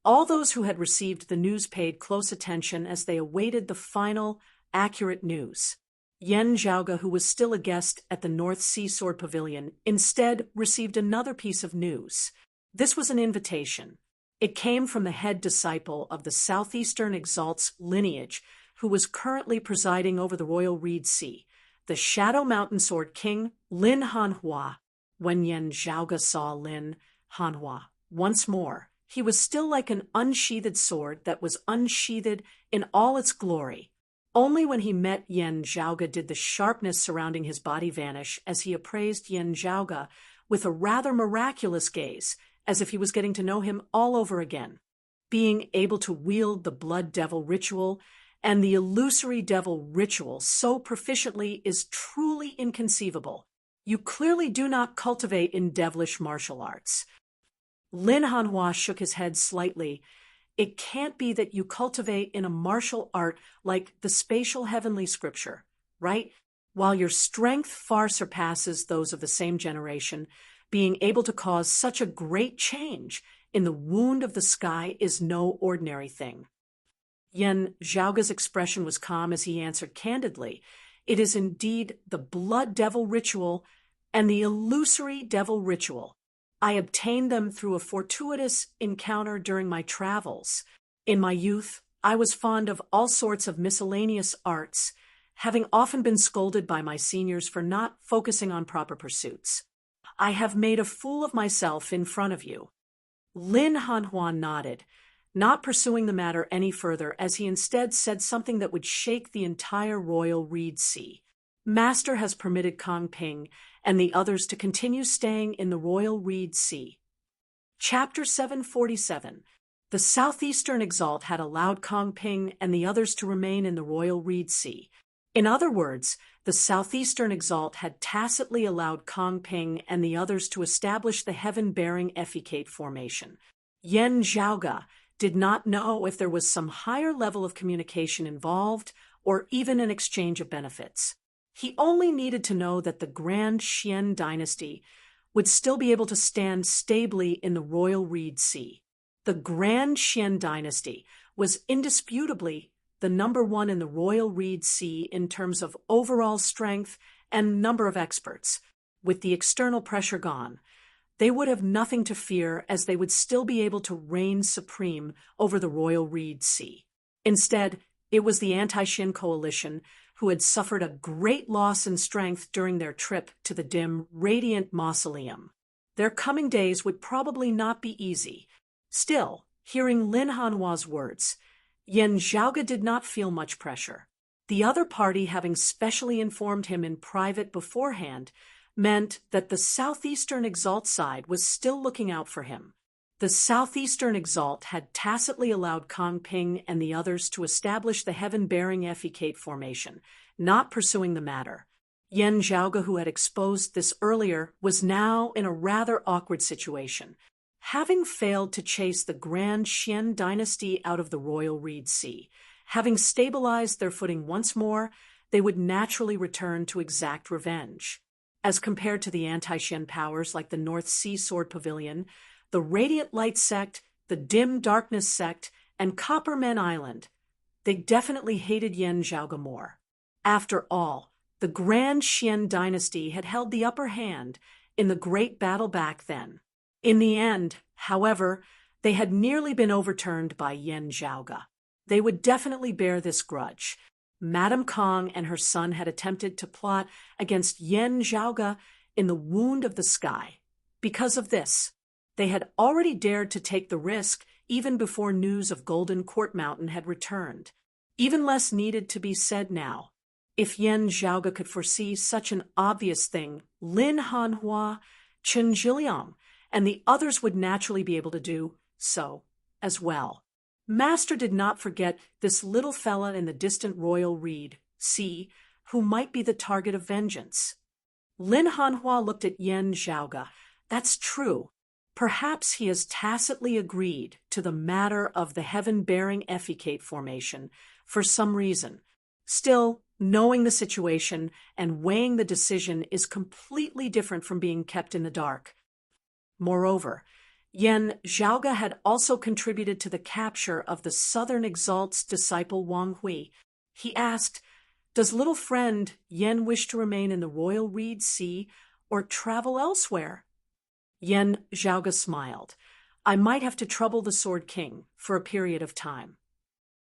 all those who had received the news paid close attention as they awaited the final, accurate news. Yen Zhaoge, who was still a guest at the North Sea Sword Pavilion, instead received another piece of news. This was an invitation. It came from the head disciple of the Southeastern Exalt's lineage, who was currently presiding over the Royal Reed Sea, the Shadow Mountain Sword King, Lin Hanhua. When Yen Zhaoge saw Lin Hanhua once more, he was still like an unsheathed sword that was unsheathed in all its glory. Only when he met Yen Zhaoge did the sharpness surrounding his body vanish as he appraised Yen Zhaoge with a rather miraculous gaze, as if he was getting to know him all over again. Being able to wield the blood devil ritual and the illusory devil ritual so proficiently is truly inconceivable. You clearly do not cultivate in devilish martial arts. Lin Hanhua shook his head slightly It can't be that you cultivate in a martial art like the spatial heavenly scripture, right? While your strength far surpasses those of the same generation, being able to cause such a great change in the wound of the sky is no ordinary thing. Yen Zhaoga's expression was calm as he answered candidly, "It is indeed the blood devil ritual and the illusory devil ritual. I obtained them through a fortuitous encounter during my travels. In my youth, I was fond of all sorts of miscellaneous arts, having often been scolded by my seniors for not focusing on proper pursuits. I have made a fool of myself in front of you." Lin Hanhua nodded, not pursuing the matter any further, as he instead said something that would shake the entire royal reed sea. "Master has permitted Kong Ping and the others to continue staying in the royal reed sea." Chapter 747. The Southeastern Exalt had allowed Kong Ping and the others to remain in the royal reed sea. In other words, the Southeastern Exalt had tacitly allowed Kong Ping and the others to establish the heaven-bearing effecate formation. Yen Zhaoga did not know if there was some higher level of communication involved or even an exchange of benefits. He only needed to know that the Grand Xian dynasty would still be able to stand stably in the royal reed sea. The Grand Xian dynasty was indisputably the number one in the royal reed sea in terms of overall strength and number of experts. With the external pressure gone, they would have nothing to fear, as they would still be able to reign supreme over the royal reed sea. Instead, it was the anti-Xin coalition who had suffered a great loss in strength during their trip to the dim, radiant mausoleum. Their coming days would probably not be easy. Still, hearing Lin Hanhua's words, Yen Zhaoga did not feel much pressure. The other party having specially informed him in private beforehand meant that the Southeastern Exalt side was still looking out for him. The Southeastern Exalt had tacitly allowed Kong Ping and the others to establish the heaven-bearing effecate formation, not pursuing the matter. Yen Zhaoga, who had exposed this earlier, was now in a rather awkward situation. Having failed to chase the Grand Xian dynasty out of the royal reed sea, having stabilized their footing once more, they would naturally return to exact revenge. As compared to the anti-Xian powers like the North Sea Sword Pavilion, the Radiant Light Sect, the Dim Darkness Sect, and Coppermen Island, they definitely hated Yen Zhaoga more. After all, the Grand Xian dynasty had held the upper hand in the great battle back then. In the end, however, they had nearly been overturned by Yen Zhaoga. They would definitely bear this grudge. Madame Kong and her son had attempted to plot against Yen Zhaoga in the wound of the sky. Because of this, they had already dared to take the risk even before news of Golden Court Mountain had returned. Even less needed to be said now. If Yen Zhaoga could foresee such an obvious thing, Lin Hanhua, Chen Zhiliang, and the others would naturally be able to do so as well. Master did not forget this little fella in the distant royal reed sea who might be the target of vengeance. Lin Hanhua looked at Yen Zhaoga. That's true. Perhaps he has tacitly agreed to the matter of the heaven-bearing effecate formation for some reason. Still, knowing the situation and weighing the decision is completely different from being kept in the dark. Moreover, Yen Zhaoga had also contributed to the capture of the Southern Exalt's disciple Wang Hui. He asked, "Does little friend Yen wish to remain in the royal reed sea or travel elsewhere?" Yen Zhaoga smiled. "I might have to trouble the Sword King for a period of time."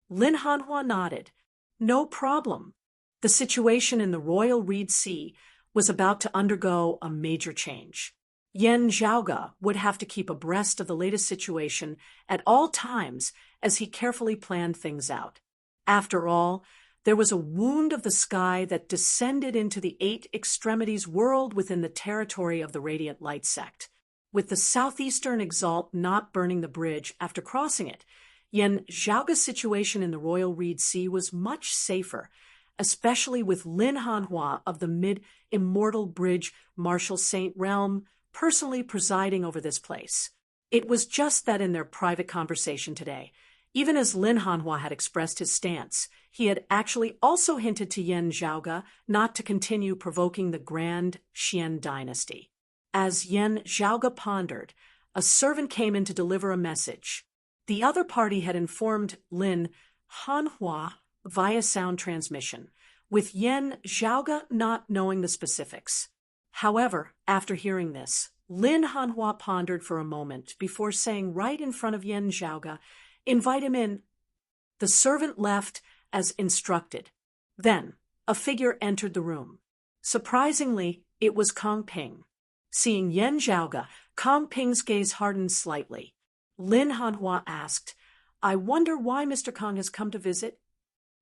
Lin Hanhua nodded. "No problem." The situation in the royal reed sea was about to undergo a major change. Yen Zhaoga would have to keep abreast of the latest situation at all times as he carefully planned things out. After all, there was a wound of the sky that descended into the Eight Extremities world within the territory of the Radiant Light Sect. With the Southeastern Exalt not burning the bridge after crossing it, Yen Zhaoga's situation in the Royal Reed Sea was much safer, especially with Lin Hanhua of the Mid-Immortal Bridge Marshal Saint Realm personally presiding over this place. It was just that in their private conversation today, Even as Lin Hanhua had expressed his stance, he had actually also hinted to Yan Zhaoge not to continue provoking the Grand Xian dynasty. As Yan Zhaoge pondered, a servant came in to deliver a message. The other party had informed Lin Hanhua via sound transmission, with Yan Zhaoge not knowing the specifics. However, after hearing this, Lin Hanhua pondered for a moment before saying right in front of Yan Zhaoge, "Invite him in." The servant left as instructed. Then, a figure entered the room. Surprisingly, it was Kong Ping. Seeing Yan Zhaoge, Kong Ping's gaze hardened slightly. Lin Hanhua asked, "I wonder why Mr. Kong has come to visit?"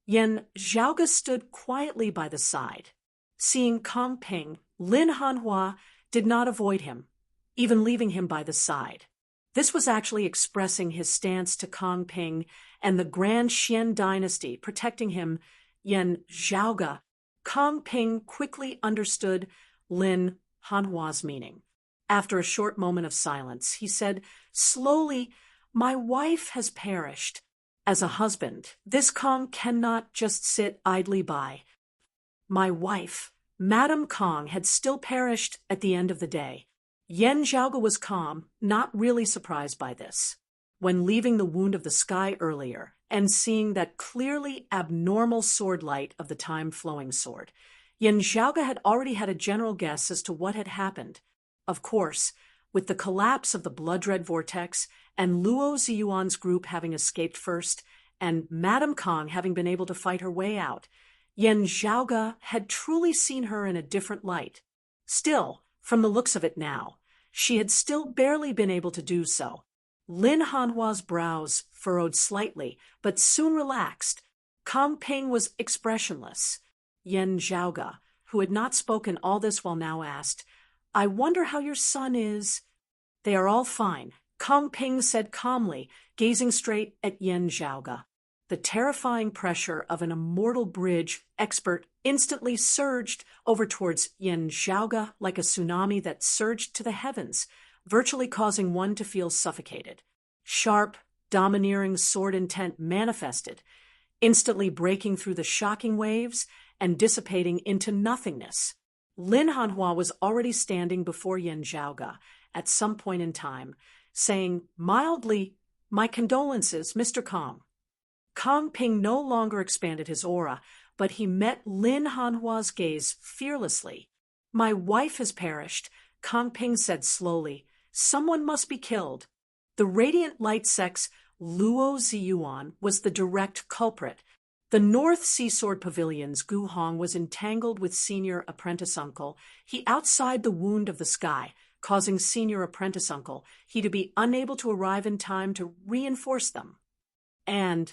Yan Zhaoge stood quietly by the side. Seeing Kong Ping, Lin Hanhua did not avoid him, even leaving him by the side. This was actually expressing his stance to Kong Ping and the Grand Xian dynasty, protecting him. Yan Zhaoge. Kong Ping quickly understood Lin Hanhua's meaning. After a short moment of silence, he said slowly, "My wife has perished. As a husband, this Kong cannot just sit idly by. My wife, Madame Kong, had still perished at the end of the day." Yan Zhaoge was calm, not really surprised by this. When leaving the Wound of the Sky earlier and seeing that clearly abnormal sword light of the time-flowing sword, Yan Zhaoge had already had a general guess as to what had happened. Of course, with the collapse of the blood-red vortex and Luo Ziyuan's group having escaped first and Madame Kong having been able to fight her way out, Yan Zhaoge had truly seen her in a different light. Still, from the looks of it now, she had still barely been able to do so. Lin Hanhua's brows furrowed slightly, but soon relaxed. Kong Ping was expressionless. Yan Zhaoge, who had not spoken all this while now asked, "I wonder how your son is." "They are all fine," Kong Ping said calmly, gazing straight at Yan Zhaoge. The terrifying pressure of an immortal bridge expert instantly surged over towards Yan Zhaoge like a tsunami that surged to the heavens, virtually causing one to feel suffocated. Sharp, domineering sword intent manifested, instantly breaking through the shocking waves and dissipating into nothingness. Lin Hanhua was already standing before Yan Zhaoge at some point in time, saying mildly, "My condolences, Mr. Kong." Kong Ping no longer expanded his aura, but he met Lin Hanhua's gaze fearlessly. "My wife has perished," Kong Ping said slowly. "Someone must be killed." The radiant light sex Luo Ziyuan was the direct culprit. The North Seasword Pavilion's Gu Hong was entangled with senior apprentice uncle, he outside the Wound of the Sky, causing senior apprentice uncle, he to be unable to arrive in time to reinforce them. And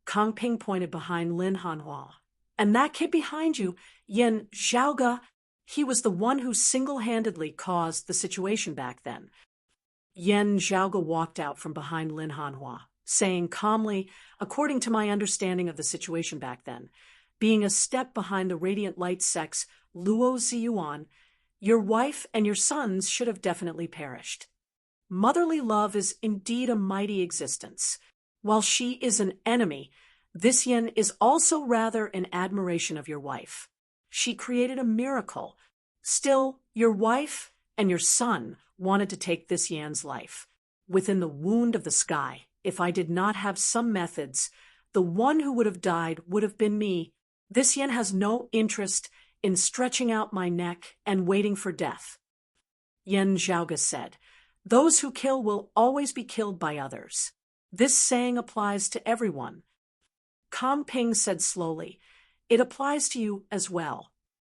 Kong Ping pointed behind Lin Hanhua. "And that kid behind you, Yan Zhaoge, he was the one who single-handedly caused the situation back then." Yan Zhaoge walked out from behind Lin Hanhua, saying calmly, "According to my understanding of the situation back then, being a step behind the radiant light sex Luo Ziyuan, your wife and your sons should have definitely perished. Motherly love is indeed a mighty existence. While she is an enemy, this Yan is also rather an admiration of your wife. She created a miracle. Still, your wife and your son wanted to take this Yan's life. Within the Wound of the Sky, if I did not have some methods, the one who would have died would have been me. This Yan has no interest in stretching out my neck and waiting for death." Yan Zhaoge said, "Those who kill will always be killed by others. This saying applies to everyone." Kong Ping said slowly, "It applies to you as well."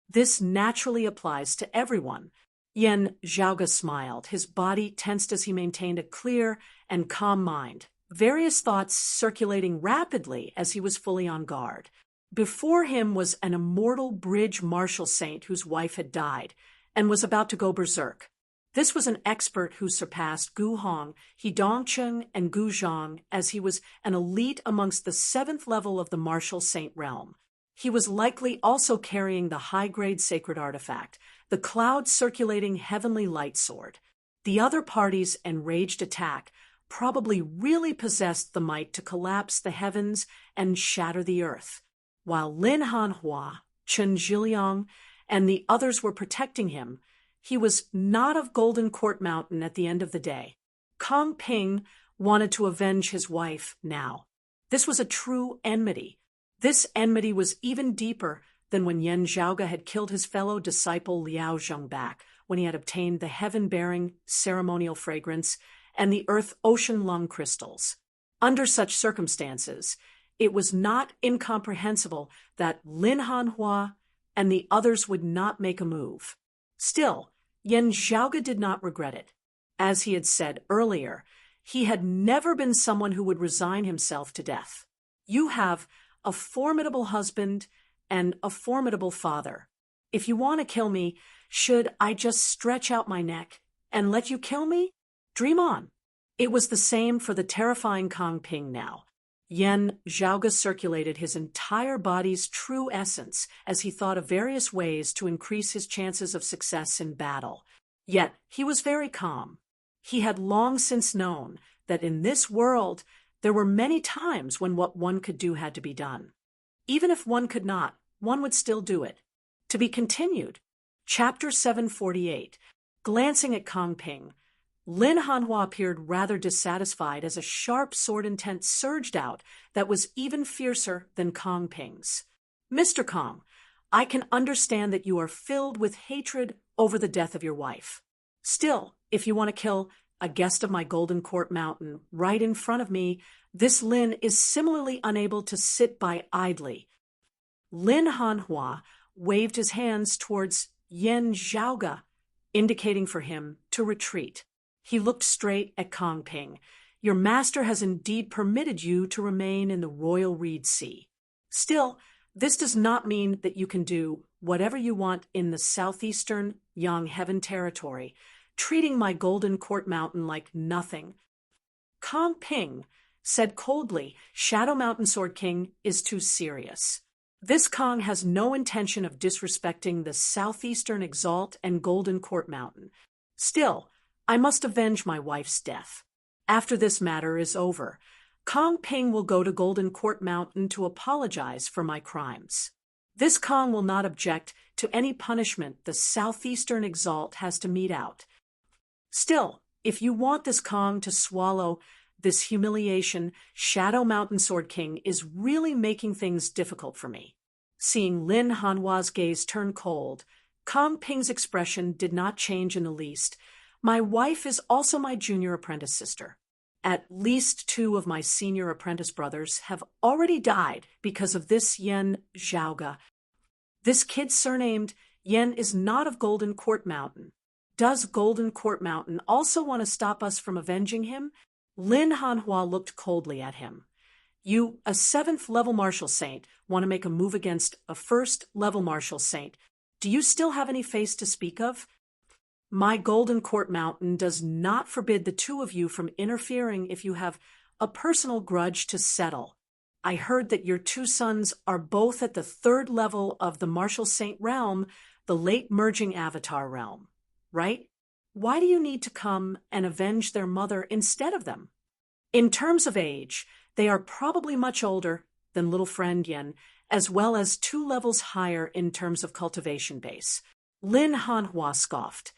"This naturally applies to everyone." Yan Zhaoge smiled, his body tensed as he maintained a clear and calm mind, various thoughts circulating rapidly as he was fully on guard. Before him was an immortal bridge martial saint whose wife had died and was about to go berserk. This was an expert who surpassed Gu Hong, He Dongcheng, and Gu Zhang, as he was an elite amongst the 7th level of the martial saint realm. He was likely also carrying the high-grade sacred artifact, the cloud-circulating heavenly light sword. The other party's enraged attack probably really possessed the might to collapse the heavens and shatter the earth. While Lin Hanhua, Chen Zhiliang, and the others were protecting him, he was not of Golden Court Mountain at the end of the day. Kong Ping wanted to avenge his wife now. This was a true enmity. This enmity was even deeper than when Yan Zhaoge had killed his fellow disciple Liao Zhongbak, when he had obtained the heaven-bearing ceremonial fragrance and the earth-ocean lung crystals. Under such circumstances, it was not incomprehensible that Lin Hanhua and the others would not make a move. Still, Yan Zhaoge did not regret it. As he had said earlier, he had never been someone who would resign himself to death. You have a formidable husband and a formidable father. If you want to kill me, should I just stretch out my neck and let you kill me? Dream on. It was the same for the terrifying Kong Ping now. Yan Zhaoge circulated his entire body's true essence as he thought of various ways to increase his chances of success in battle. Yet he was very calm. He had long since known that in this world there were many times when what one could do had to be done. Even if one could not, one would still do it. To be continued. Chapter 748. Glancing at Kong Ping, Lin Hanhua appeared rather dissatisfied as a sharp sword intent surged out that was even fiercer than Kong Ping's. Mr. Kong, I can understand that you are filled with hatred over the death of your wife. Still, if you want to kill a guest of my Golden Court Mountain right in front of me, this Lin is similarly unable to sit by idly. Lin Hanhua waved his hands towards Yan Zhaoge, indicating for him to retreat. He looked straight at Kong Ping. Your master has indeed permitted you to remain in the royal reed sea. Still, this does not mean that you can do whatever you want in the southeastern Yang Heaven territory, treating my Golden Court Mountain like nothing. Kong Ping said coldly, Shadow Mountain Sword King is too serious. This Kong has no intention of disrespecting the southeastern Exalt and Golden Court Mountain. Still, I must avenge my wife's death. After this matter is over, Kong Ping will go to Golden Court Mountain to apologize for my crimes. This Kong will not object to any punishment the southeastern Exalt has to mete out. Still, if you want this Kong to swallow this humiliation, Shadow Mountain Sword King is really making things difficult for me. Seeing Lin Hanhua's gaze turn cold, Kong Ping's expression did not change in the least. My wife is also my junior apprentice sister. At least 2 of my senior apprentice brothers have already died because of this Yan Zhaoge. This kid surnamed Yan is not of Golden Court Mountain. Does Golden Court Mountain also want to stop us from avenging him? Lin Hanhua looked coldly at him. You, a 7th-level martial saint, want to make a move against a 1st-level martial saint. Do you still have any face to speak of? My Golden Court Mountain does not forbid the 2 of you from interfering if you have a personal grudge to settle. I heard that your 2 sons are both at the 3rd level of the martial saint realm, the late merging avatar realm, right? Why do you need to come and avenge their mother instead of them? In terms of age, they are probably much older than little friend Yan, as well as 2 levels higher in terms of cultivation base. Lin Hanhua scoffed.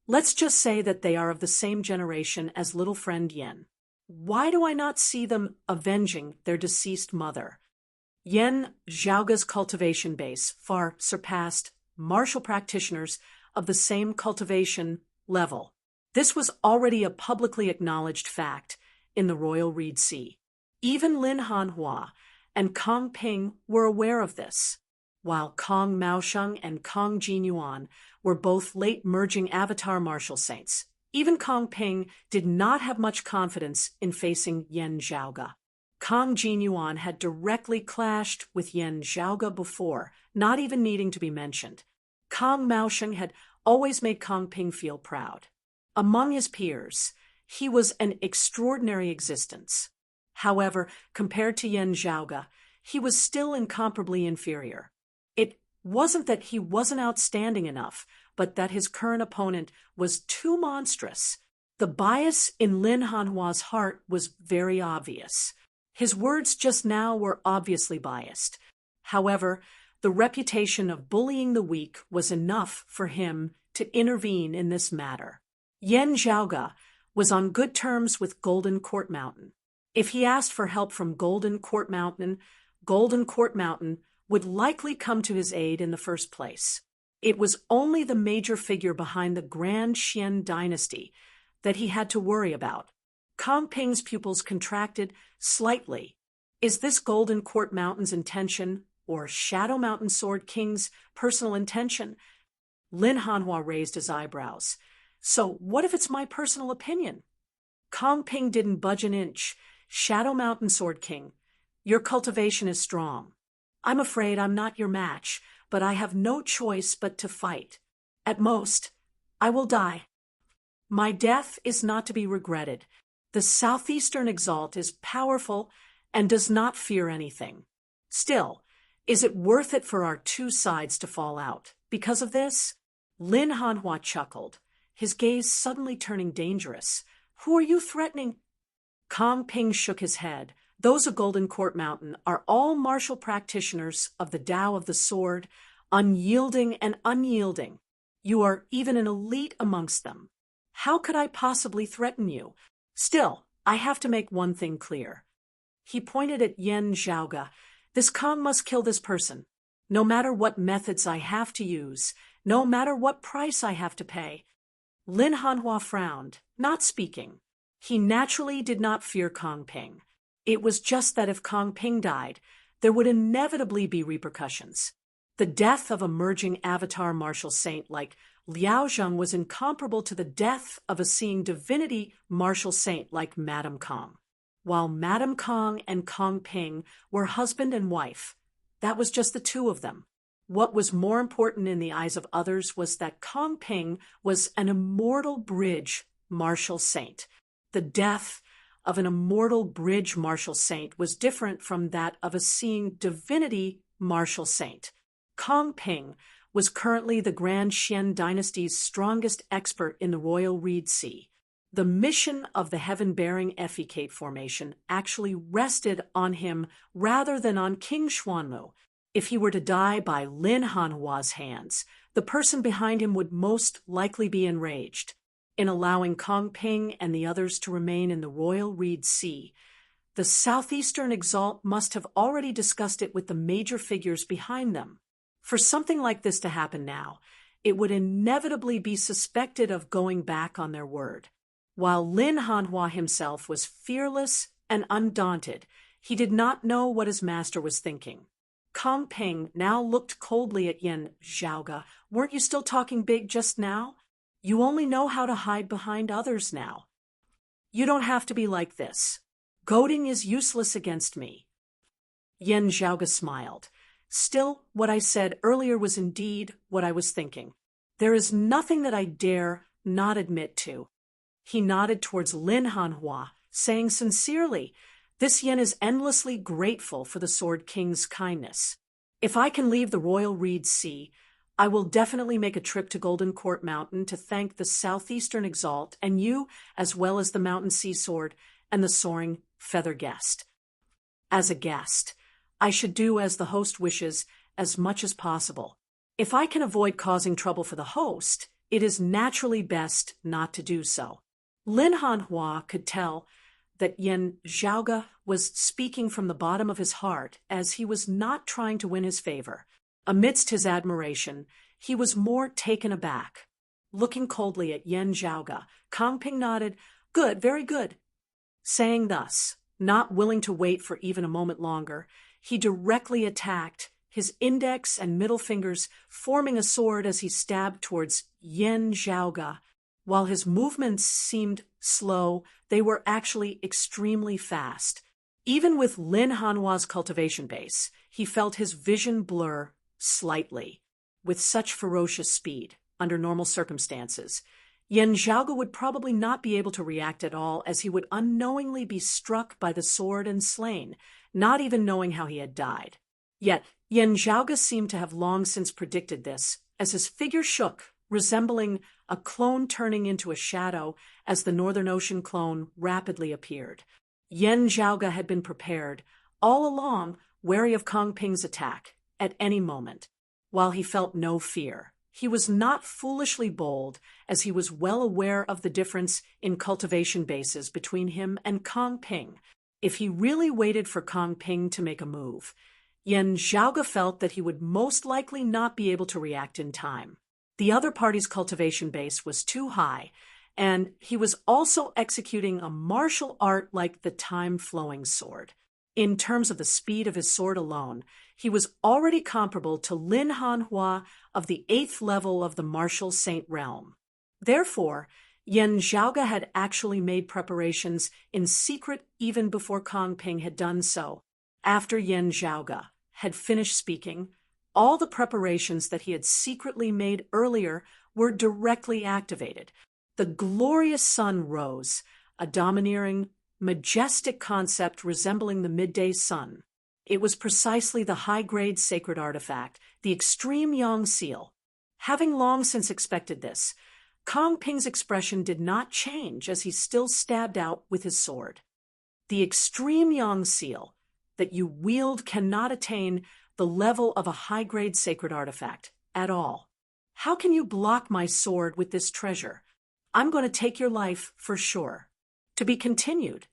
Let's just say that they are of the same generation as little friend Yan. Why do I not see them avenging their deceased mother? Yan Zhaoge's cultivation base far surpassed martial practitioners of the same cultivation level. This was already a publicly acknowledged fact in the Royal Reed Sea. Even Lin Hanhua and Kong Ping were aware of this, while Kong Maosheng and Kong Jinyuan were both late merging avatar martial saints. Even Kong Ping did not have much confidence in facing Yan Zhaoge. Kong Jinyuan had directly clashed with Yan Zhaoge before, not even needing to be mentioned. Kong Maosheng had always made Kong Ping feel proud. Among his peers, he was an extraordinary existence. However, compared to Yan Zhaoge, he was still incomparably inferior. It wasn't that he wasn't outstanding enough, but that his current opponent was too monstrous. The bias in Lin Hanhua's heart was very obvious. His words just now were obviously biased. However, the reputation of bullying the weak was enough for him to intervene in this matter. Yan Zhaoge was on good terms with Golden Court Mountain. If he asked for help from Golden Court Mountain would likely come to his aid in the first place. It was only the major figure behind the Grand Xian dynasty that he had to worry about. Kong Ping's pupils contracted slightly. Is this Golden Court Mountain's intention, or Shadow Mountain Sword King's personal intention? Lin Hanhua raised his eyebrows. So what if it's my personal opinion? Kong Ping didn't budge an inch. Shadow Mountain Sword King, your cultivation is strong. I'm afraid I'm not your match, but I have no choice but to fight. At most, I will die. My death is not to be regretted. The Southeastern Exalt is powerful and does not fear anything. Still, is it worth it for our two sides to fall out? Because of this? Lin Hanhua chuckled, his gaze suddenly turning dangerous. Who are you threatening? Kong Ping shook his head. Those of Golden Court Mountain are all martial practitioners of the Tao of the Sword, unyielding and unyielding. You are even an elite amongst them. How could I possibly threaten you? Still, I have to make one thing clear. He pointed at Yan Zhaoge. This Kong must kill this person. No matter what methods I have to use, no matter what price I have to pay. Lin Hanhua frowned, not speaking. He naturally did not fear Kong Ping. It was just that if Kong Ping died, there would inevitably be repercussions. The death of a merging avatar martial saint like Liao Zheng was incomparable to the death of a seeing divinity martial saint like Madame Kong. While Madame Kong and Kong Ping were husband and wife, that was just the two of them. What was more important in the eyes of others was that Kong Ping was an immortal bridge martial saint. The death of an immortal bridge martial saint was different from that of a seeing divinity martial saint. Kong Ping was currently the Grand Xian dynasty's strongest expert in the Royal Reed Sea. The mission of the heaven-bearing Effecate formation actually rested on him rather than on King Xuanmu. If he were to die by Lin Hanhua's hands, the person behind him would most likely be enraged. In allowing Kong Ping and the others to remain in the Royal Reed Sea, the Southeastern Exalt must have already discussed it with the major figures behind them. For something like this to happen now, it would inevitably be suspected of going back on their word. While Lin Hanhua himself was fearless and undaunted, he did not know what his master was thinking. Kong Ping now looked coldly at Yan Zhaoge. Weren't you still talking big just now? You only know how to hide behind others now. You don't have to be like this. Goading is useless against me. Yan Zhaoge smiled. Still, what I said earlier was indeed what I was thinking. There is nothing that I dare not admit to. He nodded towards Lin Hanhua, saying sincerely, this Yen is endlessly grateful for the Sword King's kindness. If I can leave the Royal Reed Sea, I will definitely make a trip to Golden Court Mountain to thank the Southeastern Exalt and you, as well as the Mountain Sea Sword and the Soaring Feather Guest. As a guest, I should do as the host wishes as much as possible. If I can avoid causing trouble for the host, it is naturally best not to do so. Lin Hanhua could tell that Yan Zhaoge was speaking from the bottom of his heart, as he was not trying to win his favor. Amidst his admiration, he was more taken aback. Looking coldly at Yan Zhaoge, Kong Ping nodded, "Good, very good." Saying thus, not willing to wait for even a moment longer, he directly attacked, his index and middle fingers forming a sword as he stabbed towards Yan Zhaoge. While his movements seemed slow, they were actually extremely fast. Even with Lin Hanhua's cultivation base, he felt his vision blur slightly. With such ferocious speed, under normal circumstances, Yan Zhaoge would probably not be able to react at all, as he would unknowingly be struck by the sword and slain, not even knowing how he had died. Yet Yan Zhaoge seemed to have long since predicted this, as his figure shook resembling a clone turning into a shadow as the Northern Ocean clone rapidly appeared. Yan Zhaoge had been prepared, all along, wary of Kong Ping's attack, at any moment. While he felt no fear, he was not foolishly bold, as he was well aware of the difference in cultivation bases between him and Kong Ping. If he really waited for Kong Ping to make a move, Yan Zhaoge felt that he would most likely not be able to react in time. The other party's cultivation base was too high, and he was also executing a martial art like the time-flowing sword. In terms of the speed of his sword alone, he was already comparable to Lin Hanhua of the 8th level of the martial saint realm. Therefore, Yan Zhaoge had actually made preparations in secret even before Kong Ping had done so. After Yan Zhaoge had finished speaking, all the preparations that he had secretly made earlier were directly activated. The glorious sun rose, a domineering, majestic concept resembling the midday sun. It was precisely the high-grade sacred artifact, the extreme yang seal. Having long since expected this, Kong Ping's expression did not change as he still stabbed out with his sword. The extreme yang seal that you wield cannot attain the level of a high-grade sacred artifact at all. How can you block my sword with this treasure? I'm going to take your life for sure. To be continued.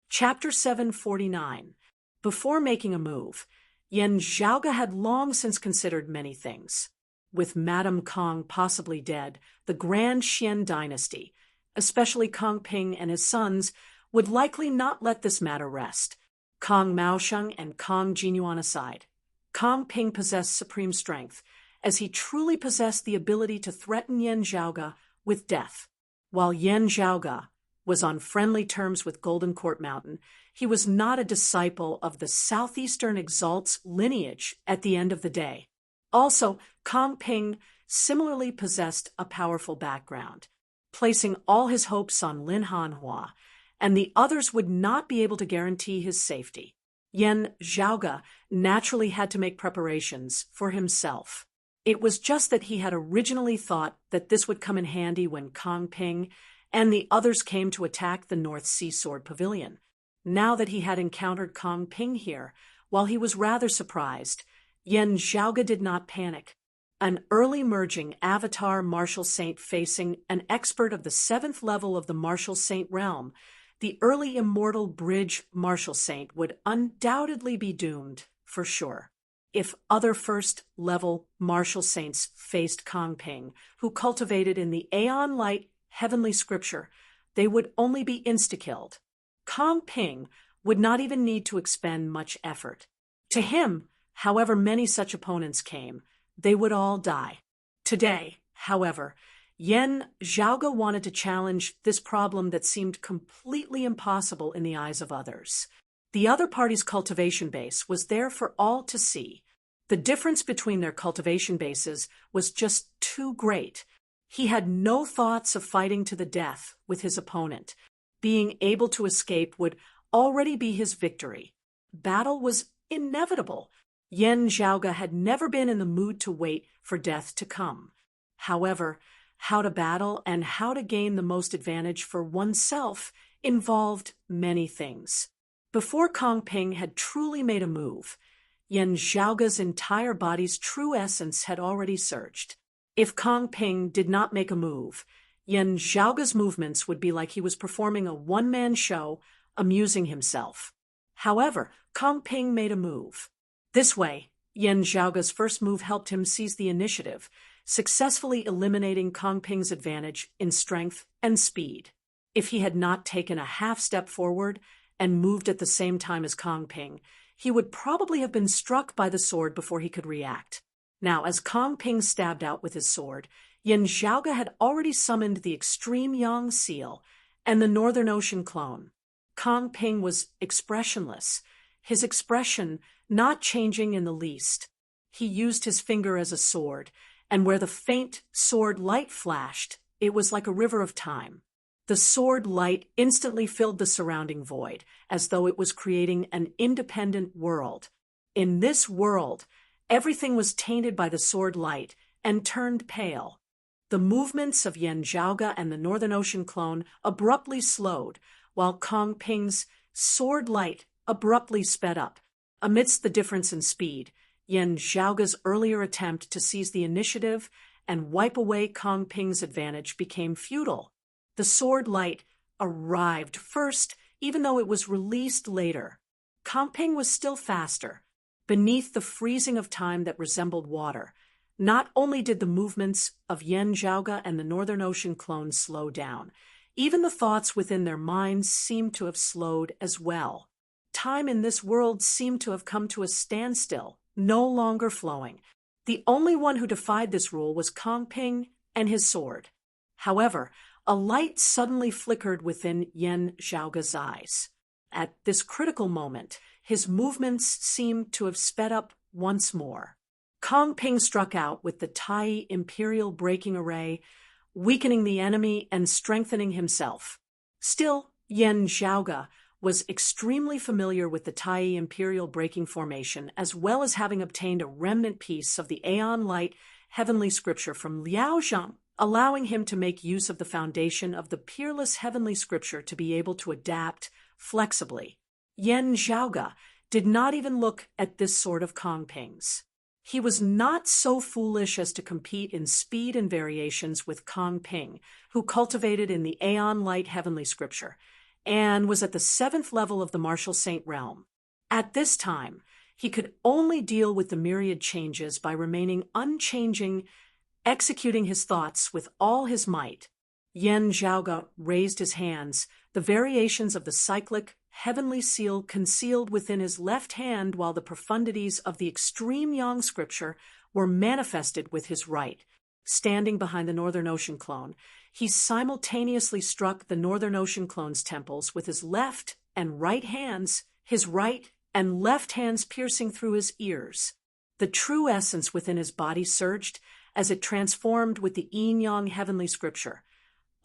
Chapter 749. Before making a move, Yan Zhaoge had long since considered many things. With Madame Kong possibly dead, the Grand Xian dynasty, especially Kong Ping and his sons, would likely not let this matter rest. Kong Maosheng and Kong Jinyuan aside, Kong Ping possessed supreme strength, as he truly possessed the ability to threaten Yan Zhaoge with death. While Yan Zhaoge was on friendly terms with Golden Court Mountain, he was not a disciple of the Southeastern Exalt's lineage at the end of the day. Also, Kong Ping similarly possessed a powerful background, placing all his hopes on Lin Hanhua, and the others would not be able to guarantee his safety. Yan Zhaoge naturally had to make preparations for himself. It was just that he had originally thought that this would come in handy when Kong Ping and the others came to attack the North Sea Sword Pavilion. Now that he had encountered Kong Ping here, while he was rather surprised, Yan Zhaoge did not panic. An early merging avatar martial saint facing an expert of the 7th level of the martial saint realm, the early immortal bridge martial saint would undoubtedly be doomed, for sure. If other first-level martial saints faced Kong Ping, who cultivated in the Aeon-Light heavenly scripture, they would only be insta-killed. Kong Ping would not even need to expend much effort. To him, however many such opponents came, they would all die. Today, however, Yan Zhaoge wanted to challenge this problem that seemed completely impossible in the eyes of others. The other party's cultivation base was there for all to see. The difference between their cultivation bases was just too great. He had no thoughts of fighting to the death with his opponent. Being able to escape would already be his victory. Battle was inevitable. Yan Zhaoge had never been in the mood to wait for death to come. However, how to battle and how to gain the most advantage for oneself involved many things. Before Kong Ping had truly made a move, Yan Zhaoge's entire body's true essence had already surged. If Kong Ping did not make a move, Yan Zhaoge's movements would be like he was performing a one-man show, amusing himself. However, Kong Ping made a move. This way, Yan Zhaoge's first move helped him seize the initiative, successfully eliminating Kong Ping's advantage in strength and speed. If he had not taken a half step forward and moved at the same time as Kong Ping, he would probably have been struck by the sword before he could react. Now, as Kong Ping stabbed out with his sword, Yan Zhaoge had already summoned the extreme yang seal and the Northern Ocean clone. Kong Ping was expressionless, his expression not changing in the least. He used his finger as a sword, and where the faint sword light flashed, it was like a river of time. The sword light instantly filled the surrounding void, as though it was creating an independent world. In this world, everything was tainted by the sword light and turned pale. The movements of Yan Zhaoge and the Northern Ocean clone abruptly slowed, while Kong Ping's sword light abruptly sped up. Amidst the difference in speed, Yan Zhaoge's earlier attempt to seize the initiative and wipe away Kong Ping's advantage became futile. The sword light arrived first, even though it was released later. Kong Ping was still faster. Beneath the freezing of time that resembled water, not only did the movements of Yan Zhaoge and the Northern Ocean clone slow down, even the thoughts within their minds seemed to have slowed as well. Time in this world seemed to have come to a standstill, no longer flowing. The only one who defied this rule was Kong Ping and his sword. However, a light suddenly flickered within Yan Zhaoge's eyes. At this critical moment, his movements seemed to have sped up once more. Kong Ping struck out with the Tai Imperial Breaking Array, weakening the enemy and strengthening himself. Still, Yan Zhaoge was extremely familiar with the Tai Imperial Breaking Formation, as well as having obtained a remnant piece of the Aeon Light Heavenly Scripture from Liao Zhang, allowing him to make use of the foundation of the peerless Heavenly Scripture to be able to adapt flexibly. Yan Zhaoge did not even look at this sort of Kong Ping's. He was not so foolish as to compete in speed and variations with Kong Ping, who cultivated in the Aeon Light Heavenly Scripture, and was at the 7th level of the Martial Saint realm. At this time, he could only deal with the myriad changes by remaining unchanging, executing his thoughts with all his might. Yan Zhaoge raised his hands, the variations of the cyclic heavenly seal concealed within his left hand, while the profundities of the extreme Yang scripture were manifested with his right. Standing behind the Northern Ocean clone, he simultaneously struck the Northern Ocean clone's temples with his left and right hands, his right and left hands piercing through his ears. The true essence within his body surged as it transformed with the yin-yang heavenly scripture.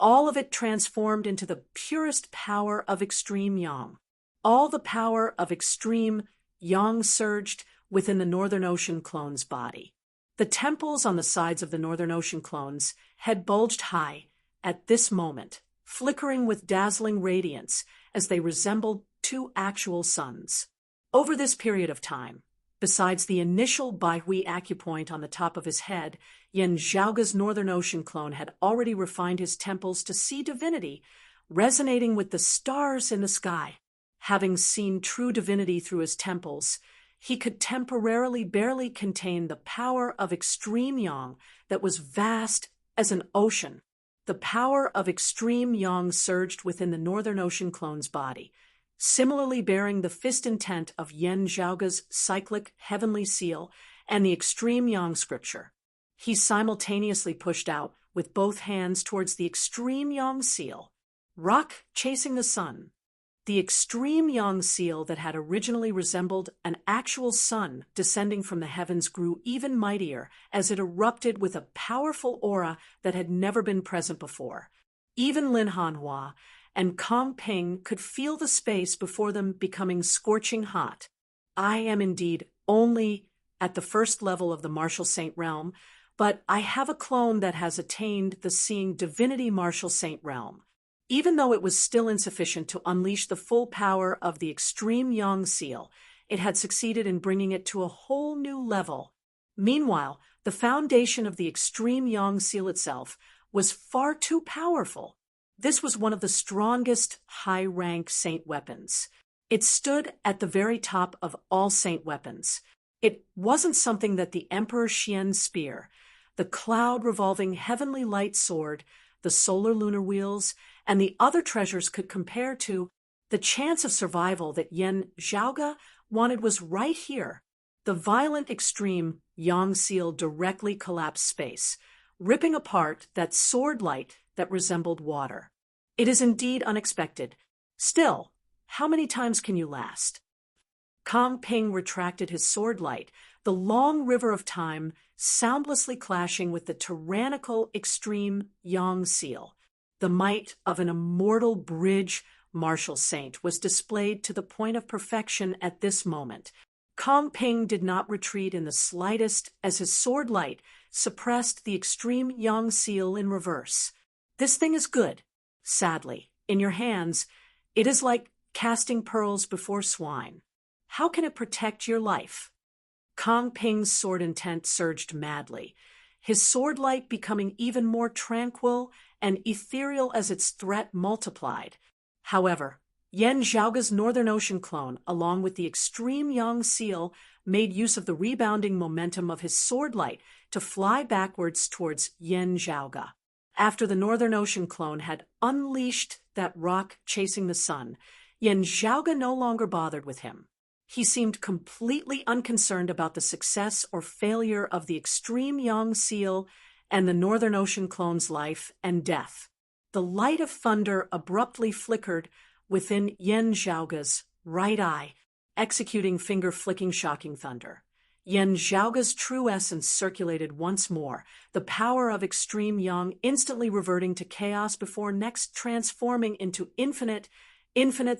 All of it transformed into the purest power of extreme yang. All the power of extreme yang surged within the Northern Ocean clone's body. The temples on the sides of the Northern Ocean clone's had bulged high at this moment, flickering with dazzling radiance as they resembled two actual suns. Over this period of time, besides the initial Baihui acupoint on the top of his head, Yan Zhaoge's Northern Ocean clone had already refined his temples to see divinity, resonating with the stars in the sky. Having seen true divinity through his temples, he could temporarily barely contain the power of extreme yang that was vast as an ocean. The power of extreme yang surged within the Northern Ocean clone's body, similarly bearing the fist intent of Yan Zhaoge's cyclic heavenly seal and the extreme yang scripture. He simultaneously pushed out with both hands towards the extreme yang seal, rock chasing the sun. The extreme yang seal that had originally resembled an actual sun descending from the heavens grew even mightier as it erupted with a powerful aura that had never been present before. Even Lin Hanhua and Kong Ping could feel the space before them becoming scorching hot. I am indeed only at the 1st level of the Martial Saint realm, but I have a clone that has attained the seeing divinity Martial Saint realm. Even though it was still insufficient to unleash the full power of the extreme yang seal, it had succeeded in bringing it to a whole new level. Meanwhile, the foundation of the extreme yang seal itself was far too powerful. This was one of the strongest high-rank saint weapons. It stood at the very top of all saint weapons. It wasn't something that the Emperor Xian's spear, the cloud-revolving heavenly light sword, the solar lunar wheels, and the other treasures could compare to. The chance of survival that Yan Zhaoge wanted was right here. The violent extreme yang seal directly collapsed space, ripping apart that sword light that resembled water. It is indeed unexpected. Still, how many times can you last? Kong Ping retracted his sword light, the long river of time soundlessly clashing with the tyrannical extreme yang seal. The might of an immortal bridge martial saint was displayed to the point of perfection at this moment. Kong Ping did not retreat in the slightest as his sword light suppressed the extreme yang seal in reverse. This thing is good. Sadly, in your hands, it is like casting pearls before swine. How can it protect your life? Kong Ping's sword intent surged madly, his sword light becoming even more tranquil and ethereal as its threat multiplied. However, Yan Zhaoge's Northern Ocean clone, along with the extreme yang seal, made use of the rebounding momentum of his sword light to fly backwards towards Yan Zhaoge. After the Northern Ocean clone had unleashed that rock chasing the sun, Yan Zhaoge no longer bothered with him. He seemed completely unconcerned about the success or failure of the extreme yang seal and the Northern Ocean clone's life and death. The light of thunder abruptly flickered within Yan Zhaoge's right eye, executing finger-flicking shocking thunder. Yan Zhaoge's true essence circulated once more, the power of extreme yang instantly reverting to chaos before next transforming into infinite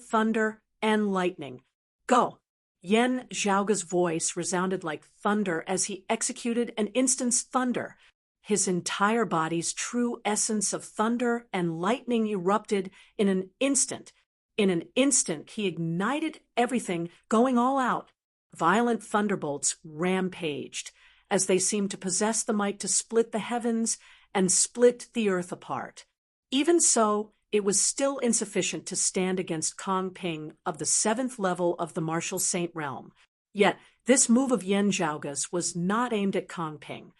thunder and lightning. Go! Yan Zhaoge's voice resounded like thunder as he executed an instant's thunder. His entire body's true essence of thunder and lightning erupted in an instant. In an instant, he ignited everything, going all out. Violent thunderbolts rampaged, as they seemed to possess the might to split the heavens and split the earth apart. Even so, it was still insufficient to stand against Kong Ping of the 7th level of the Martial Saint realm. Yet, this move of Yan Zhaoge's was not aimed at Kong Ping.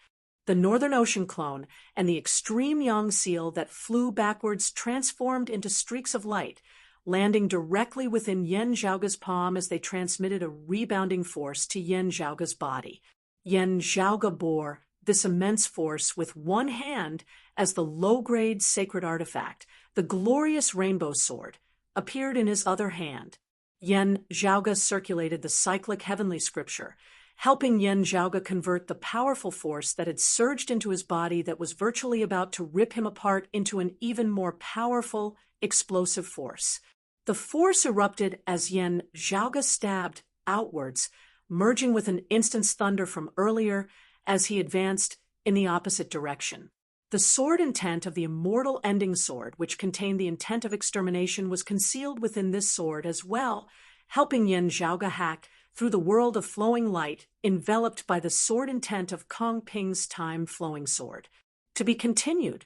The Northern Ocean clone and the extreme yang seal that flew backwards transformed into streaks of light, landing directly within Yan Zhaoge's palm as they transmitted a rebounding force to Yan Zhaoge's body. Yan Zhaoge bore this immense force with one hand as the low-grade sacred artifact, the glorious rainbow sword, appeared in his other hand. Yan Zhaoge circulated the cyclic heavenly scripture, helping Yan Zhaoge convert the powerful force that had surged into his body that was virtually about to rip him apart into an even more powerful, explosive force. The force erupted as Yan Zhaoge stabbed outwards, merging with an instant's thunder from earlier as he advanced in the opposite direction. The sword intent of the immortal ending sword, which contained the intent of extermination, was concealed within this sword as well, helping Yan Zhaoge hack through the world of flowing light enveloped by the sword intent of Kong Ping's time-flowing sword. To be continued.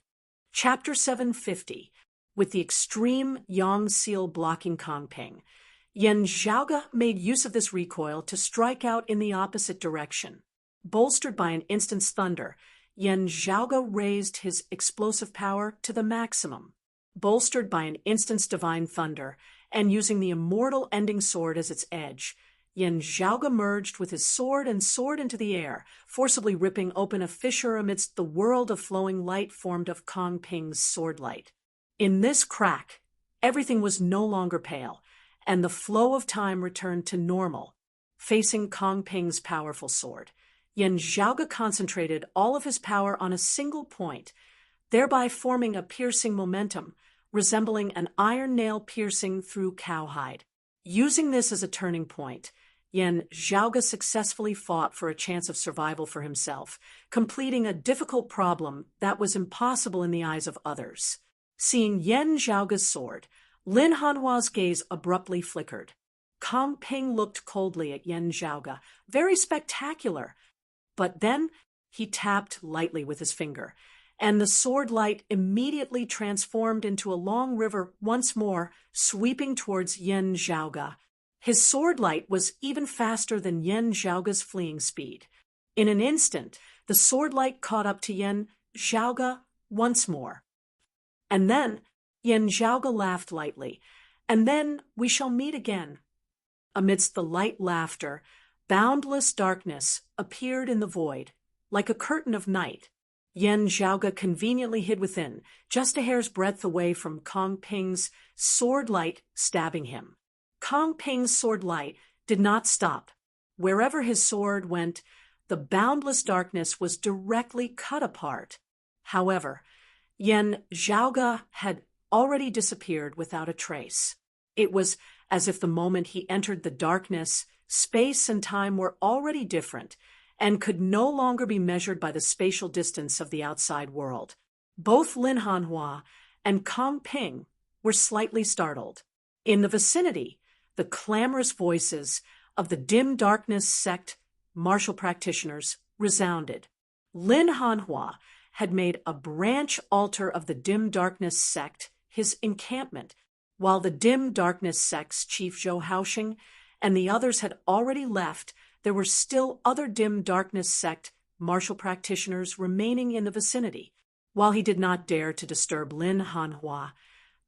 Chapter 750. With the extreme yang seal blocking Kong Ping, Yan Zhaoge made use of this recoil to strike out in the opposite direction. Bolstered by an instant's thunder, Yan Zhaoge raised his explosive power to the maximum. Bolstered by an instant's divine thunder, and using the immortal ending sword as its edge, Yan Zhaoge merged with his sword and soared into the air, forcibly ripping open a fissure amidst the world of flowing light formed of Kong Ping's sword light. In this crack, everything was no longer pale, and the flow of time returned to normal. Facing Kong Ping's powerful sword, Yan Zhaoge concentrated all of his power on a single point, thereby forming a piercing momentum, resembling an iron nail piercing through cowhide. Using this as a turning point, Yan Zhaoge successfully fought for a chance of survival for himself, completing a difficult problem that was impossible in the eyes of others. Seeing Yan Zhaoge's sword, Lin Hanhua's gaze abruptly flickered. Kong Ping looked coldly at Yan Zhaoge, very spectacular. But then he tapped lightly with his finger, and the sword light immediately transformed into a long river once more, sweeping towards Yan Zhaoge. His sword light was even faster than Yan Zhaoge's fleeing speed. In an instant, the sword light caught up to Yan Zhaoge once more. And then Yan Zhaoge laughed lightly, and then we shall meet again. Amidst the light laughter, boundless darkness appeared in the void, like a curtain of night. Yan Zhaoge conveniently hid within, just a hair's breadth away from Kong Ping's sword light stabbing him. Kong Ping's sword light did not stop. Wherever his sword went, the boundless darkness was directly cut apart. However, Yan Zhaoge had already disappeared without a trace. It was as if the moment he entered the darkness, space and time were already different, and could no longer be measured by the spatial distance of the outside world. Both Lin Hanhua and Kong Ping were slightly startled. In the vicinity, the clamorous voices of the dim darkness sect martial practitioners resounded. Lin Hanhua had made a branch altar of the dim darkness sect his encampment, while the dim darkness sect's chief Zhou Haoxing and the others had already left. There were still other dim darkness sect martial practitioners remaining in the vicinity. While he did not dare to disturb Lin Hanhua,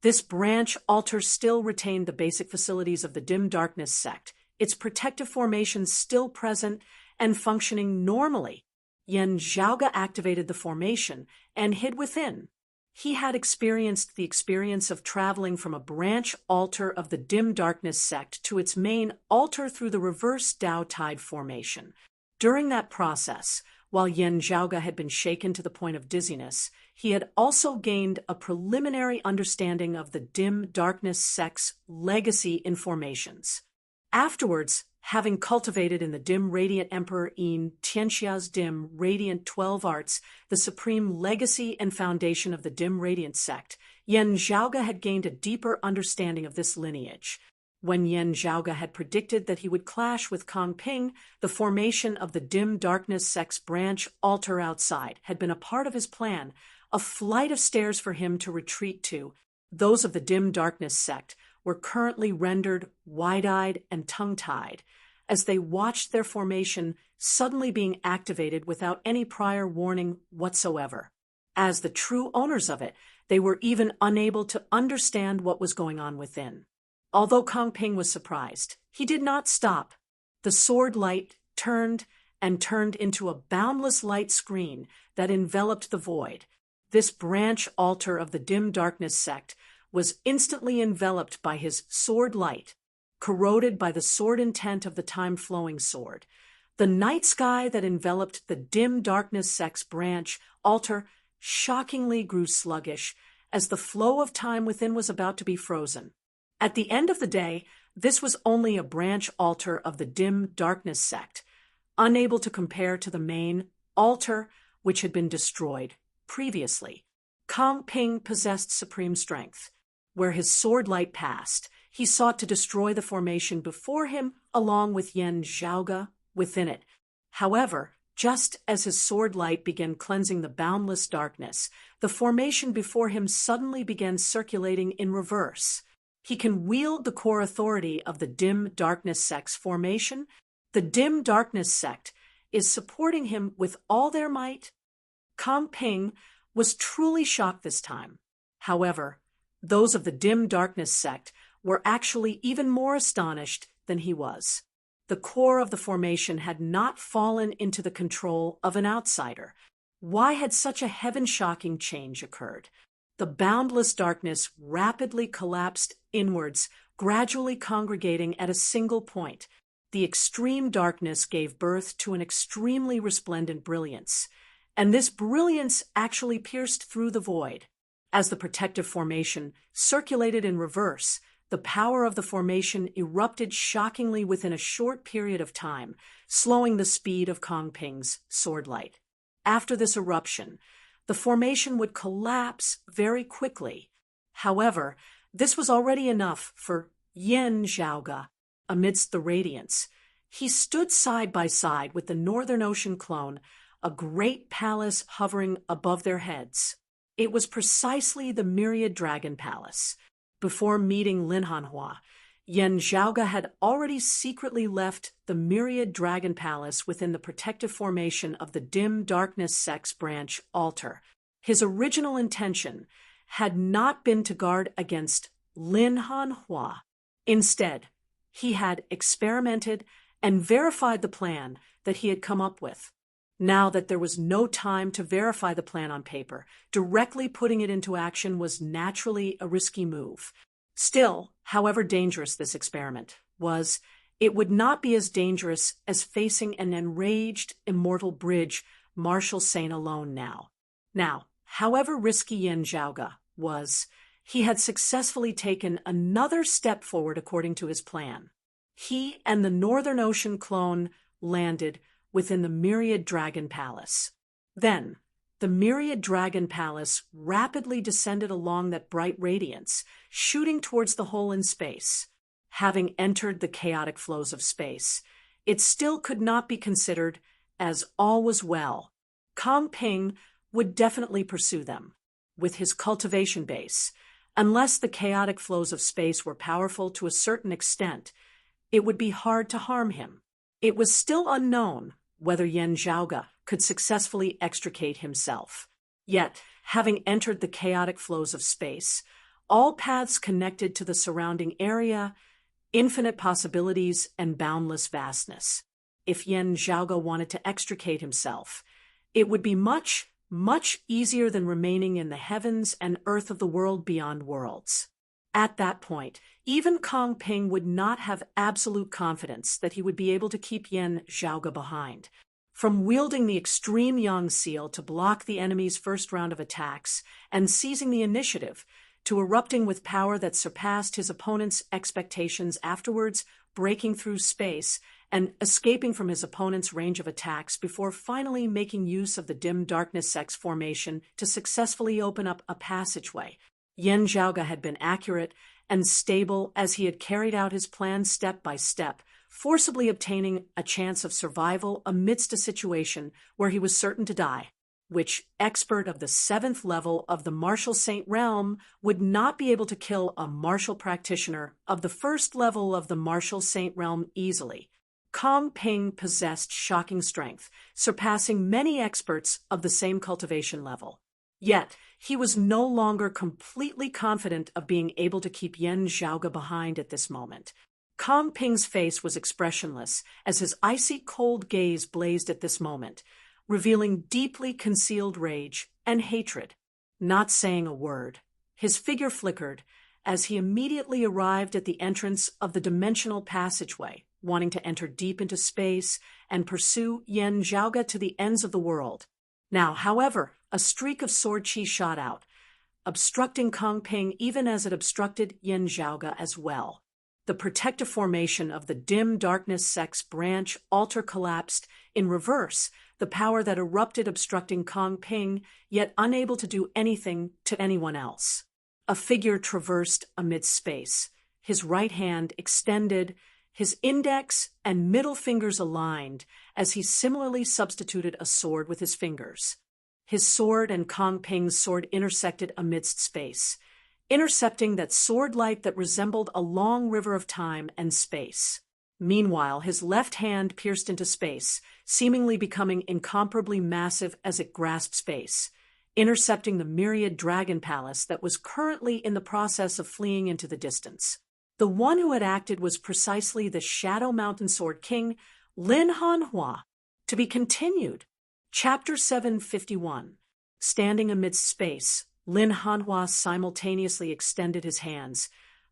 this branch altar still retained the basic facilities of the dim darkness sect, its protective formations still present and functioning normally. Yan Zhaoga activated the formation and hid within. He had experienced the experience of traveling from a branch altar of the dim darkness sect to its main altar through the reverse Dao Tide formation. During that process, while Yan Zhaoga had been shaken to the point of dizziness, he had also gained a preliminary understanding of the dim darkness sect's legacy in formations. Afterwards, having cultivated in the dim radiant Emperor Yin Tianxia's dim radiant 12 arts the supreme legacy and foundation of the dim radiant sect, Yan Zhaoga had gained a deeper understanding of this lineage. When Yan Zhaoga had predicted that he would clash with Kong Ping, the formation of the dim darkness sect's branch altar outside had been a part of his plan, a flight of stairs for him to retreat to. Those of the dim darkness sect were currently rendered wide-eyed and tongue-tied, as they watched their formation suddenly being activated without any prior warning whatsoever. As the true owners of it, they were even unable to understand what was going on within. Although Kong Ping was surprised, he did not stop. The sword light turned and turned into a boundless light screen that enveloped the void. This branch altar of the dim darkness sect was instantly enveloped by his sword light, corroded by the sword intent of the time-flowing sword. The night sky that enveloped the dim darkness sect's branch altar shockingly grew sluggish as the flow of time within was about to be frozen. At the end of the day, this was only a branch altar of the dim darkness sect, unable to compare to the main altar which had been destroyed previously. Kong Ping possessed supreme strength. Where his sword light passed, he sought to destroy the formation before him along with Yan Zhaoga within it. However, just as his sword light began cleansing the boundless darkness, the formation before him suddenly began circulating in reverse. He can wield the core authority of the dim darkness sect's formation. The dim darkness sect is supporting him with all their might. Kong Ping was truly shocked this time. However, those of the dim darkness sect were actually even more astonished than he was. The core of the formation had not fallen into the control of an outsider. Why had such a heaven-shocking change occurred? The boundless darkness rapidly collapsed inwards, gradually congregating at a single point. The extreme darkness gave birth to an extremely resplendent brilliance, and this brilliance actually pierced through the void. As the protective formation circulated in reverse, the power of the formation erupted shockingly within a short period of time, slowing the speed of Kong Ping's sword light. After this eruption, the formation would collapse very quickly. However, this was already enough for Yan Zhaoga. Amidst the radiance, he stood side by side with the Northern Ocean clone, a great palace hovering above their heads. It was precisely the Myriad Dragon Palace. Before meeting Lin Hanhua, Yan Zhaoga had already secretly left the Myriad Dragon Palace within the protective formation of the dim darkness sect's branch altar. His original intention had not been to guard against Lin Hanhua. Instead, he had experimented and verified the plan that he had come up with. Now that there was no time to verify the plan on paper, directly putting it into action was naturally a risky move. Still, however dangerous this experiment was, it would not be as dangerous as facing an enraged, immortal bridge Marshal Sane alone now. Now, however risky Yan Zhaoga was, he had successfully taken another step forward according to his plan. He and the Northern Ocean clone landed within the Myriad Dragon Palace. Then, the Myriad Dragon Palace rapidly descended along that bright radiance, shooting towards the hole in space. Having entered the chaotic flows of space, it still could not be considered as all was well. Kong Ping would definitely pursue them, with his cultivation base. Unless the chaotic flows of space were powerful to a certain extent, it would be hard to harm him. It was still unknown whether Yan Zhaoge could successfully extricate himself. Yet, having entered the chaotic flows of space, all paths connected to the surrounding area, infinite possibilities and boundless vastness. If Yan Zhaoge wanted to extricate himself, it would be much, much easier than remaining in the heavens and earth of the world beyond worlds. At that point, even Kong Ping would not have absolute confidence that he would be able to keep Yan Zhaoge behind. From wielding the extreme Yang Seal to block the enemy's first round of attacks and seizing the initiative, to erupting with power that surpassed his opponent's expectations afterwards, breaking through space, and escaping from his opponent's range of attacks before finally making use of the dim darkness sex formation to successfully open up a passageway. Yan Zhaoge had been accurate and stable as he had carried out his plan step by step, forcibly obtaining a chance of survival amidst a situation where he was certain to die, which expert of the 7th level of the Martial Saint realm would not be able to kill a martial practitioner of the 1st level of the Martial Saint realm easily. Kong Ping possessed shocking strength, surpassing many experts of the same cultivation level. Yet, he was no longer completely confident of being able to keep Yan Zhaoge behind at this moment. Kong Ping's face was expressionless as his icy cold gaze blazed at this moment, revealing deeply concealed rage and hatred. Not saying a word, his figure flickered as he immediately arrived at the entrance of the dimensional passageway, wanting to enter deep into space and pursue Yan Zhaoge to the ends of the world. Now, however, a streak of sword chi shot out, obstructing Kong Ping even as it obstructed Yan Zhaoge as well. The protective formation of the dim darkness sex branch altar collapsed in reverse, the power that erupted obstructing Kong Ping, yet unable to do anything to anyone else. A figure traversed amidst space, his right hand extended, his index and middle fingers aligned as he similarly substituted a sword with his fingers. His sword and Kong Ping's sword intersected amidst space, intercepting that sword light that resembled a long river of time and space. Meanwhile, his left hand pierced into space, seemingly becoming incomparably massive as it grasped space, intercepting the Myriad Dragon Palace that was currently in the process of fleeing into the distance. The one who had acted was precisely the Shadow Mountain Sword King, Lin Hanhua. To be continued. Chapter 751. Standing amidst space, Lin Hanhua simultaneously extended his hands,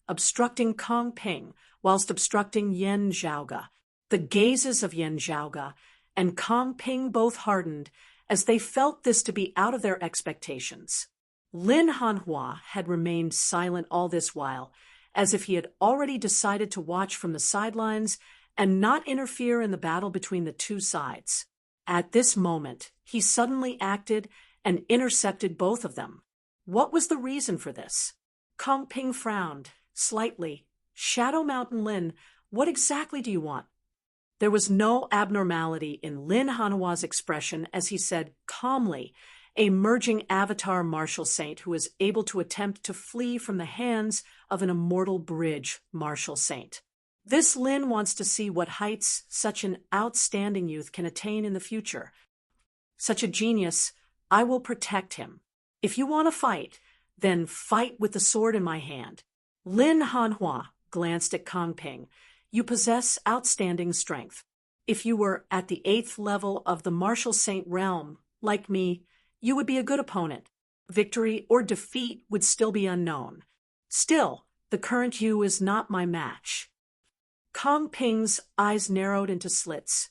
obstructing Kong Ping whilst obstructing Yan Zhaoge. The gazes of Yan Zhaoge and Kong Ping both hardened as they felt this to be out of their expectations. Lin Hanhua had remained silent all this while, as if he had already decided to watch from the sidelines and not interfere in the battle between the two sides. At this moment, he suddenly acted and intercepted both of them. What was the reason for this? Kong Ping frowned, slightly. Shadow Mountain Lin, what exactly do you want? There was no abnormality in Lin Hanhua's expression as he said calmly, a merging avatar martial saint who is able to attempt to flee from the hands of an immortal bridge martial saint. This Lin wants to see what heights such an outstanding youth can attain in the future. Such a genius, I will protect him. If you want to fight, then fight with the sword in my hand. Lin Hanhua glanced at Kong Ping. You possess outstanding strength. If you were at the 8th level of the Martial Saint realm, like me, you would be a good opponent. Victory or defeat would still be unknown. Still, the current you is not my match. Kong Ping's eyes narrowed into slits.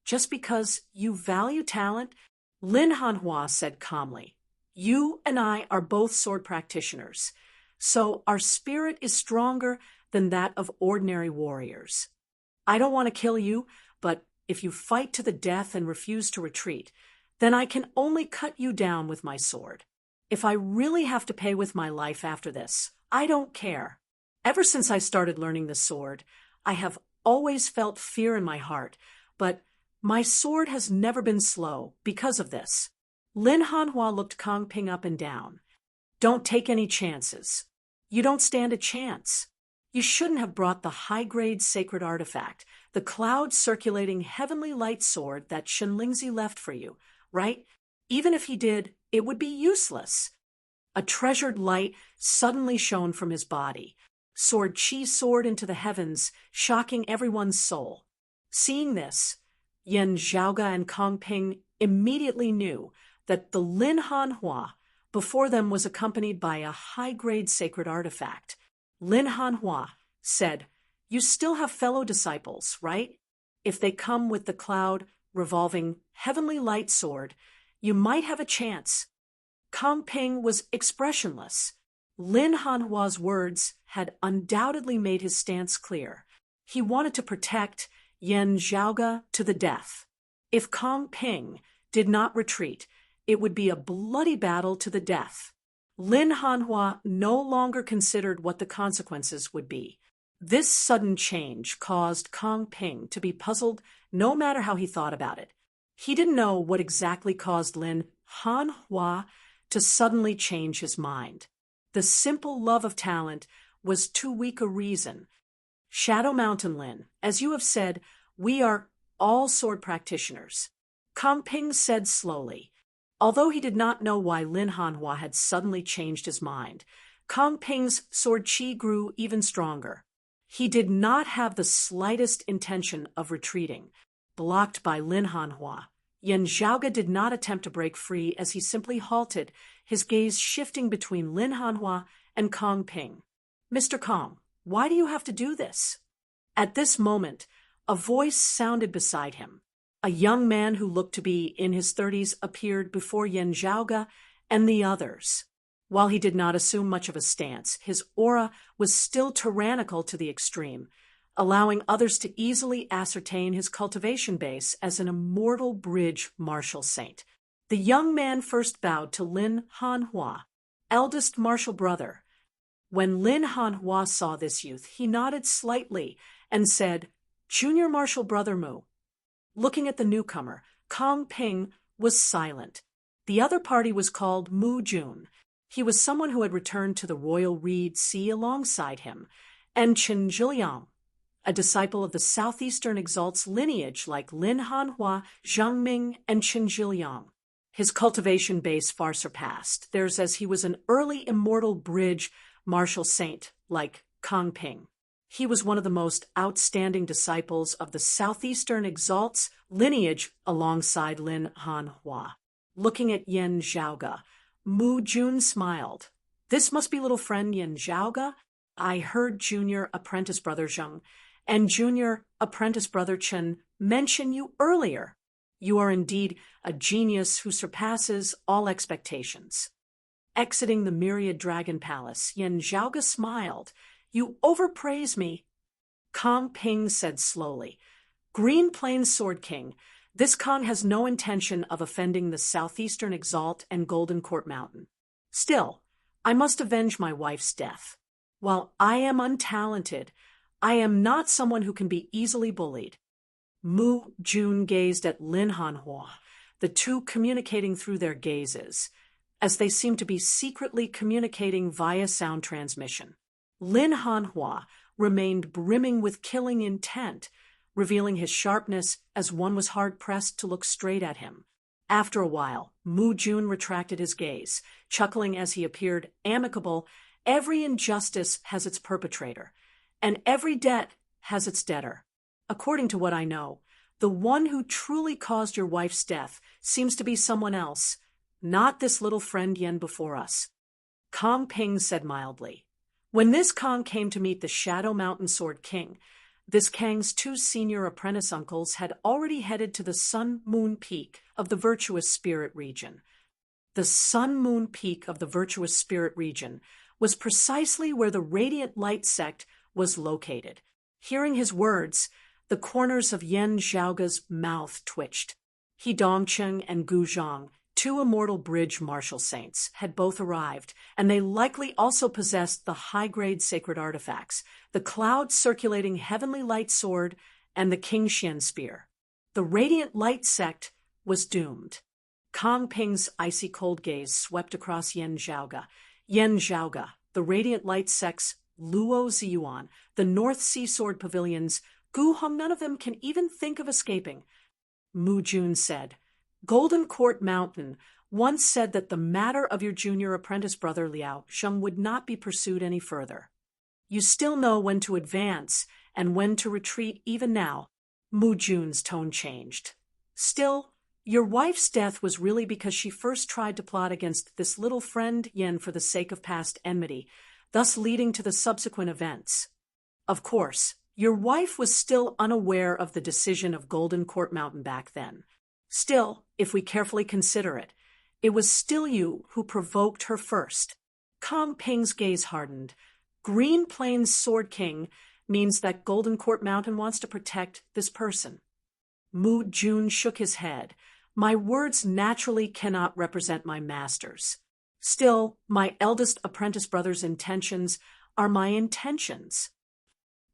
Just because you value talent, Lin Hanhua said calmly, you and I are both sword practitioners, so our spirit is stronger than that of ordinary warriors. I don't want to kill you, but if you fight to the death and refuse to retreat, then I can only cut you down with my sword. If I really have to pay with my life after this, I don't care. Ever since I started learning the sword, I have always felt fear in my heart, but my sword has never been slow because of this. Lin Hanhua looked Kong Ping up and down. Don't take any chances. You don't stand a chance. You shouldn't have brought the high-grade sacred artifact, the cloud-circulating heavenly light sword that Shenlingzi left for you, right? Even if he did, it would be useless. A treasured light suddenly shone from his body. Sword Qi soared into the heavens, shocking everyone's soul. Seeing this, Yen Zhaoga and Kong Ping immediately knew that the Lin Hanhua before them was accompanied by a high-grade sacred artifact. Lin Hanhua said, "You still have fellow disciples, right? If they come with the cloud-revolving heavenly light sword, you might have a chance." Kong Ping was expressionless. Lin Hanhua's words had undoubtedly made his stance clear. He wanted to protect Yen Zhaoga to the death. If Kong Ping did not retreat, it would be a bloody battle to the death. Lin Hanhua no longer considered what the consequences would be. This sudden change caused Kong Ping to be puzzled no matter how he thought about it. He didn't know what exactly caused Lin Hanhua to suddenly change his mind. The simple love of talent was too weak a reason. Shadow Mountain Lin, as you have said, we are all sword practitioners. Kong Ping said slowly. Although he did not know why Lin Hanhua had suddenly changed his mind, Kong Ping's sword qi grew even stronger. He did not have the slightest intention of retreating. Blocked by Lin Hanhua, Yen Zhaoga did not attempt to break free as he simply halted, his gaze shifting between Lin Hanhua and Kong Ping. "Mr. Kong, why do you have to do this?" At this moment, a voice sounded beside him. A young man who looked to be in his 30s appeared before Yen Zhaoga and the others. While he did not assume much of a stance, his aura was still tyrannical to the extreme, allowing others to easily ascertain his cultivation base as an immortal bridge martial saint. The young man first bowed to Lin Hanhua, eldest martial brother. When Lin Hanhua saw this youth, he nodded slightly and said, "Junior martial brother Mu." Looking at the newcomer, Kong Ping was silent. The other party was called Mu Jun. He was someone who had returned to the Royal Reed Sea alongside him, and Chen Zhiliang, a disciple of the Southeastern Exalt's lineage like Lin Hanhua, Zhang Ming, and Chen Zhiliang. His cultivation base far surpassed theirs as he was an early immortal bridge martial saint like Kong Ping. He was one of the most outstanding disciples of the Southeastern Exalt's lineage alongside Lin Hanhua. Looking at Yen Zhaoga, Mu Jun smiled. "This must be little friend Yen Zhaoga. I heard junior apprentice brother Zheng and junior apprentice brother Chen mention you earlier. You are indeed a genius who surpasses all expectations." Exiting the myriad dragon palace, Yen Zhaoga smiled. "You overpraise me." Kong Ping said slowly, "Green Plains Sword King, this Kong has no intention of offending the Southeastern Exalt and Golden Court Mountain. Still, I must avenge my wife's death. While I am untalented, I am not someone who can be easily bullied." Mu Jun gazed at Lin Hanhua, the two communicating through their gazes, as they seemed to be secretly communicating via sound transmission. Lin Hanhua remained brimming with killing intent, revealing his sharpness as one was hard-pressed to look straight at him. After a while, Mu Jun retracted his gaze, chuckling as he appeared amicable. "Every injustice has its perpetrator, and every debt has its debtor. According to what I know, the one who truly caused your wife's death seems to be someone else, not this little friend Yen before us." Kong Ping said mildly. When this Kong came to meet the Shadow Mountain Sword King, this Kang's two senior apprentice uncles had already headed to the Sun-Moon Peak of the Virtuous Spirit region. The Sun-Moon Peak of the Virtuous Spirit region was precisely where the Radiant Light sect was located. Hearing his words, The corners of Yan Zhaoga's mouth twitched. He Dongcheng and Gu Zhang, two immortal bridge martial saints, had both arrived, and they likely also possessed the high-grade sacred artifacts, the cloud-circulating heavenly light sword and the Qingxian spear. The radiant light sect was doomed. Kang Ping's icy cold gaze swept across Yan Zhaoga. Yan Zhaoga, the radiant light sect's Luo Ziyuan, the North Sea Sword Pavilions, Gu Hong, none of them can even think of escaping. Mu Jun said, Golden Court Mountain once said that the matter of your junior apprentice brother Liao Sheng would not be pursued any further. You still know when to advance and when to retreat even now. Mu Jun's tone changed. Still, your wife's death was really because she first tried to plot against this little friend Yen for the sake of past enmity, thus leading to the subsequent events. Of course, your wife was still unaware of the decision of Golden Court Mountain back then. Still, if we carefully consider it, it was still you who provoked her first. Kang Ping's gaze hardened. Green Plains Sword King means that Golden Court Mountain wants to protect this person. Mu Jun shook his head. My words naturally cannot represent my master's. Still, my eldest apprentice brother's intentions are my intentions.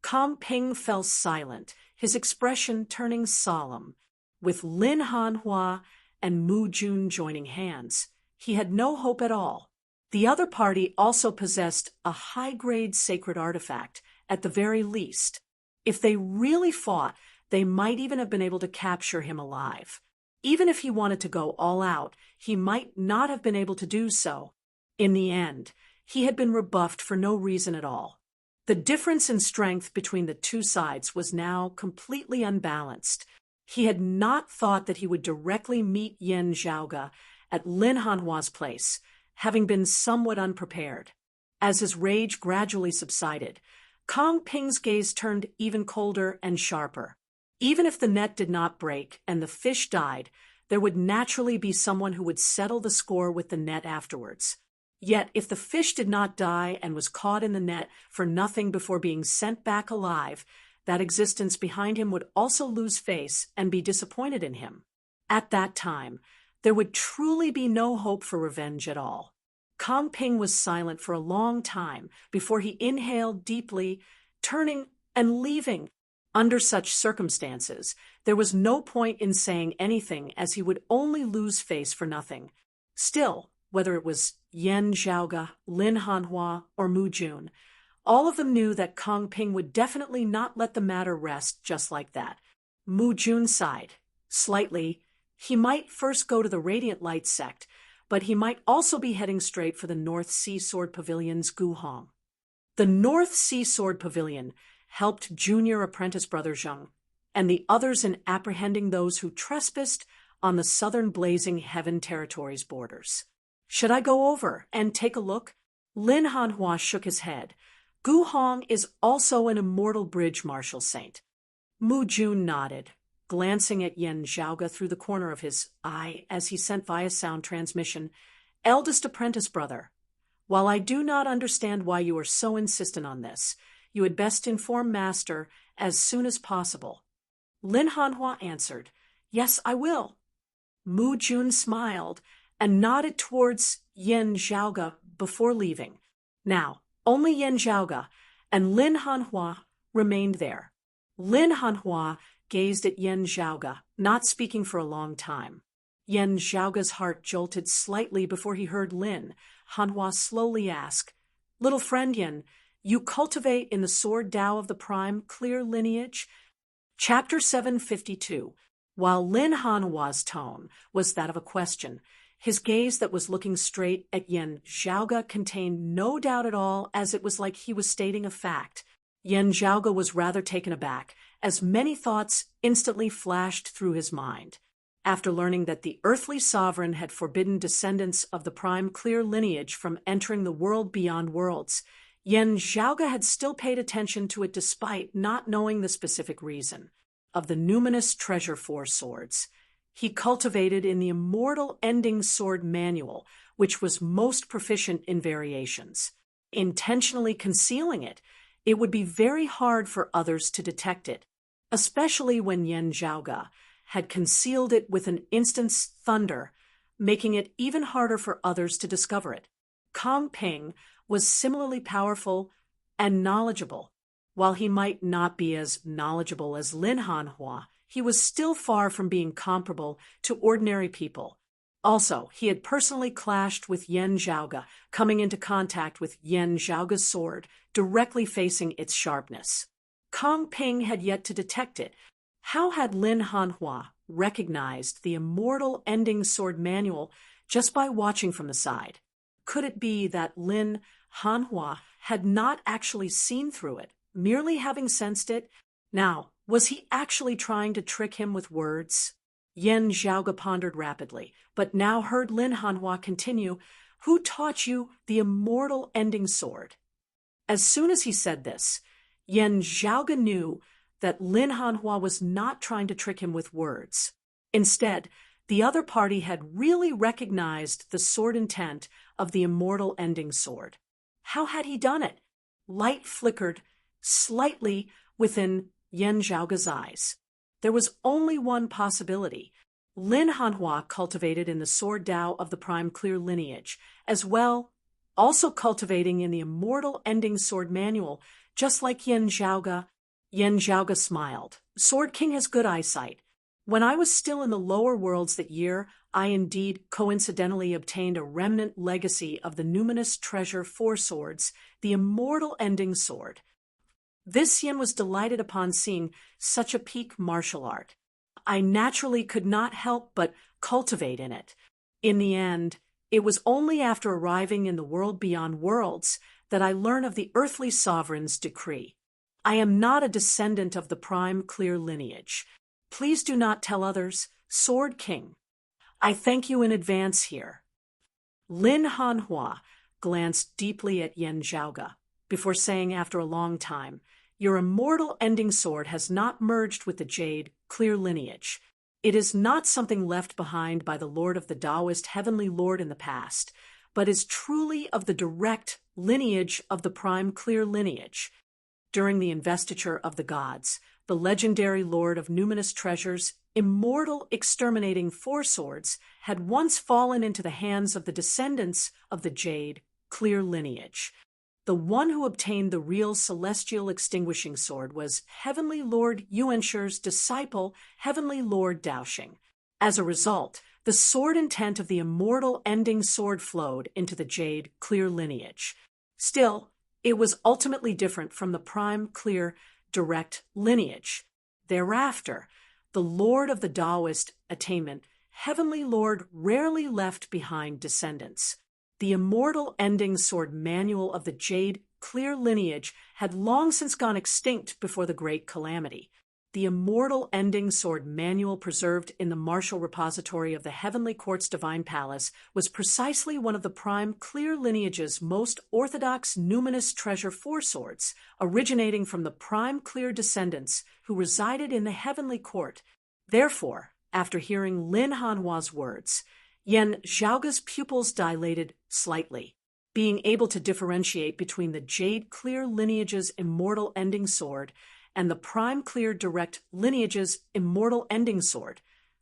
Kang Ping fell silent, his expression turning solemn. With Lin Hanhua and Mu Jun joining hands, he had no hope at all. The other party also possessed a high-grade sacred artifact, at the very least. If they really fought, they might even have been able to capture him alive. Even if he wanted to go all out, he might not have been able to do so. In the end, he had been rebuffed for no reason at all. The difference in strength between the two sides was now completely unbalanced. He had not thought that he would directly meet Yan Zhaoga at Lin Hanhua's place, having been somewhat unprepared. As his rage gradually subsided, Kang Ping's gaze turned even colder and sharper. Even if the net did not break and the fish died, there would naturally be someone who would settle the score with the net afterwards. Yet if the fish did not die and was caught in the net for nothing before being sent back alive, that existence behind him would also lose face and be disappointed in him. At that time, there would truly be no hope for revenge at all. Kang Ping was silent for a long time before he inhaled deeply, turning and leaving. Under such circumstances, there was no point in saying anything, as he would only lose face for nothing. Still, whether it was Yan Zhaoga, Lin Hanhua, or Mu Jun, all of them knew that Kang Ping would definitely not let the matter rest just like that. Mu Jun sighed. Slightly, he might first go to the Radiant Light sect, but he might also be heading straight for the North Sea Sword Pavilion's Gu Hong. The North Sea Sword Pavilion helped junior apprentice brother Zheng and the others in apprehending those who trespassed on the southern Blazing Heaven Territory's borders. Should I go over and take a look? Lin Hanhua shook his head. Gu Hong is also an immortal bridge martial saint. Mu Jun nodded, glancing at Yan Zhaoga through the corner of his eye as he sent via sound transmission, Eldest apprentice brother, while I do not understand why you are so insistent on this, you had best inform master as soon as possible. Lin Hanhua answered, Yes, I will. Mu Jun smiled and nodded towards Yan Zhaoga before leaving. Now, only Yan Zhaoga and Lin Hanhua remained there. Lin Hanhua gazed at Yan Zhaoga, not speaking for a long time. Yan Zhaoga's heart jolted slightly before he heard Lin Hanhua slowly ask, Little friend Yan, you cultivate in the sword Tao of the prime clear lineage? Chapter 752. While Lin Hanhua's tone was that of a question, his gaze that was looking straight at Yan Zhaoga contained no doubt at all, as it was like he was stating a fact. Yan Zhaoga was rather taken aback, as many thoughts instantly flashed through his mind. After learning that the earthly sovereign had forbidden descendants of the prime clear lineage from entering the world beyond worlds, Yan Zhaoga had still paid attention to it despite not knowing the specific reason. Of the numinous treasure four swords, he cultivated in the immortal ending sword manual, which was most proficient in variations. Intentionally concealing it, it would be very hard for others to detect it. especially when Yen Zhaoge had concealed it with an instant's thunder, making it even harder for others to discover it. Kong Ping was similarly powerful and knowledgeable. While he might not be as knowledgeable as Lin Hanhua, he was still far from being comparable to ordinary people. Also, he had personally clashed with Yen Zhaoge, coming into contact with Yen Zhaoge's sword, directly facing its sharpness. Kong Ping had yet to detect it. How had Lin Hanhua recognized the immortal ending sword manual just by watching from the side? Could it be that Lin Hanhua had not actually seen through it, merely having sensed it? Now, was he actually trying to trick him with words? Yen Zhaoge pondered rapidly, but now heard Lin Hanhua continue, "Who taught you the immortal ending sword?" As soon as he said this, Yen Zhaoge knew that Lin Hanhua was not trying to trick him with words. Instead, the other party had really recognized the sword intent of the immortal ending sword. How had he done it? Light flickered slightly within Yen Zhaoge's eyes. There was only one possibility. Lin Hanhua cultivated in the sword Tao of the Prime Clear lineage, as well, also cultivating in the immortal ending sword manual, just like Yen Zhaoge. Yen Zhaoge smiled. Sword King has good eyesight. When I was still in the lower worlds that year, I indeed coincidentally obtained a remnant legacy of the numinous treasure Four Swords, the immortal ending sword. This Yen was delighted upon seeing such a peak martial art. I naturally could not help but cultivate in it. In the end, it was only after arriving in the world beyond worlds that I learned of the earthly sovereign's decree. I am not a descendant of the Prime Clear lineage. Please do not tell others, Sword King. I thank you in advance here. Lin Hanhua glanced deeply at Yen Zhaoge before saying after a long time, "Your immortal ending sword has not merged with the Jade Clear lineage. It is not something left behind by the Lord of the Taoist Heavenly Lord in the past, but is truly of the direct lineage of the Prime Clear lineage. During the investiture of the gods, the legendary Lord of numinous treasures, immortal exterminating Four Swords, had once fallen into the hands of the descendants of the Jade Clear lineage. The one who obtained the real celestial extinguishing sword was Heavenly Lord Yuanshir's disciple, Heavenly Lord Daoxing. As a result, the sword intent of the immortal ending sword flowed into the Jade Clear lineage. Still, it was ultimately different from the Prime Clear direct lineage. Thereafter, the Lord of the Taoist attainment, Heavenly Lord rarely left behind descendants. The immortal ending sword manual of the Jade Clear lineage had long since gone extinct before the Great Calamity. The immortal ending sword manual preserved in the martial repository of the Heavenly Court's Divine Palace was precisely one of the Prime Clear lineage's most orthodox numinous treasure Four Swords, originating from the Prime Clear descendants who resided in the Heavenly Court. Therefore, after hearing Lin Hanhua's words, Yen Zhaoge's pupils dilated slightly. Being able to differentiate between the Jade Clear lineage's immortal ending sword and the Prime Clear direct lineage's immortal ending sword,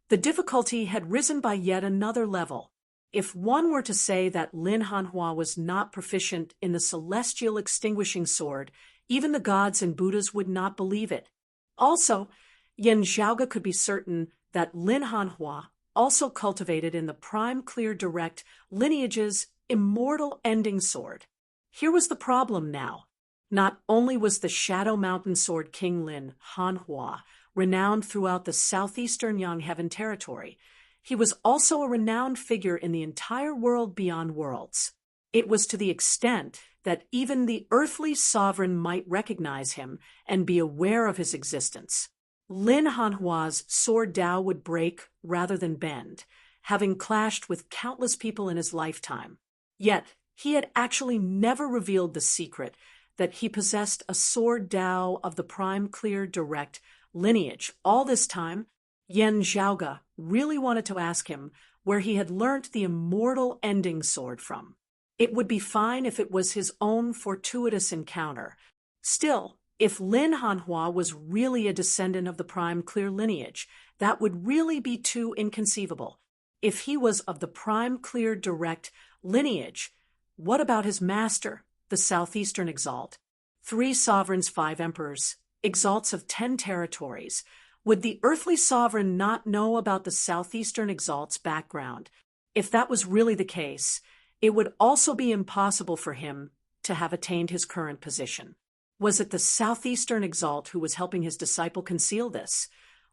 the difficulty had risen by yet another level. If one were to say that Lin Hanhua was not proficient in the celestial extinguishing sword, even the gods and Buddhas would not believe it. Also, Yen Zhaoge could be certain that Lin Hanhua also cultivated in the Prime Clear direct lineage's immortal ending sword. Here was the problem now. Not only was the Shadow Mountain Sword King Lin Hanhua renowned throughout the southeastern Yangheaven territory, he was also a renowned figure in the entire world beyond worlds. It was to the extent that even the earthly sovereign might recognize him and be aware of his existence. Lin Hanhua's sword Tao would break rather than bend, having clashed with countless people in his lifetime. Yet, he had actually never revealed the secret that he possessed a sword Tao of the Prime Clear direct lineage. All this time, Yen Zhaoge really wanted to ask him where he had learnt the immortal ending sword from. It would be fine if it was his own fortuitous encounter. Still, If Lin Hanhua was really a descendant of the prime clear lineage, that would really be too inconceivable. If he was of the prime clear direct lineage, what about his master, the southeastern exalt? 3 sovereigns, 5 emperors, exalts of 10 territories. Would the earthly sovereign not know about the southeastern exalt's background? If that was really the case, it would also be impossible for him to have attained his current position. Was it the southeastern exalt who was helping his disciple conceal this?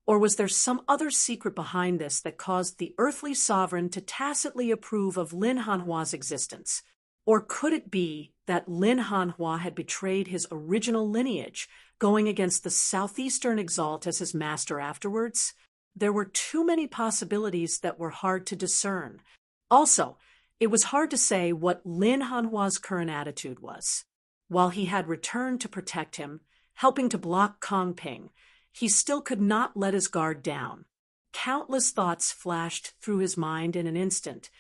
Or was there some other secret behind this that caused the earthly sovereign to tacitly approve of Lin Hanhua's existence? Or could it be that Lin Hanhua had betrayed his original lineage, going against the southeastern exalt as his master afterwards? There were too many possibilities that were hard to discern. Also, it was hard to say what Lin Hanhua's current attitude was. While he had returned to protect him, helping to block Kong Ping, he still could not let his guard down. Countless thoughts flashed through his mind in an instant.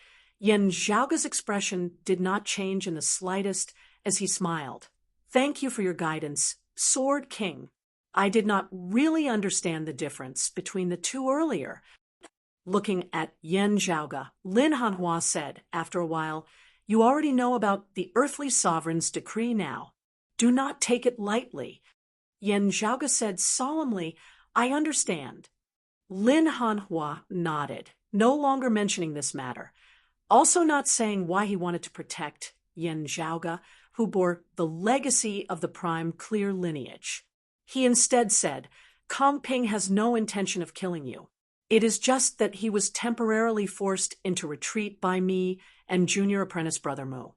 Yan Zhaoge's expression did not change in the slightest as he smiled. "Thank you for your guidance, Sword King. I did not really understand the difference between the two earlier." Looking at Yan Zhaoge, Lin Hanhua said, after a while, "You already know about the earthly sovereign's decree now. Do not take it lightly." Yan Zhaoge said solemnly, "I understand." Lin Hanhua nodded, no longer mentioning this matter, also not saying why he wanted to protect Yan Zhaoge, who bore the legacy of the prime clear lineage. He instead said, "Kong Ping has no intention of killing you. It is just that he was temporarily forced into retreat by me and junior apprentice Brother Mu.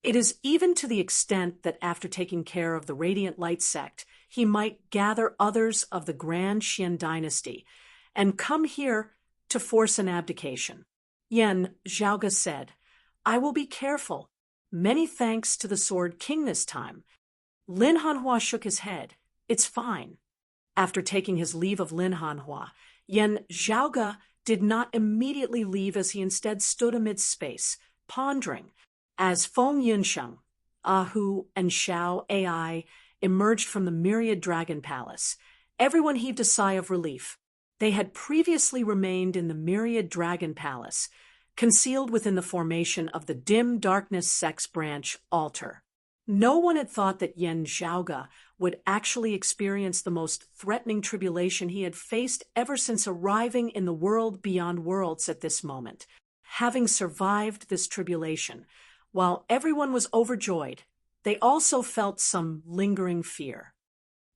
It is even to the extent that after taking care of the Radiant Light sect, he might gather others of the Grand Xian dynasty and come here to force an abdication." Yan Zhaoge said, "I will be careful. Many thanks to the Sword King this time." Lin Hanhua shook his head. "It's fine." After taking his leave of Lin Hanhua, Yan Zhaoge did not immediately leave as he instead stood amid space, pondering. As Feng Yunsheng, Ahu, and Xiao Ai emerged from the myriad dragon palace, everyone heaved a sigh of relief. They had previously remained in the myriad dragon palace, concealed within the formation of the dim darkness sex branch altar. No one had thought that Yan Zhaoge would actually experience the most threatening tribulation he had faced ever since arriving in the world beyond worlds at this moment. Having survived this tribulation, while everyone was overjoyed, they also felt some lingering fear.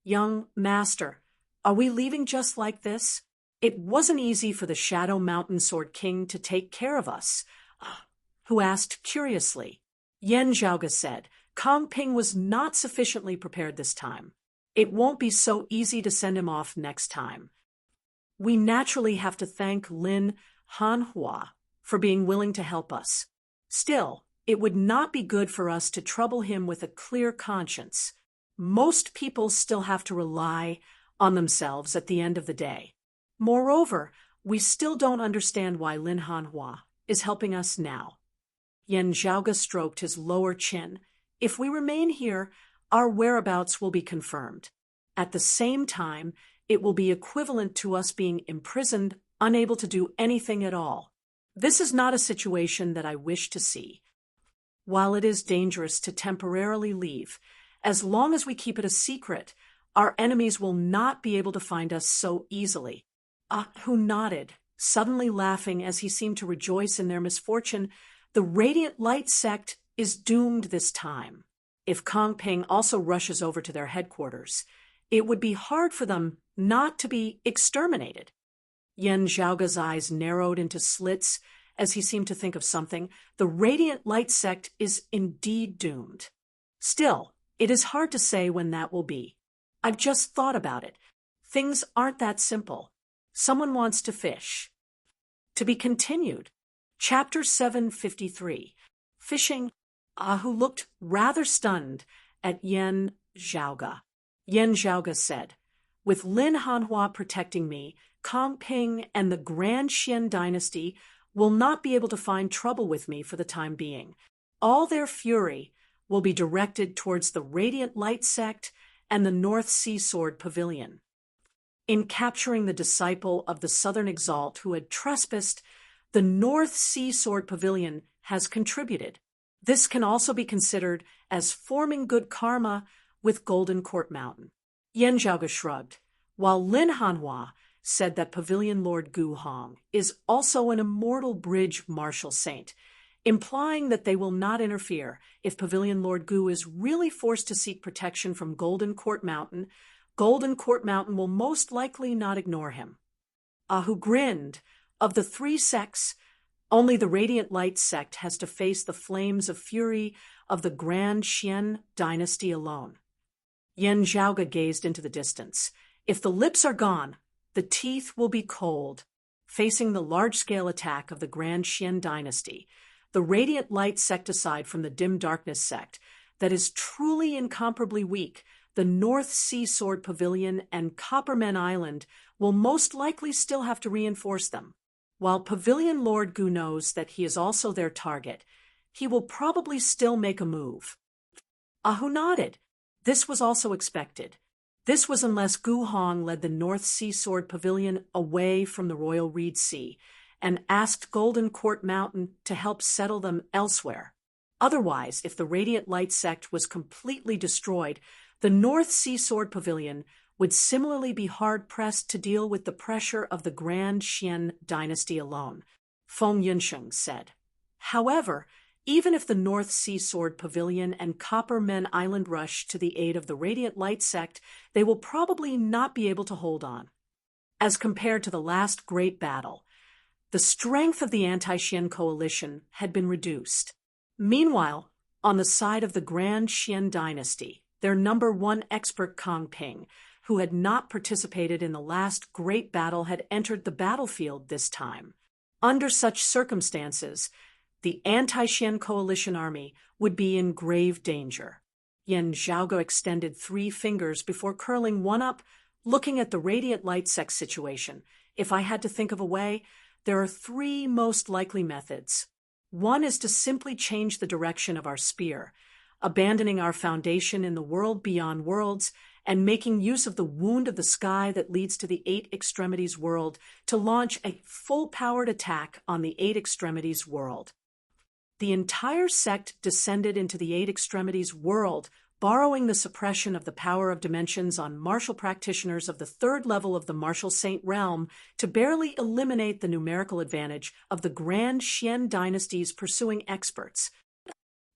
"Young Master, are we leaving just like this? It wasn't easy for the Shadow Mountain Sword King to take care of us," Hu asked curiously. Yan Zhaoge said, "Kong Ping was not sufficiently prepared this time. It won't be so easy to send him off next time. We naturally have to thank Lin Hanhua for being willing to help us. Still, it would not be good for us to trouble him with a clear conscience. Most people still have to rely on themselves at the end of the day. Moreover, we still don't understand why Lin Hanhua is helping us now." Yan Zhaoge stroked his lower chin. "If we remain here, our whereabouts will be confirmed. At the same time, it will be equivalent to us being imprisoned, unable to do anything at all. This is not a situation that I wish to see. While it is dangerous to temporarily leave, as long as we keep it a secret, our enemies will not be able to find us so easily." Hu nodded, suddenly laughing as he seemed to rejoice in their misfortune. "The Radiant Light sect is doomed this time. If Kong Ping also rushes over to their headquarters, it would be hard for them not to be exterminated." Yan Zhaoge's eyes narrowed into slits as he seemed to think of something. "The Radiant Light sect is indeed doomed. Still, it is hard to say when that will be. I've just thought about it. Things aren't that simple. Someone wants to fish." To be continued. Chapter 753. Fishing. Ahu looked rather stunned at Yan Zhaoge. Yan Zhaoge said, "With Lin Hanhua protecting me, Kong Ping and the Grand Xian dynasty will not be able to find trouble with me for the time being. All their fury will be directed towards the Radiant Light sect and the North Sea Sword Pavilion. In capturing the disciple of the Southern Exalt who had trespassed, the North Sea Sword Pavilion has contributed. This can also be considered as forming good karma with Golden Court Mountain. Yan Zhaoge shrugged, while Lin Hanhua said that Pavilion Lord Gu Hong is also an immortal bridge martial saint, implying that they will not interfere if Pavilion Lord Gu is really forced to seek protection from Golden Court Mountain. Golden Court Mountain will most likely not ignore him. Ahu grinned. Of the three sects, only the Radiant Light sect has to face the flames of fury of the Grand Xian dynasty alone. Yan Zhaoge gazed into the distance. If the lips are gone, the teeth will be cold. Facing the large-scale attack of the Grand Xian dynasty, the Radiant Light sect aside from the Dim Darkness sect, that is truly incomparably weak, the North Sea Sword Pavilion and Coppermen Island will most likely still have to reinforce them. While Pavilion Lord Gu knows that he is also their target, he will probably still make a move. Ahu nodded. This was also expected. This was unless Gu Hong led the North Sea Sword Pavilion away from the Royal Reed Sea and asked Golden Court Mountain to help settle them elsewhere. Otherwise, if the Radiant Light sect was completely destroyed, the North Sea Sword Pavilion would similarly be hard-pressed to deal with the pressure of the Grand Xian dynasty alone, Feng Yinsheng said. However, even if the North Sea Sword Pavilion and Coppermen Island rush to the aid of the Radiant Light sect, they will probably not be able to hold on. As compared to the last great battle, the strength of the anti-Xian coalition had been reduced. Meanwhile, on the side of the Grand Xian dynasty, their number one expert Kong Ping, who had not participated in the last great battle, had entered the battlefield this time. Under such circumstances, the anti-Xian coalition army would be in grave danger. Yan Zhaoge extended 3 fingers before curling one up, looking at the Radiant Light sect situation. If I had to think of a way, there are 3 most likely methods. One is to simply change the direction of our spear, abandoning our foundation in the world beyond worlds, and making use of the wound of the sky that leads to the 8 Extremities world to launch a full-powered attack on the 8 Extremities world. The entire sect descended into the 8 Extremities world, borrowing the suppression of the power of dimensions on martial practitioners of the 3rd level of the martial saint realm to barely eliminate the numerical advantage of the Grand Xian dynasty's pursuing experts.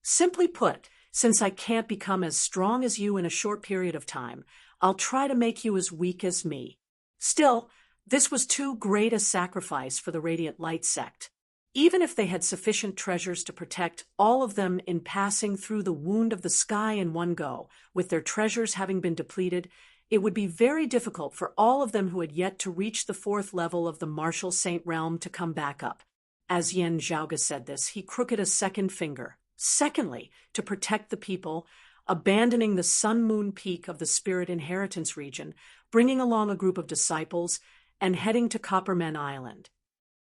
Simply put, since I can't become as strong as you in a short period of time, I'll try to make you as weak as me. Still, this was too great a sacrifice for the Radiant Light sect. Even if they had sufficient treasures to protect all of them in passing through the wound of the sky in one go, with their treasures having been depleted, it would be very difficult for all of them who had yet to reach the 4th level of the martial saint realm to come back up. As Yan Zhaoge said this, he crooked a second finger. Secondly, to protect the people, abandoning the Sun-Moon Peak of the Spirit Inheritance region, bringing along a group of disciples, and heading to Coppermen Island.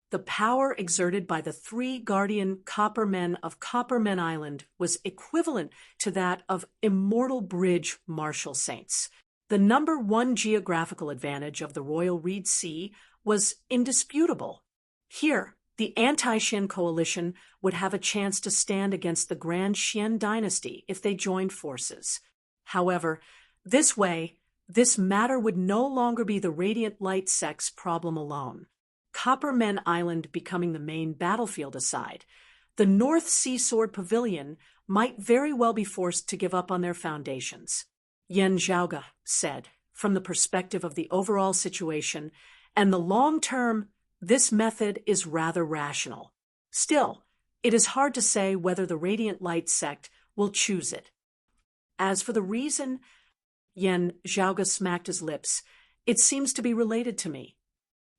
The power exerted by the 3 guardian Coppermen of Coppermen Island was equivalent to that of immortal bridge martial saints. The number 1 geographical advantage of the Royal Reed Sea was indisputable. Here, the anti-Xian coalition would have a chance to stand against the Grand Xian dynasty if they joined forces. However, this way, this matter would no longer be the Radiant Light sect's problem alone. Coppermen Island becoming the main battlefield aside, the North Sea Sword Pavilion might very well be forced to give up on their foundations. Yan Zhaoge said, from the perspective of the overall situation and the long term, this method is rather rational. Still, it is hard to say whether the Radiant Light sect will choose it. As for the reason, Yan Zhaoge smacked his lips, it seems to be related to me.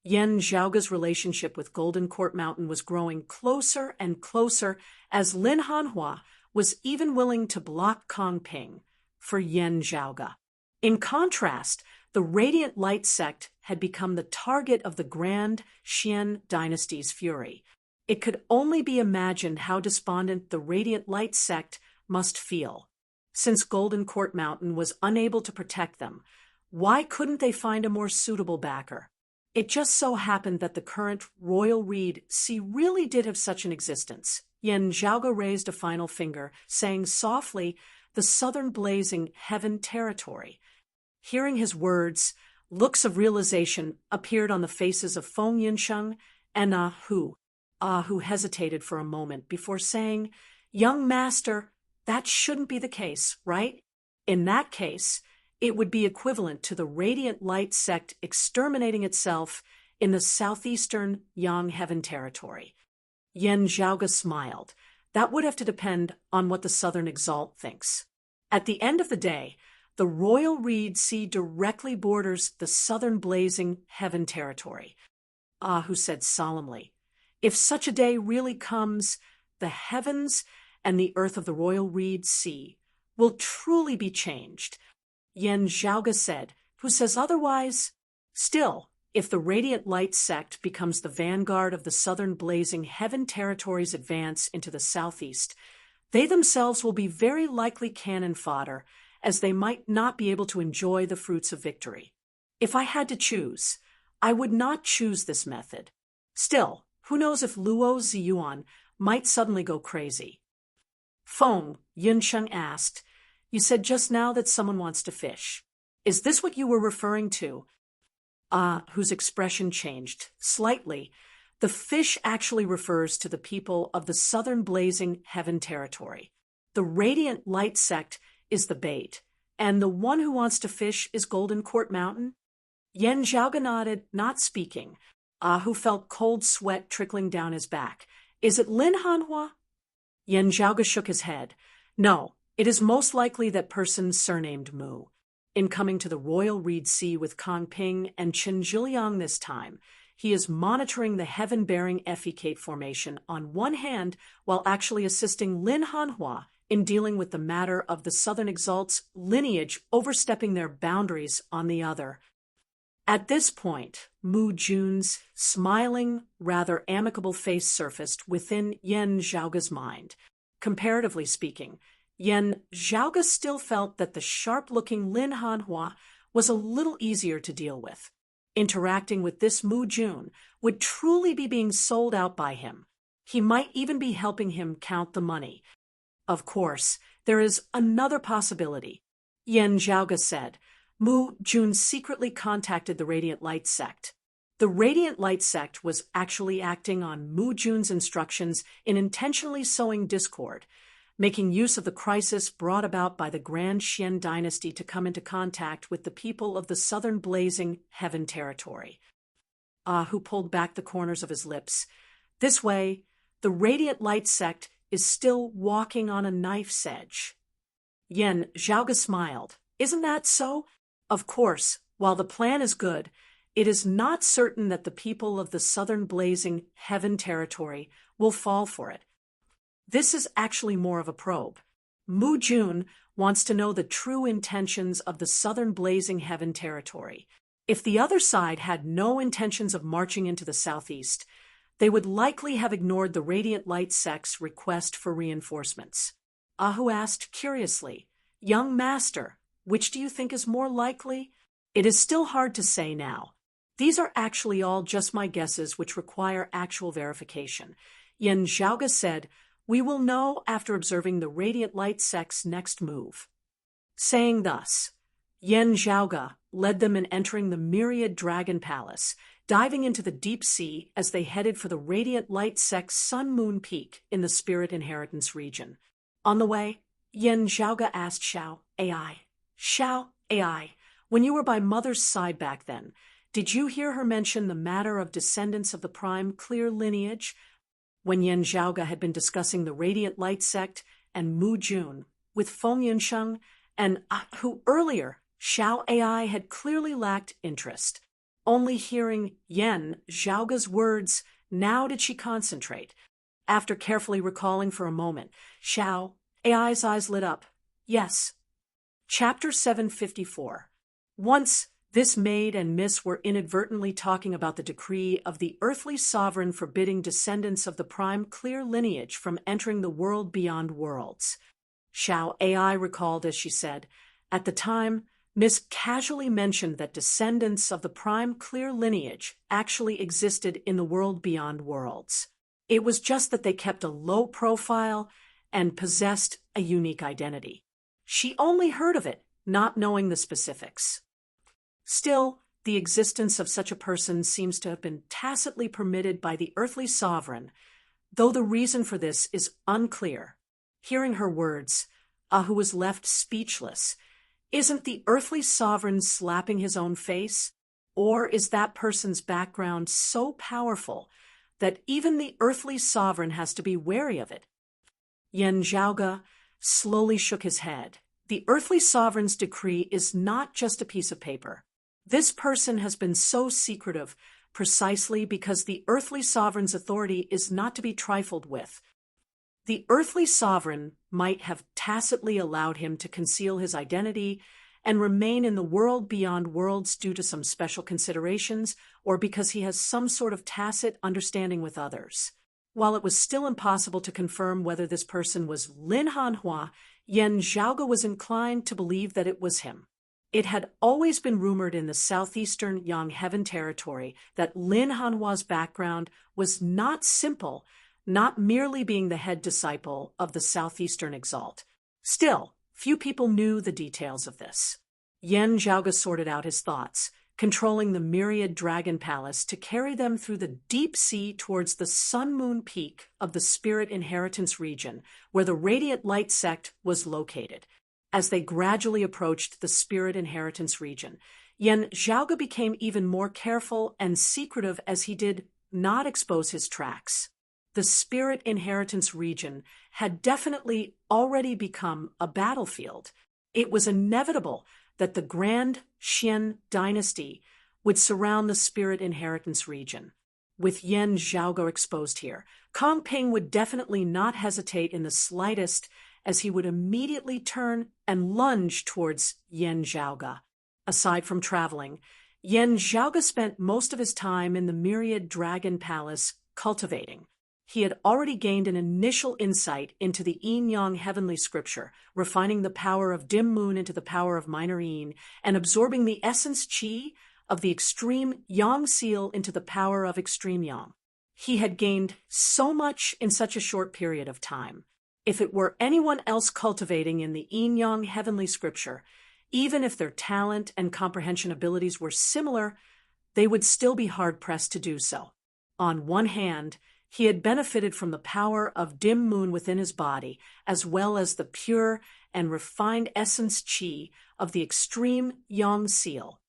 Yan Zhaoge's relationship with Golden Court Mountain was growing closer and closer as Lin Hanhua was even willing to block Kong Ping for Yan Zhaoge. In contrast, the Radiant Light sect had become the target of the Grand Xian dynasty's fury. It could only be imagined how despondent the Radiant Light sect must feel. Since Golden Court Mountain was unable to protect them, why couldn't they find a more suitable backer? It just so happened that the current royal reed sea really did have such an existence. Yen Zhaoge raised a final finger, saying softly, "The southern blazing heaven territory." Hearing his words, looks of realization appeared on the faces of Feng Yinsheng and Ah Hu. Ah Hu hesitated for a moment before saying, "Young master, that shouldn't be the case, right? In that case, it would be equivalent to the Radiant Light sect exterminating itself in the southeastern Yang Heaven territory." Yen Zhaoge smiled. That would have to depend on what the Southern Exalt thinks. At the end of the day, the Royal Reed Sea directly borders the Southern Blazing Heaven territory. Ah Hu said solemnly, "If such a day really comes, the heavens and the earth of the Royal Reed Sea will truly be changed." Yen Zhaoge said, "Who says otherwise?" Still, if the Radiant Light sect becomes the vanguard of the Southern Blazing Heaven territory's advance into the southeast, they themselves will be very likely cannon fodder, as they might not be able to enjoy the fruits of victory. If I had to choose, I would not choose this method. Still, who knows if Luo Ziyuan might suddenly go crazy. "Feng," Yunsheng asked, "you said just now that someone wants to fish. Is this what you were referring to?" Whose expression changed slightly. The fish actually refers to the people of the Southern Blazing Heaven territory. The Radiant Light sect is the bait, and the one who wants to fish is Golden Court Mountain? Yen Zhaoge nodded, not speaking. Hu felt cold sweat trickling down his back. "Is it Lin Hanhua?" Yen Zhaoge shook his head. "No, it is most likely that person surnamed Mu. In coming to the Royal Reed Sea with Kang Ping and Chen Zhiliang this time, he is monitoring the heaven-bearing Effecate formation on one hand while actually assisting Lin Hanhua in dealing with the matter of the Southern Exalt's lineage overstepping their boundaries on the other." At this point, Mu Jun's smiling, rather amicable face surfaced within Yen Zhaoge's mind. Comparatively speaking, Yen Zhaoge still felt that the sharp-looking Lin Hanhua was a little easier to deal with. Interacting with this Mu Jun would truly be being sold out by him. He might even be helping him count the money. Of course, there is another possibility. Yen Zhaoge said, Mu Jun secretly contacted the Radiant Light sect. The Radiant Light sect was actually acting on Mu Jun's instructions in intentionally sowing discord, making use of the crisis brought about by the Grand Xian dynasty to come into contact with the people of the Southern Blazing Heaven territory. Hu pulled back the corners of his lips. This way, the Radiant Light sect is still walking on a knife's edge. Yen Zhaoge smiled. "Isn't that so? Of course, while the plan is good, it is not certain that the people of the Southern Blazing Heaven territory will fall for it. This is actually more of a probe. Mu Jun wants to know the true intentions of the Southern Blazing Heaven territory. If the other side had no intentions of marching into the southeast, they would likely have ignored the Radiant Light sect's request for reinforcements." Hu asked curiously, "Young master, which do you think is more likely?" "It is still hard to say now. These are actually all just my guesses which require actual verification." Yen Zhaoge said, "We will know after observing the Radiant Light sect's next move." Saying thus, Yen Zhaoge led them in entering the myriad dragon palace, diving into the deep sea as they headed for the Radiant Light sect's Sun Moon Peak in the Spirit Inheritance region. On the way, Yen Zhaoge asked Xiao AI, "Xiao AI, when you were by Mother's side back then, did you hear her mention the matter of descendants of the prime clear lineage?" When Yen Zhaoge had been discussing the Radiant Light sect and Mu Jun with Feng Yunsheng and who earlier, Xiao AI had clearly lacked interest. Only hearing Yen Zhaoge's words, now did she concentrate. After carefully recalling for a moment, Xiao AI's eyes lit up. "Yes." Chapter 754. Once, this maid and miss were inadvertently talking about the decree of the earthly sovereign forbidding descendants of the prime clear lineage from entering the world beyond worlds. Xiao AI recalled as she said, "At the time, Miss casually mentioned that descendants of the prime clear lineage actually existed in the world beyond worlds. It was just that they kept a low profile and possessed a unique identity. She only heard of it, not knowing the specifics. Still, the existence of such a person seems to have been tacitly permitted by the earthly sovereign, though the reason for this is unclear." Hearing her words, Ahu was left speechless. Isn't the earthly sovereign slapping his own face? Or is that person's background so powerful that even the earthly sovereign has to be wary of it? Yen Zhaoge slowly shook his head. The earthly sovereign's decree is not just a piece of paper. This person has been so secretive precisely because the earthly sovereign's authority is not to be trifled with. The earthly sovereign might have tacitly allowed him to conceal his identity and remain in the world beyond worlds due to some special considerations or because he has some sort of tacit understanding with others. While it was still impossible to confirm whether this person was Lin Hanhua, Yen Zhaoge was inclined to believe that it was him. It had always been rumored in the southeastern Yang Heaven territory that Lin Hanhua's background was not simple, not merely being the head disciple of the southeastern exalt. Still, few people knew the details of this. Yen Zhaoge sorted out his thoughts, controlling the myriad dragon palace to carry them through the deep sea towards the sun-moon peak of the spirit inheritance region, where the radiant light sect was located. As they gradually approached the spirit inheritance region, Yen Zhaoge became even more careful and secretive as he did not expose his tracks. The spirit inheritance region had definitely already become a battlefield. It was inevitable that the Grand Xian dynasty would surround the spirit inheritance region. With Yen Zhaoge exposed here, Kong Ping would definitely not hesitate in the slightest, as he would immediately turn and lunge towards Yen Zhaoge. Aside from traveling, Yen Zhaoge spent most of his time in the myriad dragon palace cultivating. He had already gained an initial insight into the yin-yang heavenly scripture, refining the power of dim moon into the power of minor yin, and absorbing the essence qi of the extreme yang seal into the power of extreme yang. He had gained so much in such a short period of time. If it were anyone else cultivating in the yin-yang heavenly scripture, even if their talent and comprehension abilities were similar, they would still be hard-pressed to do so. On one hand, he had benefited from the power of dim moon within his body, as well as the pure and refined essence qi of the extreme yang seal.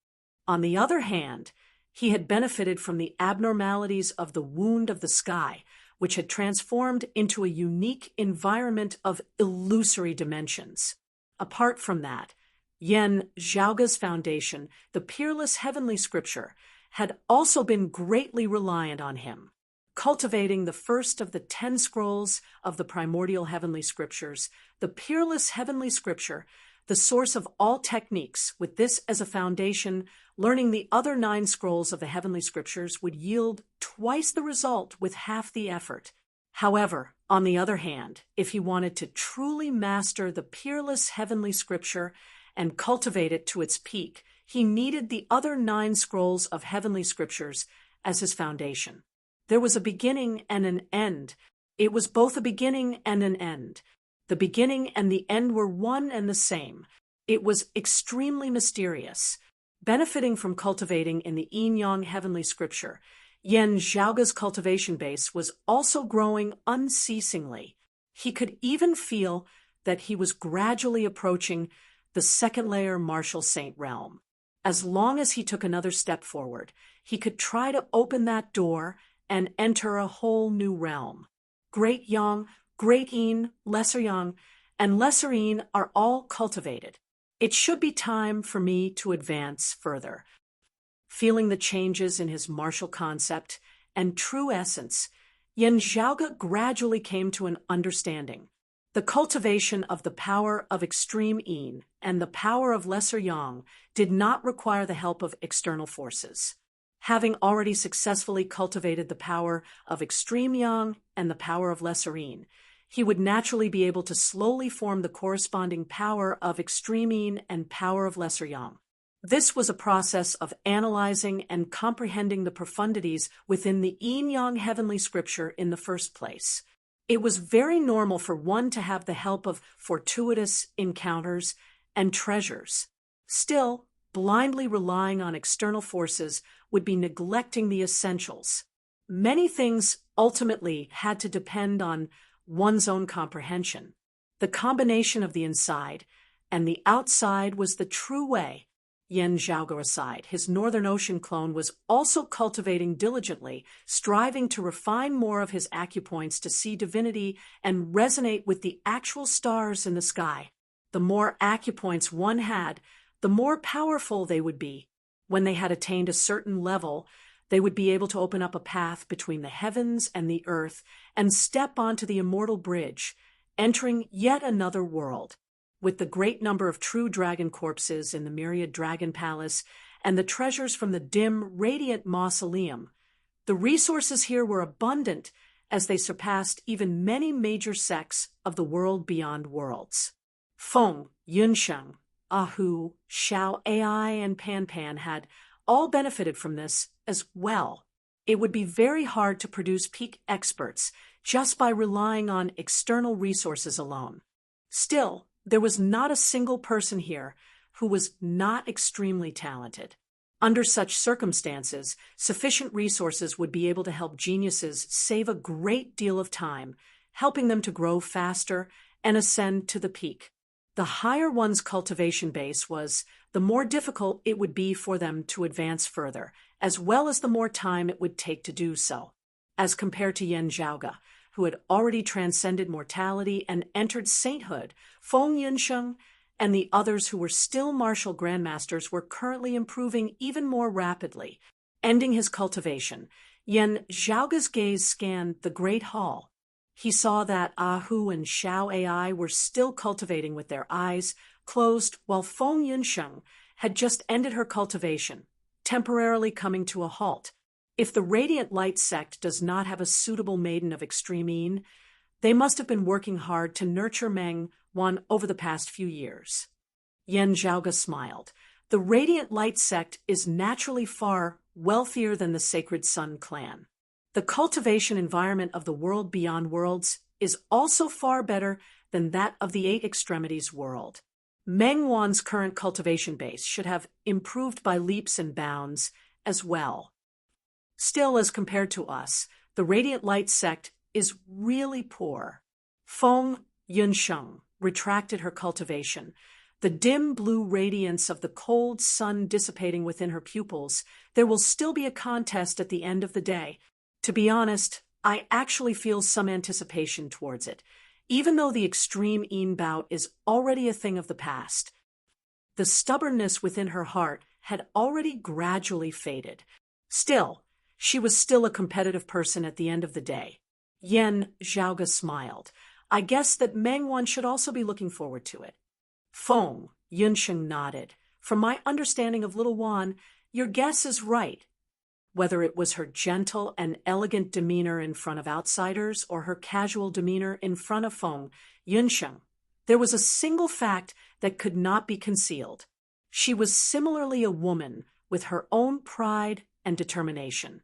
On the other hand, he had benefited from the abnormalities of the wound of the sky, which had transformed into a unique environment of illusory dimensions. Apart from that, Yen Zhaoge's foundation, the peerless heavenly scripture, had also been greatly reliant on him. Cultivating the first of the 10 scrolls of the primordial heavenly scriptures, the peerless heavenly scripture, the source of all techniques, with this as a foundation, learning the other 9 scrolls of the heavenly scriptures would yield twice the result with half the effort. However, on the other hand, if he wanted to truly master the peerless heavenly scripture and cultivate it to its peak, he needed the other 9 scrolls of heavenly scriptures as his foundation. There was a beginning and an end. It was both a beginning and an end. The beginning and the end were one and the same. It was extremely mysterious. Benefiting from cultivating in the yin-yang heavenly scripture, Yen Zhaoge's cultivation base was also growing unceasingly. He could even feel that he was gradually approaching the second layer martial saint realm. As long as he took another step forward, he could try to open that door and enter a whole new realm. Great Yang, Great Yin, Lesser Yang, and Lesser Yin are all cultivated. It should be time for me to advance further. Feeling the changes in his martial concept and true essence, Yen Zhaoge gradually came to an understanding. The cultivation of the power of extreme Yin and the power of Lesser Yang did not require the help of external forces. Having already successfully cultivated the power of extreme Yang and the power of Lesser Yin, he would naturally be able to slowly form the corresponding power of extreme yin and power of lesser yang. This was a process of analyzing and comprehending the profundities within the yin-yang heavenly scripture in the first place. It was very normal for one to have the help of fortuitous encounters and treasures. Still, blindly relying on external forces would be neglecting the essentials. Many things ultimately had to depend on one's own comprehension. The combination of the inside and the outside was the true way. Yan Zhaoge aside, his Northern Ocean clone was also cultivating diligently, striving to refine more of his acupoints to see divinity and resonate with the actual stars in the sky. The more acupoints one had, the more powerful they would be. When they had attained a certain level, they would be able to open up a path between the heavens and the earth and step onto the immortal bridge, entering yet another world. With the great number of true dragon corpses in the myriad dragon palace and the treasures from the dim, radiant mausoleum, the resources here were abundant as they surpassed even many major sects of the world beyond worlds. Feng, Yunsheng, Ahu, Xiao Ai, and Pan Pan had all benefited from this as well. It would be very hard to produce peak experts just by relying on external resources alone. Still, there was not a single person here who was not extremely talented. Under such circumstances, sufficient resources would be able to help geniuses save a great deal of time, helping them to grow faster and ascend to the peak. The higher one's cultivation base was, the more difficult it would be for them to advance further, as well as the more time it would take to do so. As compared to Yan Zhaoge, who had already transcended mortality and entered sainthood, Feng Yunsheng and the others who were still martial grandmasters were currently improving even more rapidly. Ending his cultivation, Yan Zhaoge's gaze scanned the Great Hall. He saw that Ahu and Xiao Ai were still cultivating with their eyes closed, while Feng Yunsheng had just ended her cultivation, temporarily coming to a halt. If the Radiant Light sect does not have a suitable maiden of extreme yin, they must have been working hard to nurture Meng Wan over the past few years. Yan Zhaoge smiled. The Radiant Light sect is naturally far wealthier than the Sacred Sun clan. The cultivation environment of the world beyond worlds is also far better than that of the Eight Extremities world. Meng Wan's current cultivation base should have improved by leaps and bounds as well. Still, as compared to us, the Radiant Light sect is really poor. Feng Yunsheng retracted her cultivation. The dim blue radiance of the cold sun dissipating within her pupils, there will still be a contest at the end of the day. To be honest, I actually feel some anticipation towards it, even though the extreme yin bout is already a thing of the past. The stubbornness within her heart had already gradually faded. Still, she was still a competitive person at the end of the day. Yan Zhaoge smiled. I guess that Meng Wan should also be looking forward to it. Feng Yunsheng nodded. From my understanding of little Wan, your guess is right. Whether it was her gentle and elegant demeanor in front of outsiders or her casual demeanor in front of Feng Yunsheng, there was a single fact that could not be concealed. She was similarly a woman with her own pride and determination.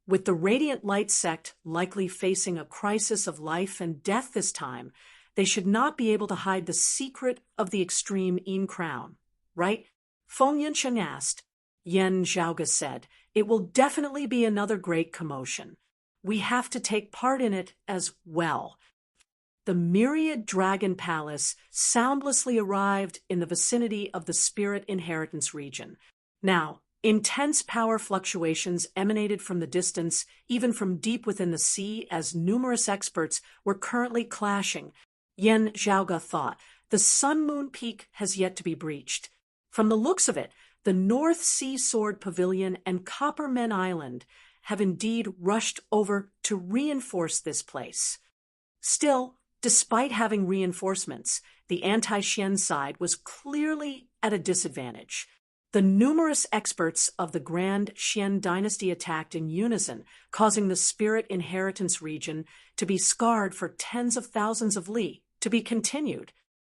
With the Radiant Light sect likely facing a crisis of life and death this time, they should not be able to hide the secret of the extreme yin crown, right? Feng Yunsheng asked. Yan Zhaoge said, it will definitely be another great commotion. We have to take part in it as well. The myriad dragon palace soundlessly arrived in the vicinity of the spirit inheritance region. Now, intense power fluctuations emanated from the distance, even from deep within the sea, as numerous experts were currently clashing. Yan Zhaoge thought, the Sun-Moon Peak has yet to be breached. From the looks of it, the North Sea Sword Pavilion and Copper Men Island have indeed rushed over to reinforce this place. Still, despite having reinforcements, the anti-Xian side was clearly at a disadvantage. The numerous experts of the Grand Xian dynasty attacked in unison, causing the spirit inheritance region to be scarred for tens of thousands of li, to be continued,